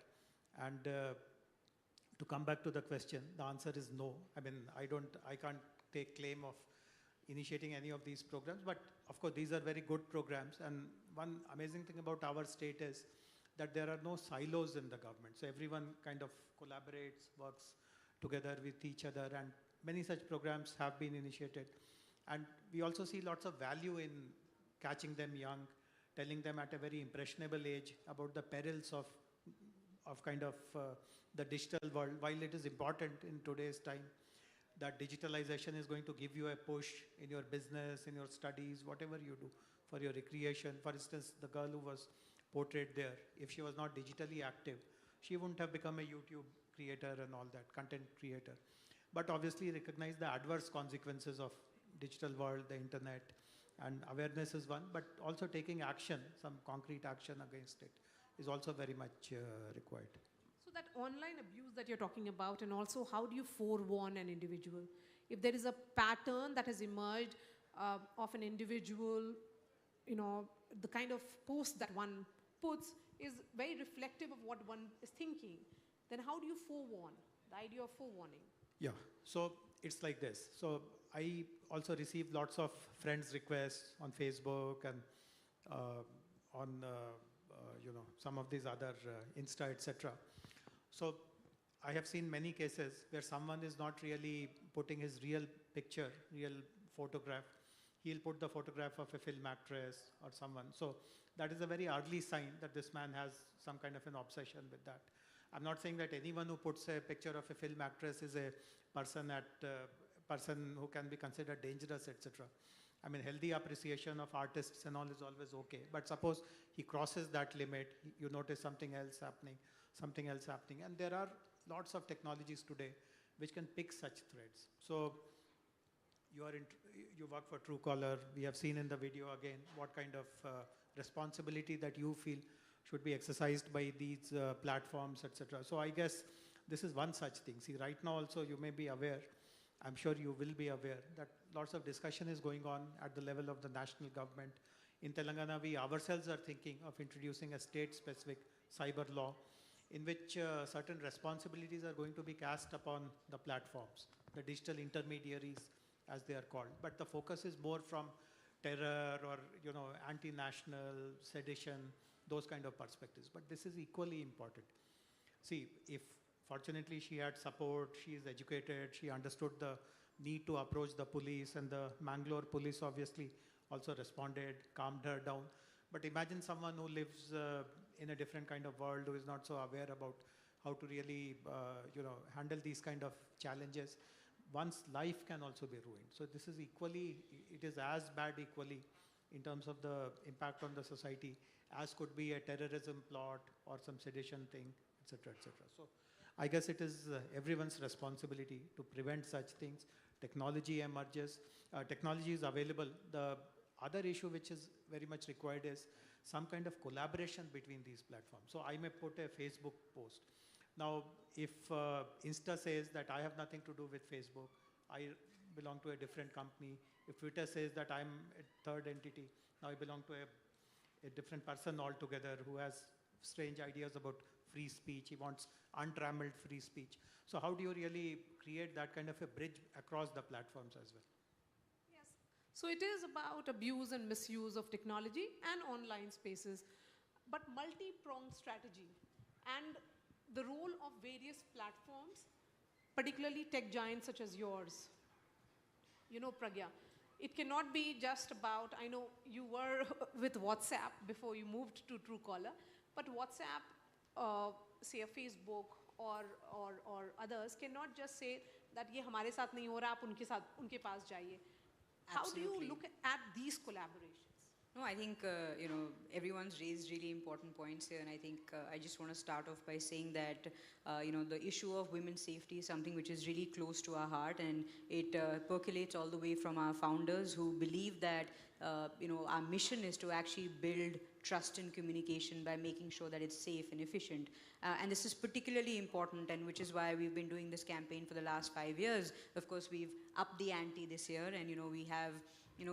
And to come back to the question, the answer is no. I mean, I can't take claim of initiating any of these programs, but of course these are very good programs. And one amazing thing about our state is that there are no silos in the government. So everyone kind of collaborates, works together with each other, and many such programs have been initiated. And we also see lots of value in catching them young, telling them at a very impressionable age about the perils of the digital world. While it is important in today's time that digitalization is going to give you a push in your business, in your studies, whatever you do, for your recreation. For instance, the girl who was portrayed there, if she was not digitally active, she wouldn't have become a YouTube creator and all that, content creator. but obviously recognize the adverse consequences of digital world, the internet, and awareness is one, but also taking action, some concrete action against it is also very much required. So that online abuse that you're talking about, and also how do you forewarn an individual? If there is a pattern that has emerged of an individual, the kind of post that one puts is very reflective of what one is thinking, then how do you forewarn? The idea of forewarning. Yeah, so it's like this. So I also receive lots of friends requests on Facebook and on some of these other Insta, etc. So I have seen many cases where someone is not really putting his real picture, real photograph. He'll put the photograph of a film actress or someone. So that is a very early sign that this man has some kind of an obsession with that. I'm not saying that anyone who puts a picture of a film actress is a person who can be considered dangerous, etc. I mean, healthy appreciation of artists and all is always okay. But suppose he crosses that limit, you notice something else happening, and there are lots of technologies today which can pick such threads. So you work for Truecaller. We have seen in the video again what kind of responsibility that you feel should be exercised by these platforms, etc. So I guess this is one such thing. See, right now also you may be aware, I'm sure you will be aware, that lots of discussion is going on at the level of the national government. In Telangana, we ourselves are thinking of introducing a state-specific cyber law in which certain responsibilities are going to be cast upon the platforms, the digital intermediaries as they are called. But the focus is more from terror or anti-national, sedition, those kind of perspectives. But this is equally important. See, if fortunately she had support, she is educated, she understood the need to approach the police, and the Mangalore police obviously also responded, calmed her down. But imagine someone who lives in a different kind of world, who is not so aware about how to really handle these kind of challenges. One's life can also be ruined. So this is equally, it is as bad equally in terms of the impact on the society as could be a terrorism plot or some sedition thing, etc., etc. So I guess it is everyone's responsibility to prevent such things. Technology emerges, technology is available. The other issue which is very much required is some kind of collaboration between these platforms. So I may put a Facebook post. Now, if Insta says that I have nothing to do with Facebook, I belong to a different company. If Twitter says that I'm a third entity, now I belong to a different person altogether who has strange ideas about free speech. He wants untrammeled free speech. So how do you really create that kind of a bridge across the platforms as well? Yes. So it is about abuse and misuse of technology and online spaces, but multi-pronged strategy. And the role of various platforms, particularly tech giants such as yours. Pragya, it cannot be just about, I know you were with WhatsApp before you moved to Truecaller, but WhatsApp, say a Facebook or others cannot just say that ye hamare saath nahi ho raha, aap unke paas jaiye. How do you look at these collaborations? No, I think, everyone's raised really important points here, and I think I just want to start off by saying that, the issue of women's safety is something which is really close to our heart, and it percolates all the way from our founders who believe that, our mission is to actually build trust in communication by making sure that it's safe and efficient. And this is particularly important, and which is why we've been doing this campaign for the last 5 years. Of course, we've upped the ante this year, and, we have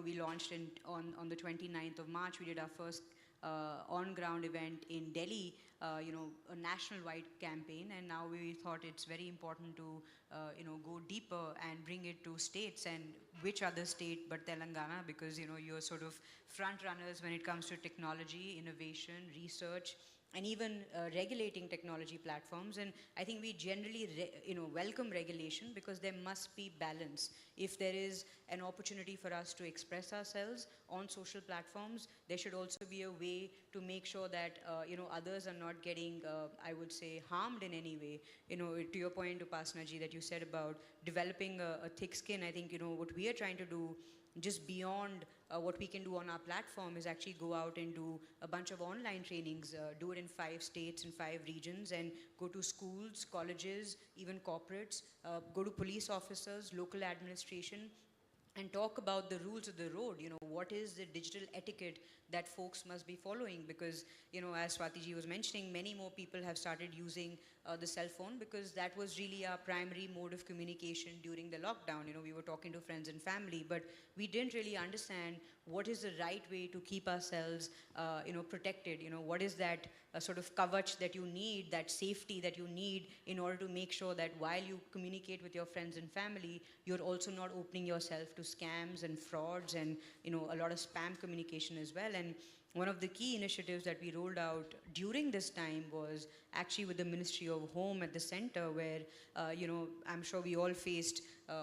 we launched on the 29th of March. We did our first on-ground event in Delhi, a national-wide campaign, and now we thought it's very important to, go deeper and bring it to states. And which other state but Telangana, because, you're sort of front runners when it comes to technology, innovation, research, and even regulating technology platforms. And I think we generally welcome regulation, because there must be balance. If there is an opportunity for us to express ourselves on social platforms, there should also be a way to make sure that others are not getting, I would say, harmed in any way. To your point, Upasana ji, that you said about developing a thick skin, I think what we are trying to do just beyond what we can do on our platform is actually go out and do a bunch of online trainings, do it in 5 states and 5 regions, and go to schools, colleges, even corporates, go to police officers, local administration, and talk about the rules of the road. What is the digital etiquette that folks must be following? Because, as Swatiji was mentioning, many more people have started using the cell phone because that was really our primary mode of communication during the lockdown. We were talking to friends and family, but we didn't really understand what is the right way to keep ourselves, protected. What is that sort of kavach that you need, that safety that you need in order to make sure that while you communicate with your friends and family, you're also not opening yourself to scams and frauds and, a lot of spam communication as well. And one of the key initiatives that we rolled out during this time was actually with the Ministry of Home at the center, where, I'm sure we all faced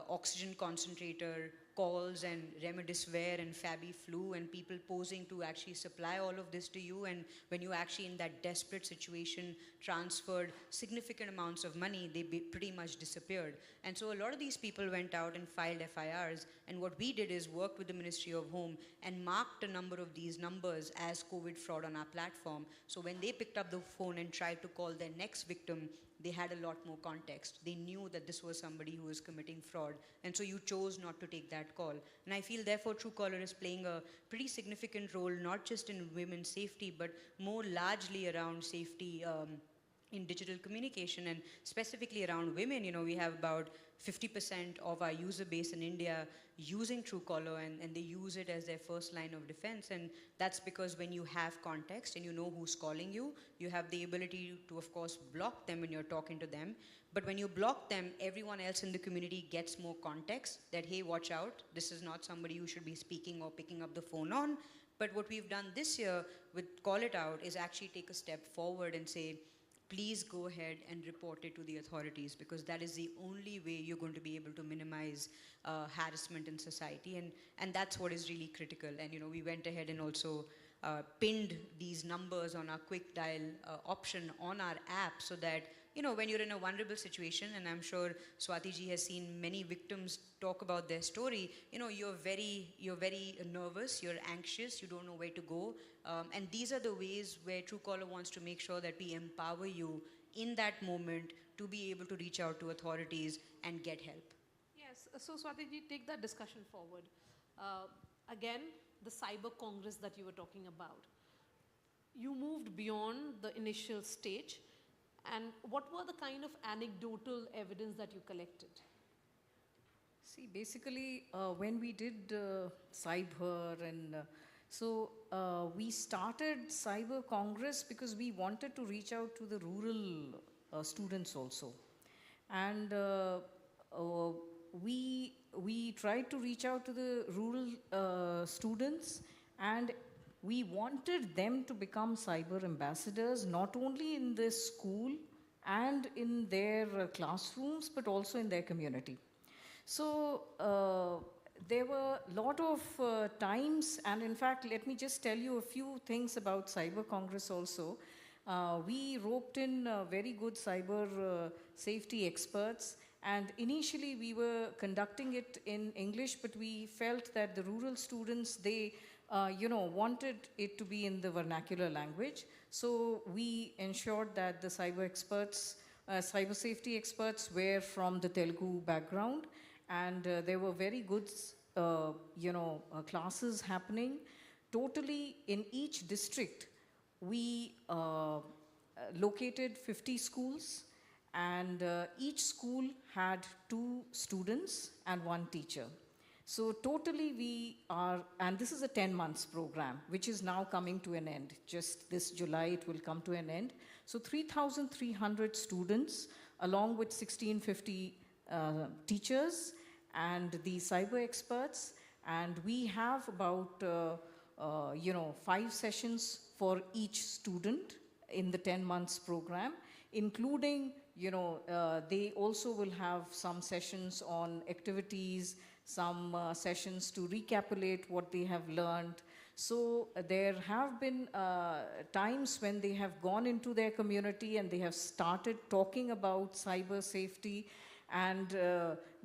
oxygen concentrator calls and remdesivir and Fabiflu, and people posing to actually supply all of this to you. And when you actually in that desperate situation transferred significant amounts of money, they pretty much disappeared. And so a lot of these people went out and filed FIRs. And what we did is worked with the Ministry of Home and marked a number of these numbers as COVID fraud on our platform. So when they picked up the phone and tried to call their next victim, they had a lot more context. They knew that this was somebody who was committing fraud. And so you chose not to take that call. And I feel, therefore, Truecaller is playing a pretty significant role, not just in women's safety, but more largely around safety in digital communication, and specifically around women. We have about 50% of our user base in India using Truecaller, and they use it as their first line of defense. And that's because when you have context and you know who's calling you, you have the ability to, of course, block them when you're talking to them. But when you block them, everyone else in the community gets more context that, hey, watch out, this is not somebody you should be speaking or picking up the phone on. But what we've done this year with Call It Out is actually take a step forward and say, please go ahead and report it to the authorities, because that is the only way you're going to be able to minimize harassment in society. And that's what is really critical. And we went ahead and also pinned these numbers on our quick dial option on our app, so that when you're in a vulnerable situation, and I'm sure Swati ji has seen many victims talk about their story, you're very nervous, you're anxious, you don't know where to go. And these are the ways where Truecaller wants to make sure that we empower you in that moment to be able to reach out to authorities and get help. Yes, so Swati ji, take that discussion forward. Again, the Cyber Congress that you were talking about. You moved beyond the initial stage. And what were the kind of anecdotal evidence that you collected? See, basically, when we did Cyber, and we started Cyber Congress because we wanted to reach out to the rural students also. And we tried to reach out to the rural students, and we wanted them to become cyber ambassadors, not only in the school and in their classrooms, but also in their community. So there were a lot of times, and in fact, let me just tell you a few things about Cyber Congress also. We roped in very good cyber safety experts, and initially we were conducting it in English, but we felt that the rural students, they wanted it to be in the vernacular language. So we ensured that the cyber experts, cyber safety experts were from the Telugu background, and there were very good, classes happening. Totally in each district, we located 50 schools, and each school had 2 students and 1 teacher. So totally we are, and this is a 10 months program, which is now coming to an end. Just this July, it will come to an end. So 3,300 students, along with 1,650 teachers and the cyber experts. And we have about, 5 sessions for each student in the 10 months program, including, they also will have some sessions on activities, some sessions to recapitulate what they have learned. So there have been times when they have gone into their community and they have started talking about cyber safety, And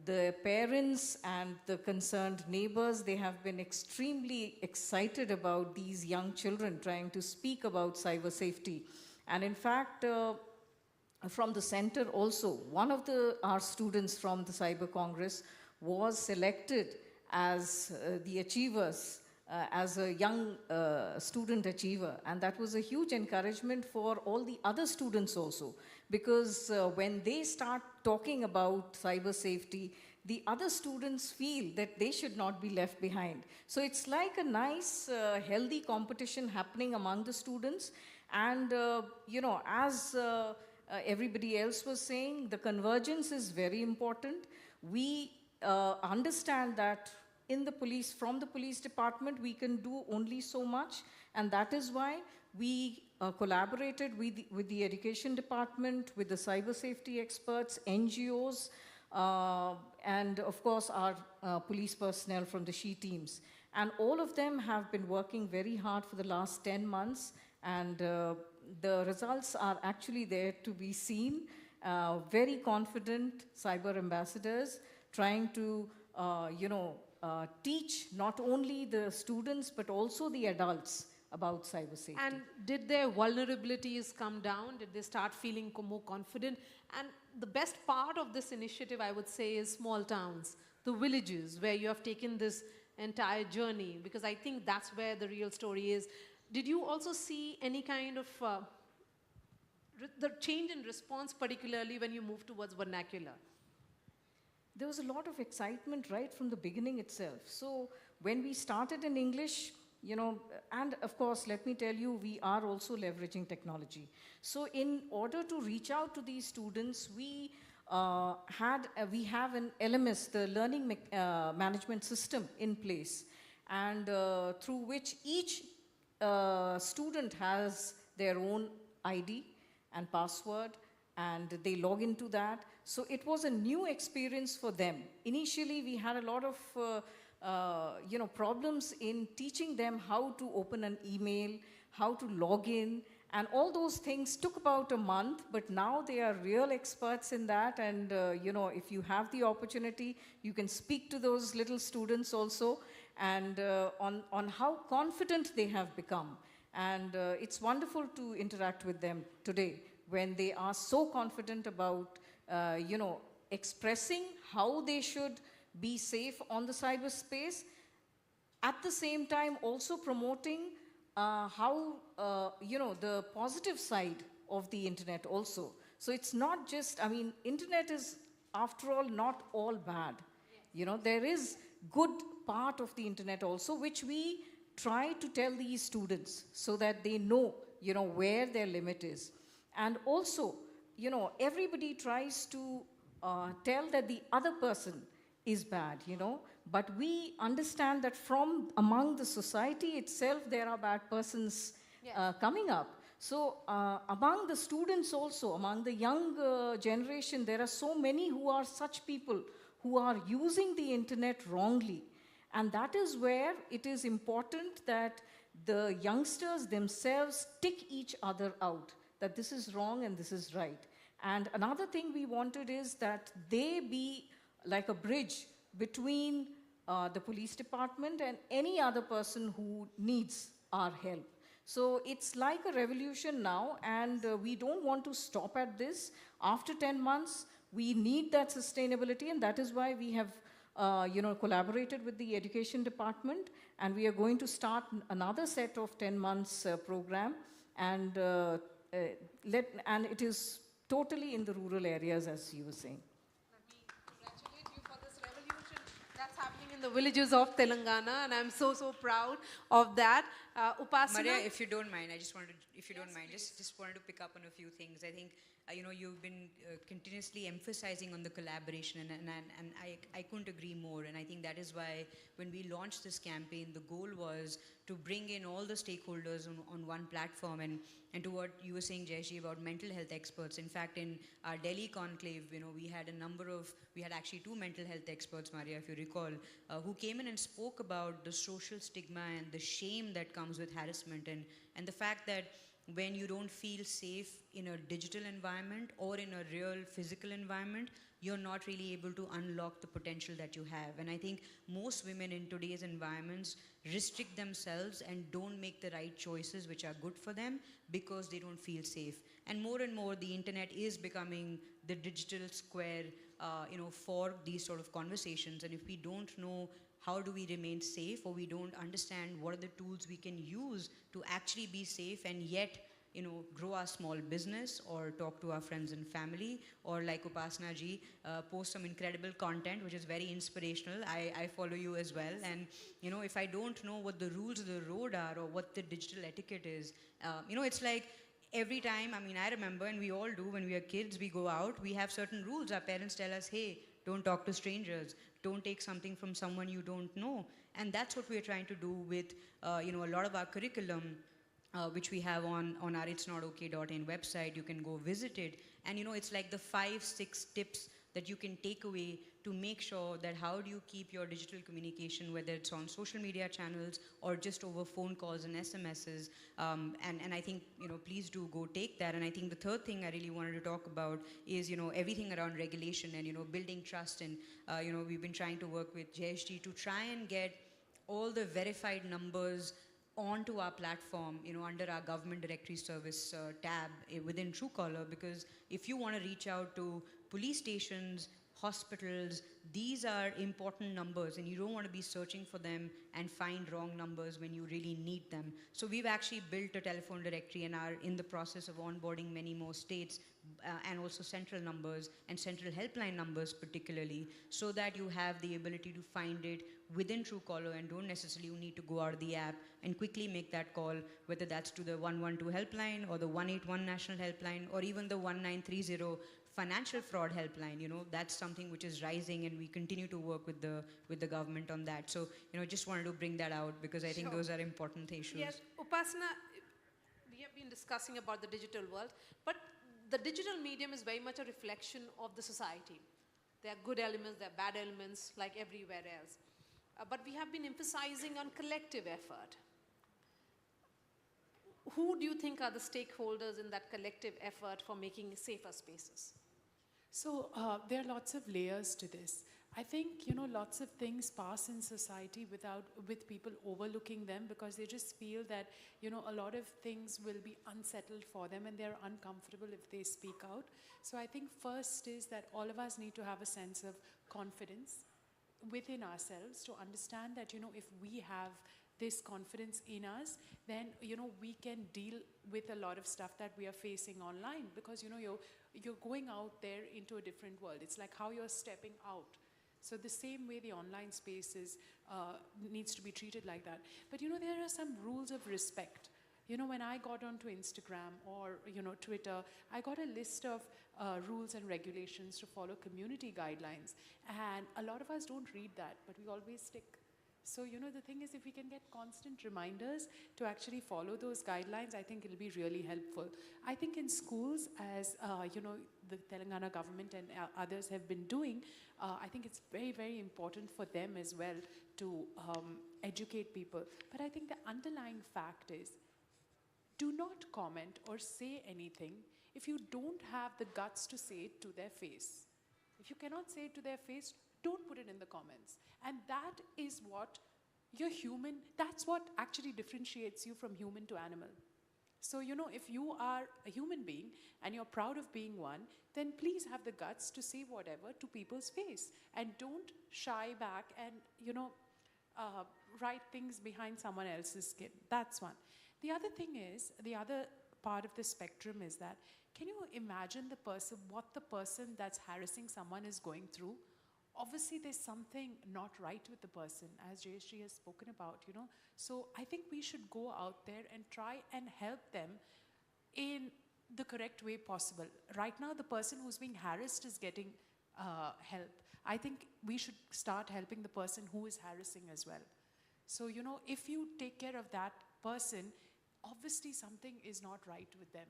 the parents and the concerned neighbors, they have been extremely excited about these young children trying to speak about cyber safety. And in fact, from the center also, one of our students from the Cyber Congress was selected as the achievers, as a young student achiever. And that was a huge encouragement for all the other students also, because when they start talking about cyber safety, the other students feel that they should not be left behind. So it's like a nice, healthy competition happening among the students. And, as everybody else was saying, the convergence is very important. We understand that from the police department, we can do only so much, and that is why we collaborated with the education department, with the cyber safety experts, NGOs, and of course our police personnel from the SHE teams. And all of them have been working very hard for the last 10 months, and the results are actually there to be seen. Very confident cyber ambassadors trying to, teach not only the students but also the adults about cyber safety. And did their vulnerabilities come down? Did they start feeling more confident? And the best part of this initiative, I would say, is small towns, the villages, where you have taken this entire journey, because I think that's where the real story is. Did you also see any kind of the change in response, particularly when you moved towards vernacular? There was a lot of excitement right from the beginning itself. So when we started in English, and of course, let me tell you, we are also leveraging technology. So in order to reach out to these students, we have an LMS, the Learning Management System, in place, and through which each student has their own ID and password, and they log into that. So it was a new experience for them. Initially, we had a lot of problems in teaching them how to open an email, how to log in, and all those things took about a month, but now they are real experts in that. And if you have the opportunity, you can speak to those little students also, and on how confident they have become. And it's wonderful to interact with them today when they are so confident about expressing how they should be safe on the cyberspace, at the same time also promoting how, the positive side of the internet also. So it's not just, internet is, after all, not all bad. There is good part of the internet also, which we try to tell these students so that they know, where their limit is. And also, everybody tries to tell that the other person is bad, but we understand that from among the society itself, there are bad persons coming up. So among the students also, among the young generation, there are so many who are such people who are using the internet wrongly. And that is where it is important that the youngsters themselves tick each other out, that this is wrong and this is right. And another thing we wanted is that they be like a bridge between the police department and any other person who needs our help. So it's like a revolution now, and we don't want to stop at this. After 10 months, we need that sustainability, and that is why we have collaborated with the education department, and we are going to start another set of 10 months program, and it is totally in the rural areas, as you were saying. Congratulate you for this revolution that's happening in the villages of Telangana, and I'm so proud of that. Upasana, Maria, if you don't mind, just wanted to pick up on a few things. I think you've been continuously emphasizing on the collaboration, and I couldn't agree more. And I think that is why when we launched this campaign, the goal was to bring in all the stakeholders on one platform. And to what you were saying, Jayeshi, about mental health experts. In fact, in our Delhi conclave, we had actually 2 mental health experts, Maria, if you recall, who came in and spoke about the social stigma and the shame that comes with harassment, and the fact that when you don't feel safe in a digital environment or in a real physical environment, you're not really able to unlock the potential that you have. And I think most women in today's environments restrict themselves and don't make the right choices which are good for them because they don't feel safe. And more, the internet is becoming the digital square, for these sort of conversations. And if we don't know how do we remain safe, or we don't understand what are the tools we can use to actually be safe and yet grow our small business or talk to our friends and family, or like Upasana ji, post some incredible content which is very inspirational. I follow you as well. And if I don't know what the rules of the road are or what the digital etiquette is, it's like every time, I remember, and we all do when we are kids, we go out, we have certain rules. Our parents tell us, hey, don't talk to strangers, don't take something from someone you don't know. And that's what we're trying to do with a lot of our curriculum, which we have on our itsnotok.in website. You can go visit it. And it's like the 5-6 tips that you can take away to make sure that how do you keep your digital communication, whether it's on social media channels or just over phone calls and SMSs. And I think, please do go take that. And I think the third thing I really wanted to talk about is, everything around regulation and, building trust. And, we've been trying to work with JSG to try and get all the verified numbers onto our platform, under our government directory service tab within Truecaller, because if you want to reach out to police stations, hospitals, these are important numbers, and you don't want to be searching for them and find wrong numbers when you really need them. So we've actually built a telephone directory and are in the process of onboarding many more states and also central numbers and central helpline numbers particularly, so that you have the ability to find it within Truecaller and don't necessarily need to go out of the app and quickly make that call, whether that's to the 112 helpline or the 181 national helpline or even the 1930 financial fraud helpline. That's something which is rising, and we continue to work with the government on that. So just wanted to bring that out because I think those are important issues. Yes, Upasana, we have been discussing about the digital world, but the digital medium is very much a reflection of the society. There are good elements, there are bad elements, like everywhere else. But we have been emphasizing on collective effort. Who do you think are the stakeholders in that collective effort for making safer spaces? So there are lots of layers to this. I think, lots of things pass in society with people overlooking them because they just feel that, a lot of things will be unsettled for them and they're uncomfortable if they speak out. So I think first is that all of us need to have a sense of confidence within ourselves to understand that, if we have this confidence in us, then, we can deal with a lot of stuff that we are facing online because, you're going out there into a different world. It's like how you're stepping out. So the same way the online space needs to be treated like that. But, there are some rules of respect. When I got onto Instagram or, Twitter, I got a list of rules and regulations to follow, community guidelines. And a lot of us don't read that, but we always stick. So, the thing is, if we can get constant reminders to actually follow those guidelines, I think it'll be really helpful. I think in schools, as, the Telangana government and others have been doing, I think it's very, very important for them as well to educate people. But I think the underlying fact is, do not comment or say anything if you don't have the guts to say it to their face. If you cannot say it to their face, don't put it in the comments. And that is what you're human, that's what actually differentiates you from human to animal. So, if you are a human being and you're proud of being one, then please have the guts to say whatever to people's face. And don't shy back and, write things behind someone else's skin. That's one. The other thing is, the other part of the spectrum is that, can you imagine what the person that's harassing someone is going through? Obviously, there's something not right with the person, as JSG has spoken about, So I think we should go out there and try and help them in the correct way possible. Right now, the person who's being harassed is getting help. I think we should start helping the person who is harassing as well. So, if you take care of that person, obviously something is not right with them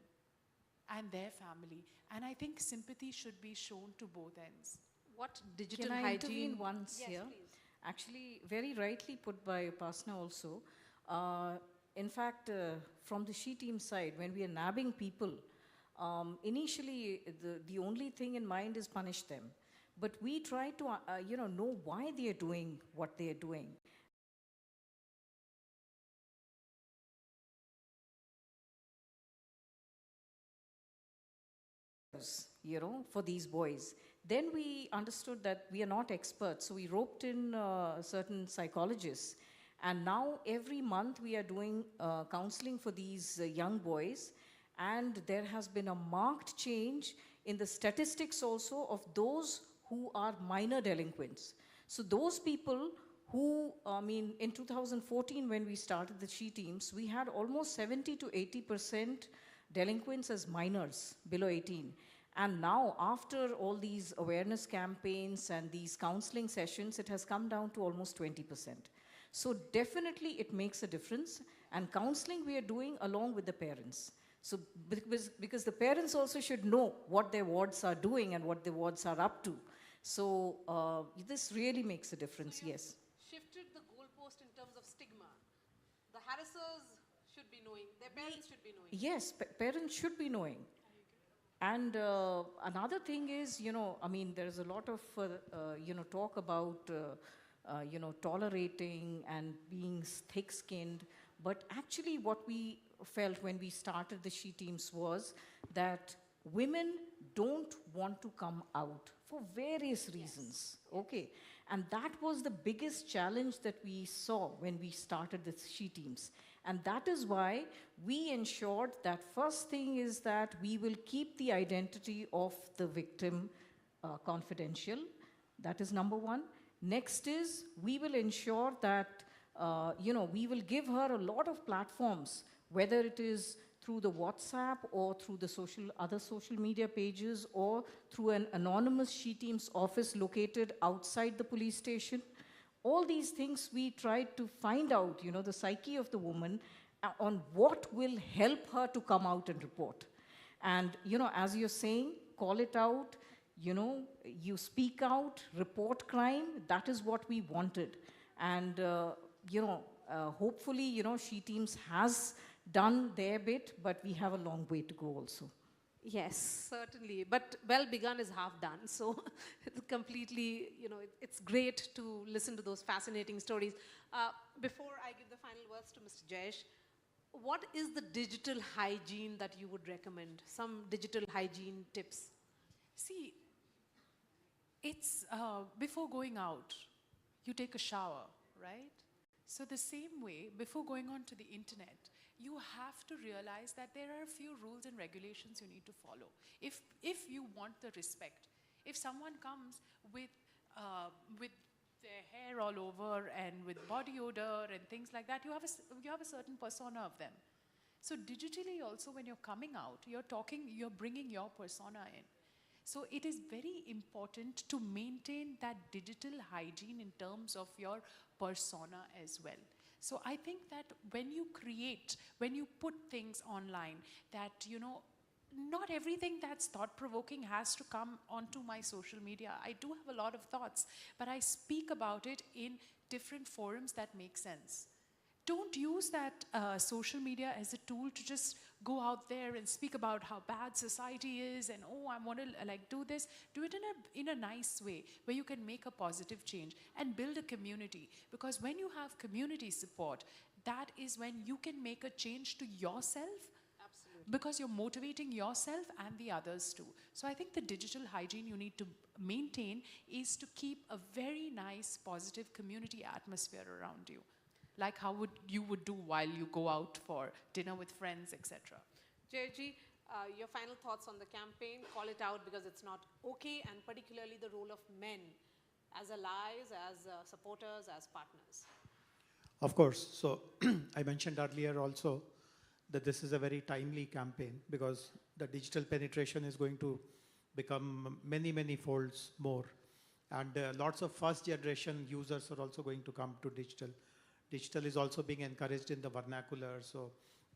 and their family. And I think sympathy should be shown to both ends. What digital Can I hygiene? intervene once Yes, here? please. Actually, very rightly put by Upasana also. In fact, from the SHE team side, when we are nabbing people, initially the only thing in mind is punish them. but we try to, know why they are doing what they are doing. For these boys. Then we understood that we are not experts, so we roped in certain psychologists. And now every month we are doing counseling for these young boys, and there has been a marked change in the statistics also of those who are minor delinquents. So those people who, in 2014 when we started the SHE teams, we had almost 70 to 80% delinquents as minors below 18. And now, after all these awareness campaigns and these counseling sessions, it has come down to almost 20%. So definitely it makes a difference. And counseling we are doing along with the parents. So because the parents also should know what their wards are doing and what their wards are up to. So this really makes a difference, so yes. Shifted the goalpost in terms of stigma. The harassers should be knowing, their parents should be knowing. Yes, parents should be knowing. And another thing is, there's a lot of, talk about, tolerating and being thick-skinned. But actually what we felt when we started the SHE teams was that women don't want to come out for various reasons, okay? And that was the biggest challenge that we saw when we started the SHE teams. And that is why we ensured that first thing is that we will keep the identity of the victim confidential. That is number one. Next is we will ensure that, we will give her a lot of platforms, whether it is through the WhatsApp or through the other social media pages or through an anonymous SHE teams office located outside the police station. All these things we tried to find out, the psyche of the woman on what will help her to come out and report. And, as you're saying, call it out, you speak out, report crime, that is what we wanted. And, hopefully, SHE teams has done their bit, but we have a long way to go also. Yes, certainly. But well begun is half done. So completely, it's great to listen to those fascinating stories. Before I give the final words to Mr. Jayesh, what is the digital hygiene that you would recommend? Some digital hygiene tips? See, it's before going out, you take a shower, right? So the same way, before going on to the internet, you have to realize that there are a few rules and regulations you need to follow. If you want the respect, if someone comes with their hair all over and with body odor and things like that, you have a certain persona of them. So digitally also, when you're coming out, you're bringing your persona in. So it is very important to maintain that digital hygiene in terms of your persona as well. So I think that when you put things online, that, not everything that's thought-provoking has to come onto my social media. I do have a lot of thoughts, but I speak about it in different forums that make sense. Don't use that social media as a tool to just go out there and speak about how bad society is and, oh, I want to do this. Do it in a nice way where you can make a positive change and build a community. Because when you have community support, that is when you can make a change to yourself. Absolutely. Because you're motivating yourself and the others too. So I think the digital hygiene you need to maintain is to keep a very nice, positive community atmosphere around you. Like how you would do while you go out for dinner with friends, etc. Jayji, your final thoughts on the campaign, call it out because it's not okay, and particularly the role of men as allies, as supporters, as partners. Of course. So I mentioned earlier also that this is a very timely campaign because the digital penetration is going to become many, many folds more. And lots of first generation users are also going to come to digital. Digital is also being encouraged in the vernacular, so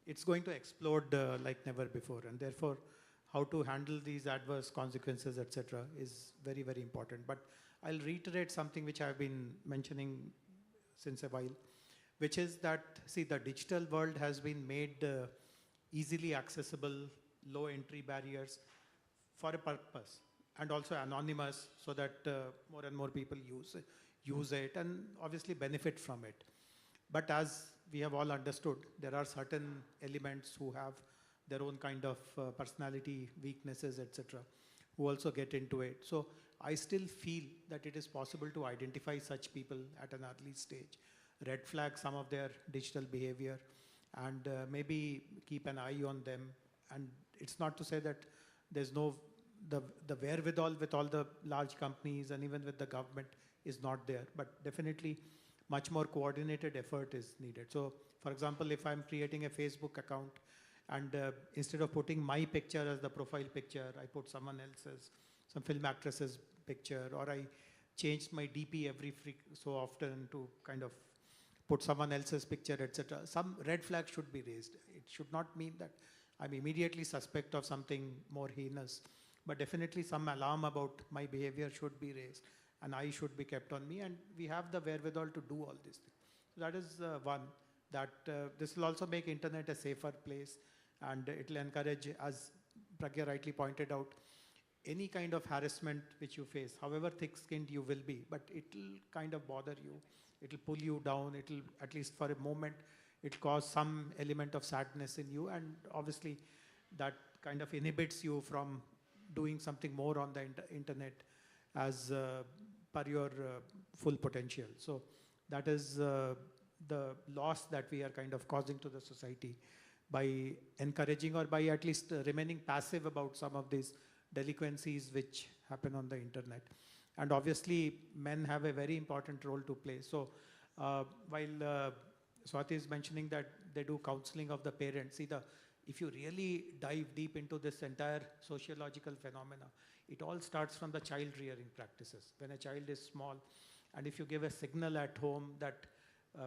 it's going to explode like never before. And therefore, how to handle these adverse consequences, etc., is very, very important. But I'll reiterate something which I've been mentioning since a while, which is that, see, the digital world has been made easily accessible, low entry barriers for a purpose. and also anonymous, so that more and more people use it and obviously benefit from it. But as we have all understood, there are certain elements who have their own kind of personality weaknesses, etc., who also get into it. So I still feel that it is possible to identify such people at an early stage, red flag some of their digital behavior, and maybe keep an eye on them. And it's not to say that there's no, the wherewithal with all the large companies and even with the government is not there, but definitely much more coordinated effort is needed. So for example, if I'm creating a Facebook account and instead of putting my picture as the profile picture, I put someone else's, some film actress's picture, or I changed my DP every so often to kind of put someone else's picture, etc. Some red flag should be raised. It should not mean that I'm immediately suspect of something more heinous, but definitely some alarm about my behavior should be raised, and eye should be kept on me, and we have the wherewithal to do all these things. So that is one, that this will also make internet a safer place, and it will encourage, as Pragya rightly pointed out, any kind of harassment which you face, however thick-skinned you will be, but it will kind of bother you. It will pull you down. It will, at least for a moment, it will cause some element of sadness in you, and obviously that kind of inhibits you from doing something more on the internet as per your full potential. So that is the loss that we are kind of causing to the society by encouraging, or by at least remaining passive about some of these delinquencies which happen on the internet. And obviously men have a very important role to play. So while Swati is mentioning that they do counseling of the parents, see, if you really dive deep into this entire sociological phenomena, it all starts from the child rearing practices. When a child is small, and if you give a signal at home that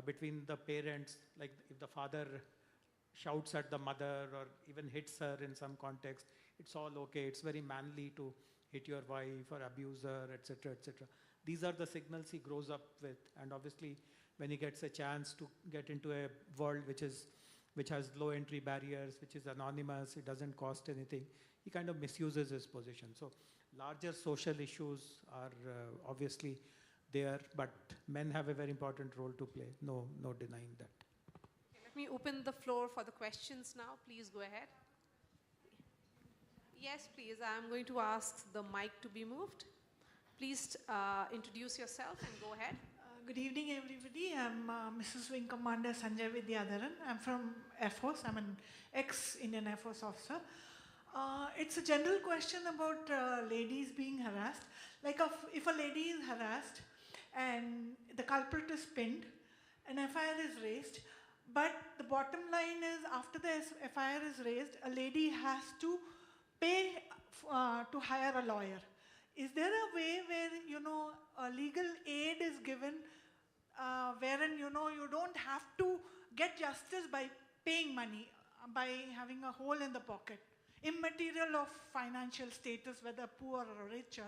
between the parents, like if the father shouts at the mother or even hits her in some context, it's all okay, it's very manly to hit your wife or abuse her, etc., etc. These are the signals he grows up with, and obviously when he gets a chance to get into a world which has low entry barriers, which is anonymous, it doesn't cost anything, he kind of misuses his position. So larger social issues are obviously there, but men have a very important role to play, no denying that. Okay, let me open the floor for the questions now. Please go ahead. Yes, please. I'm going to ask the mic to be moved. Please introduce yourself and go ahead. Good evening, everybody. I'm Mrs. Wing Commander Sanjay Vidyadharan. I'm from Air Force. I'm an ex-Indian Air Force officer. It's a general question about ladies being harassed. Like if a lady is harassed and the culprit is pinned, an FIR is raised, but the bottom line is after the FIR is raised, a lady has to pay to hire a lawyer. Is there a way where, a legal aid is given wherein, you don't have to get justice by paying money, by having a hole in the pocket, immaterial of financial status, whether poor or rich?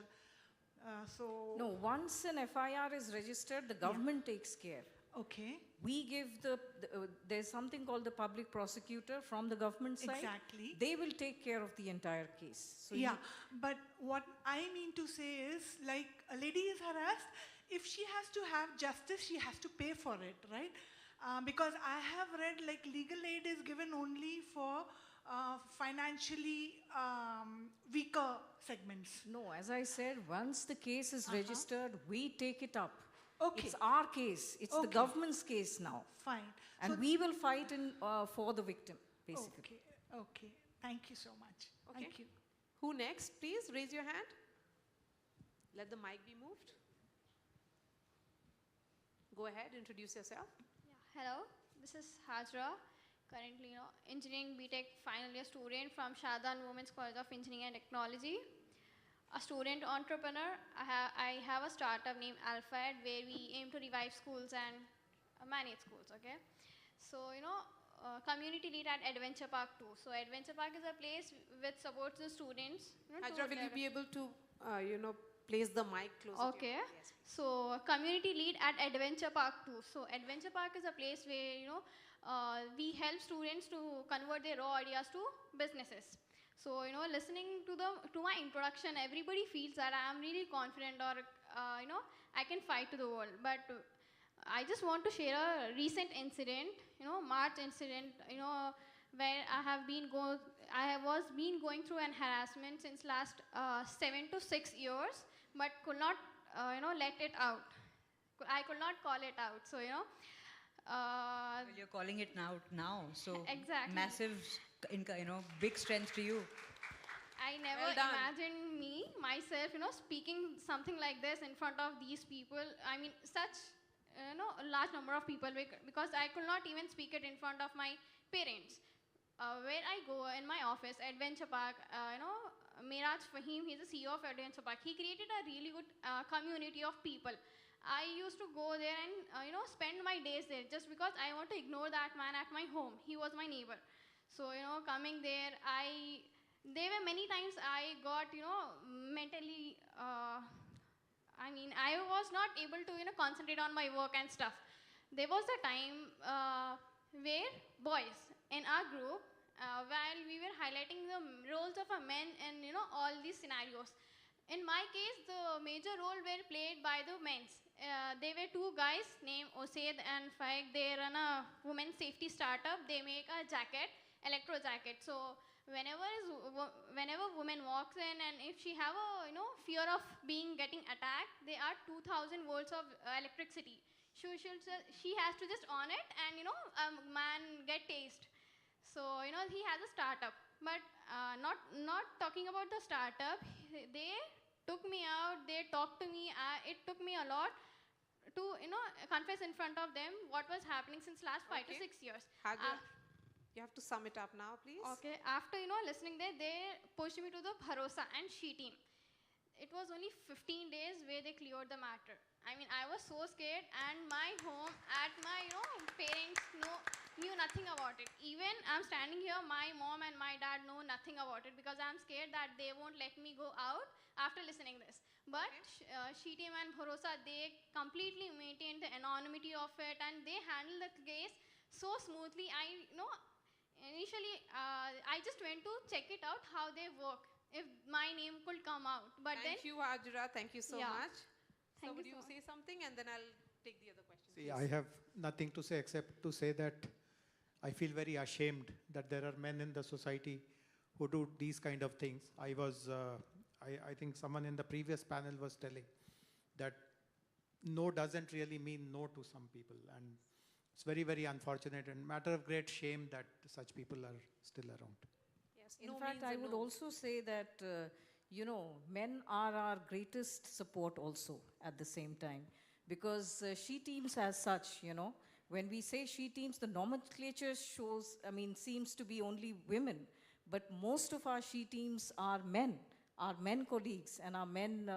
No, once an FIR is registered, the government takes care. Okay. We give there's something called the public prosecutor from the government side. Exactly. They will take care of the entire case. So yeah, but what I mean to say is, like, a lady is harassed, if she has to have justice, she has to pay for it, right? Because I have read, like, legal aid is given only for financially weaker segments. No, as I said, once the case is registered, we take it up. Okay. It's our case. It's the government's case now. Fine. And we will fight for the victim, basically. Okay. Thank you so much. Okay. Thank you. Who next? Please raise your hand. Let the mic be moved. Go ahead, introduce yourself. Yeah. Hello, this is Hajra, currently engineering BTech final year student from Shadan Women's College of Engineering and Technology. A student entrepreneur. I have a startup named Alphaed where we aim to revive schools and manage schools, okay? So, community lead at Adventure Park too. So, Adventure Park is a place which supports the students. Hajra, will you be able to, place the mic closer okay. to you? Yes, so, community lead at Adventure Park too. So, Adventure Park is a place where, we help students to convert their raw ideas to businesses. So, listening to my introduction, everybody feels that I am really confident or, I can fight to the world. But I just want to share a recent incident, March incident, where I was been going through an harassment since last 7 to 6 years, but could not, let it out. I could not call it out. So, Well, you're calling it now. So exactly. massive, big strength to you. I never Well done. imagined myself, speaking something like this in front of these people. I mean, such, a large number of people, because I could not even speak it in front of my parents. Where I go in my office, Adventure Park, Miraj Fahim, he's the CEO of Adventure Park. He created a really good community of people. I used to go there and, spend my days there just because I want to ignore that man at my home. He was my neighbor. So, coming there, there were many times I got, mentally, I was not able to, concentrate on my work and stuff. There was a time where boys in our group, while we were highlighting the roles of a men in, all these scenarios. In my case, the major role were played by the men. They were two guys named Osaid and Faik. They run a women's safety startup. They make a jacket, electro jacket. So whenever woman walks in and if she have a fear of getting attacked, there are 2,000 volts of electricity. She has to just on it and a man get tased. So he has a startup. But not talking about the startup, they took me out, they talked to me. It took me a lot to confess in front of them what was happening since last 5 to 6 years. You have to sum it up now, please. Okay, after listening there, they pushed me to the Bharosa and She team. It was only 15 days where they cleared the matter. I mean, I was so scared, and my home, at my parents knew nothing about it. Even I'm standing here, my mom and my dad know nothing about it because I'm scared that they won't let me go out after listening this. But She team and Bharosa, they completely maintained the anonymity of it, and they handled the case so smoothly. Initially, I just went to check it out how they work, if my name could come out. But Thank you, Hajra. Thank you so much. So Thank would you you so say something, and then I'll take the other question. See, I have nothing to say except to say that I feel very ashamed that there are men in the society who do these kind of things. I think someone in the previous panel was telling that no doesn't really mean no to some people, and it's very, very unfortunate and matter of great shame that such people are still around. Yes, In fact, I would also say that, men are our greatest support also at the same time. Because she teams as such, when we say she teams, the nomenclature seems to be only women. But most of our she teams are men colleagues and our men,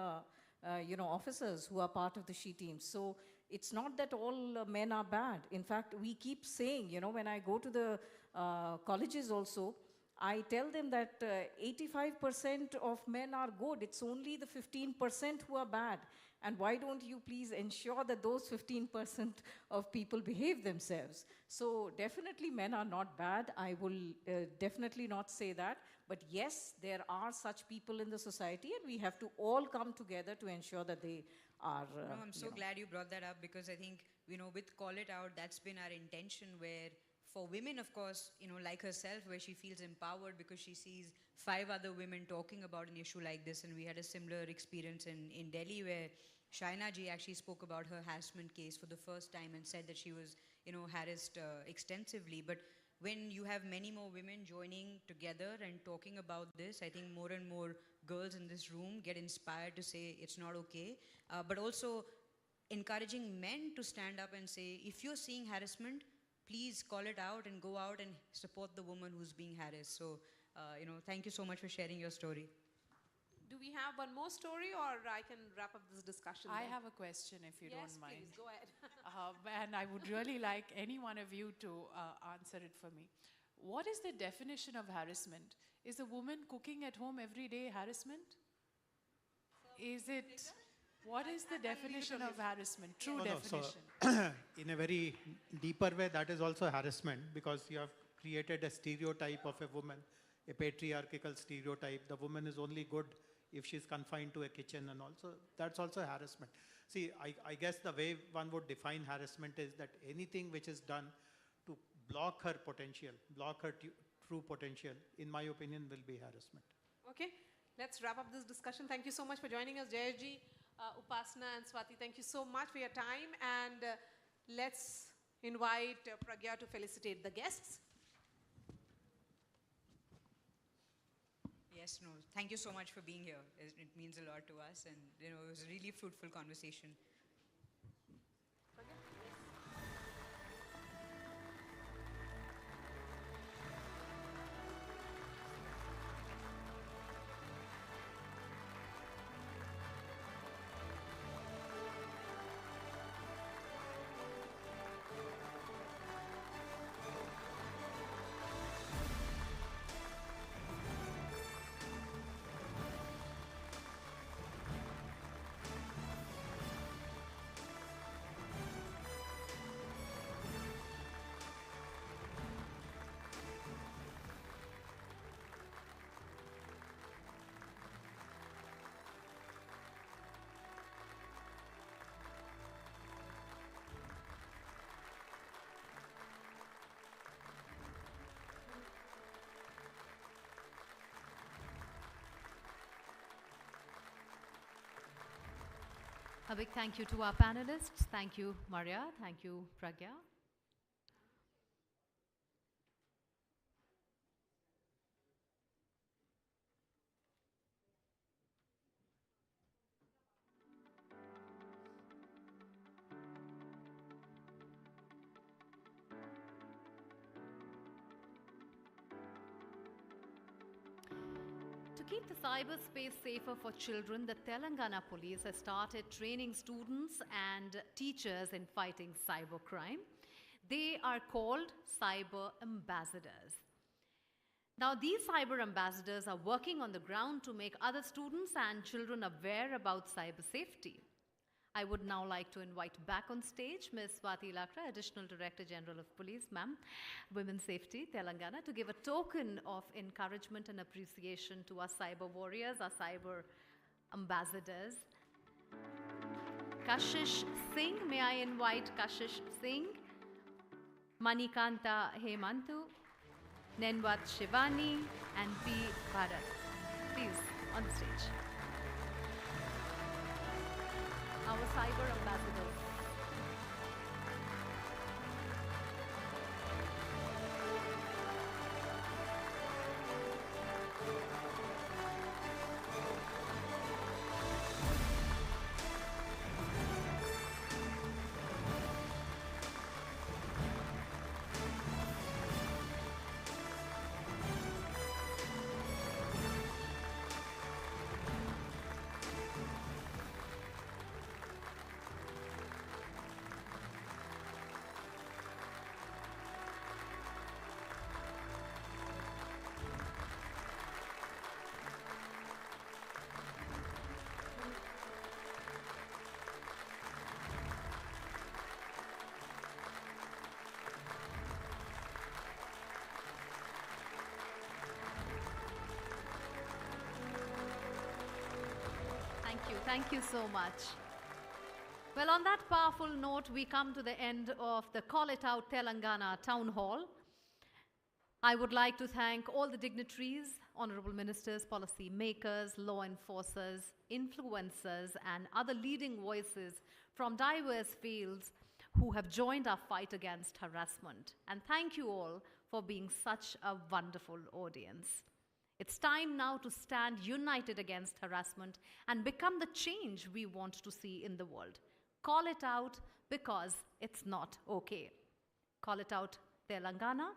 officers who are part of the she teams. So it's not that all men are bad. In fact, we keep saying, when I go to the colleges also, I tell them that 85% of men are good. It's only the 15% who are bad. And why don't you please ensure that those 15% of people behave themselves? So definitely men are not bad. I will definitely not say that. But yes, there are such people in the society, and we have to all come together to ensure that they are. I'm so glad you brought that up, because I think, with Call It Out, that's been our intention, where for women, of course, like herself, where she feels empowered because she sees 5 other women talking about an issue like this. And we had a similar experience in Delhi, where Shaina ji actually spoke about her harassment case for the first time and said that she was, harassed extensively. But when you have many more women joining together and talking about this, I think more and more girls in this room get inspired to say it's not okay. But also encouraging men to stand up and say, if you're seeing harassment, please call it out and go out and support the woman who's being harassed. So, thank you so much for sharing your story. Do we have one more story, or I can wrap up this discussion? I then? have a question, if you don't mind. Yes, please, go ahead. And I would really like any one of you to answer it for me. What is the definition of harassment? Is a woman cooking at home every day harassment? Is it... What is the definition of harassment? True definition. So, in a very deeper way, that is also harassment, because you have created a stereotype of a woman a patriarchal stereotype. The woman is only good if she's confined to a kitchen and also that's also harassment. See, I guess the way one would define harassment is that anything which is done to block her potential, block her true potential, in my opinion, will be harassment. Okay, let's wrap up this discussion. Thank you so much for joining us, Jayji, Upasana and Swati. Thank you so much for your time, and let's invite Pragya to felicitate the guests. Yes, no, thank you so much for being here. It means a lot to us, and it was a really fruitful conversation. A big thank you to our panelists. Thank you, Maria. Thank you, Pragya. To keep the cyberspace safer for children, the Telangana police has started training students and teachers in fighting cybercrime. They are called cyber ambassadors. Now, these cyber ambassadors are working on the ground to make other students and children aware about cyber safety. I would now like to invite back on stage Ms. Swati Lakra, Additional Director General of Police, ma'am, Women's Safety, Telangana, to give a token of encouragement and appreciation to our cyber warriors, our cyber ambassadors. Kashish Singh, may I invite Kashish Singh, Manikanta Hemantu, Nenwat Shivani, and P. Bharat. Please, on the stage. Our cyber ambassadors. Thank you so much. Well, on that powerful note, we come to the end of the Call It Out Telangana Town Hall. I would like to thank all the dignitaries, honorable ministers, policy makers, law enforcers, influencers, and other leading voices from diverse fields who have joined our fight against harassment. And thank you all for being such a wonderful audience. It's time now to stand united against harassment and become the change we want to see in the world. Call it out because it's not okay. Call It Out Telangana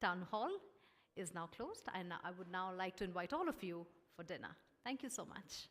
Town Hall is now closed, and I would now like to invite all of you for dinner. Thank you so much.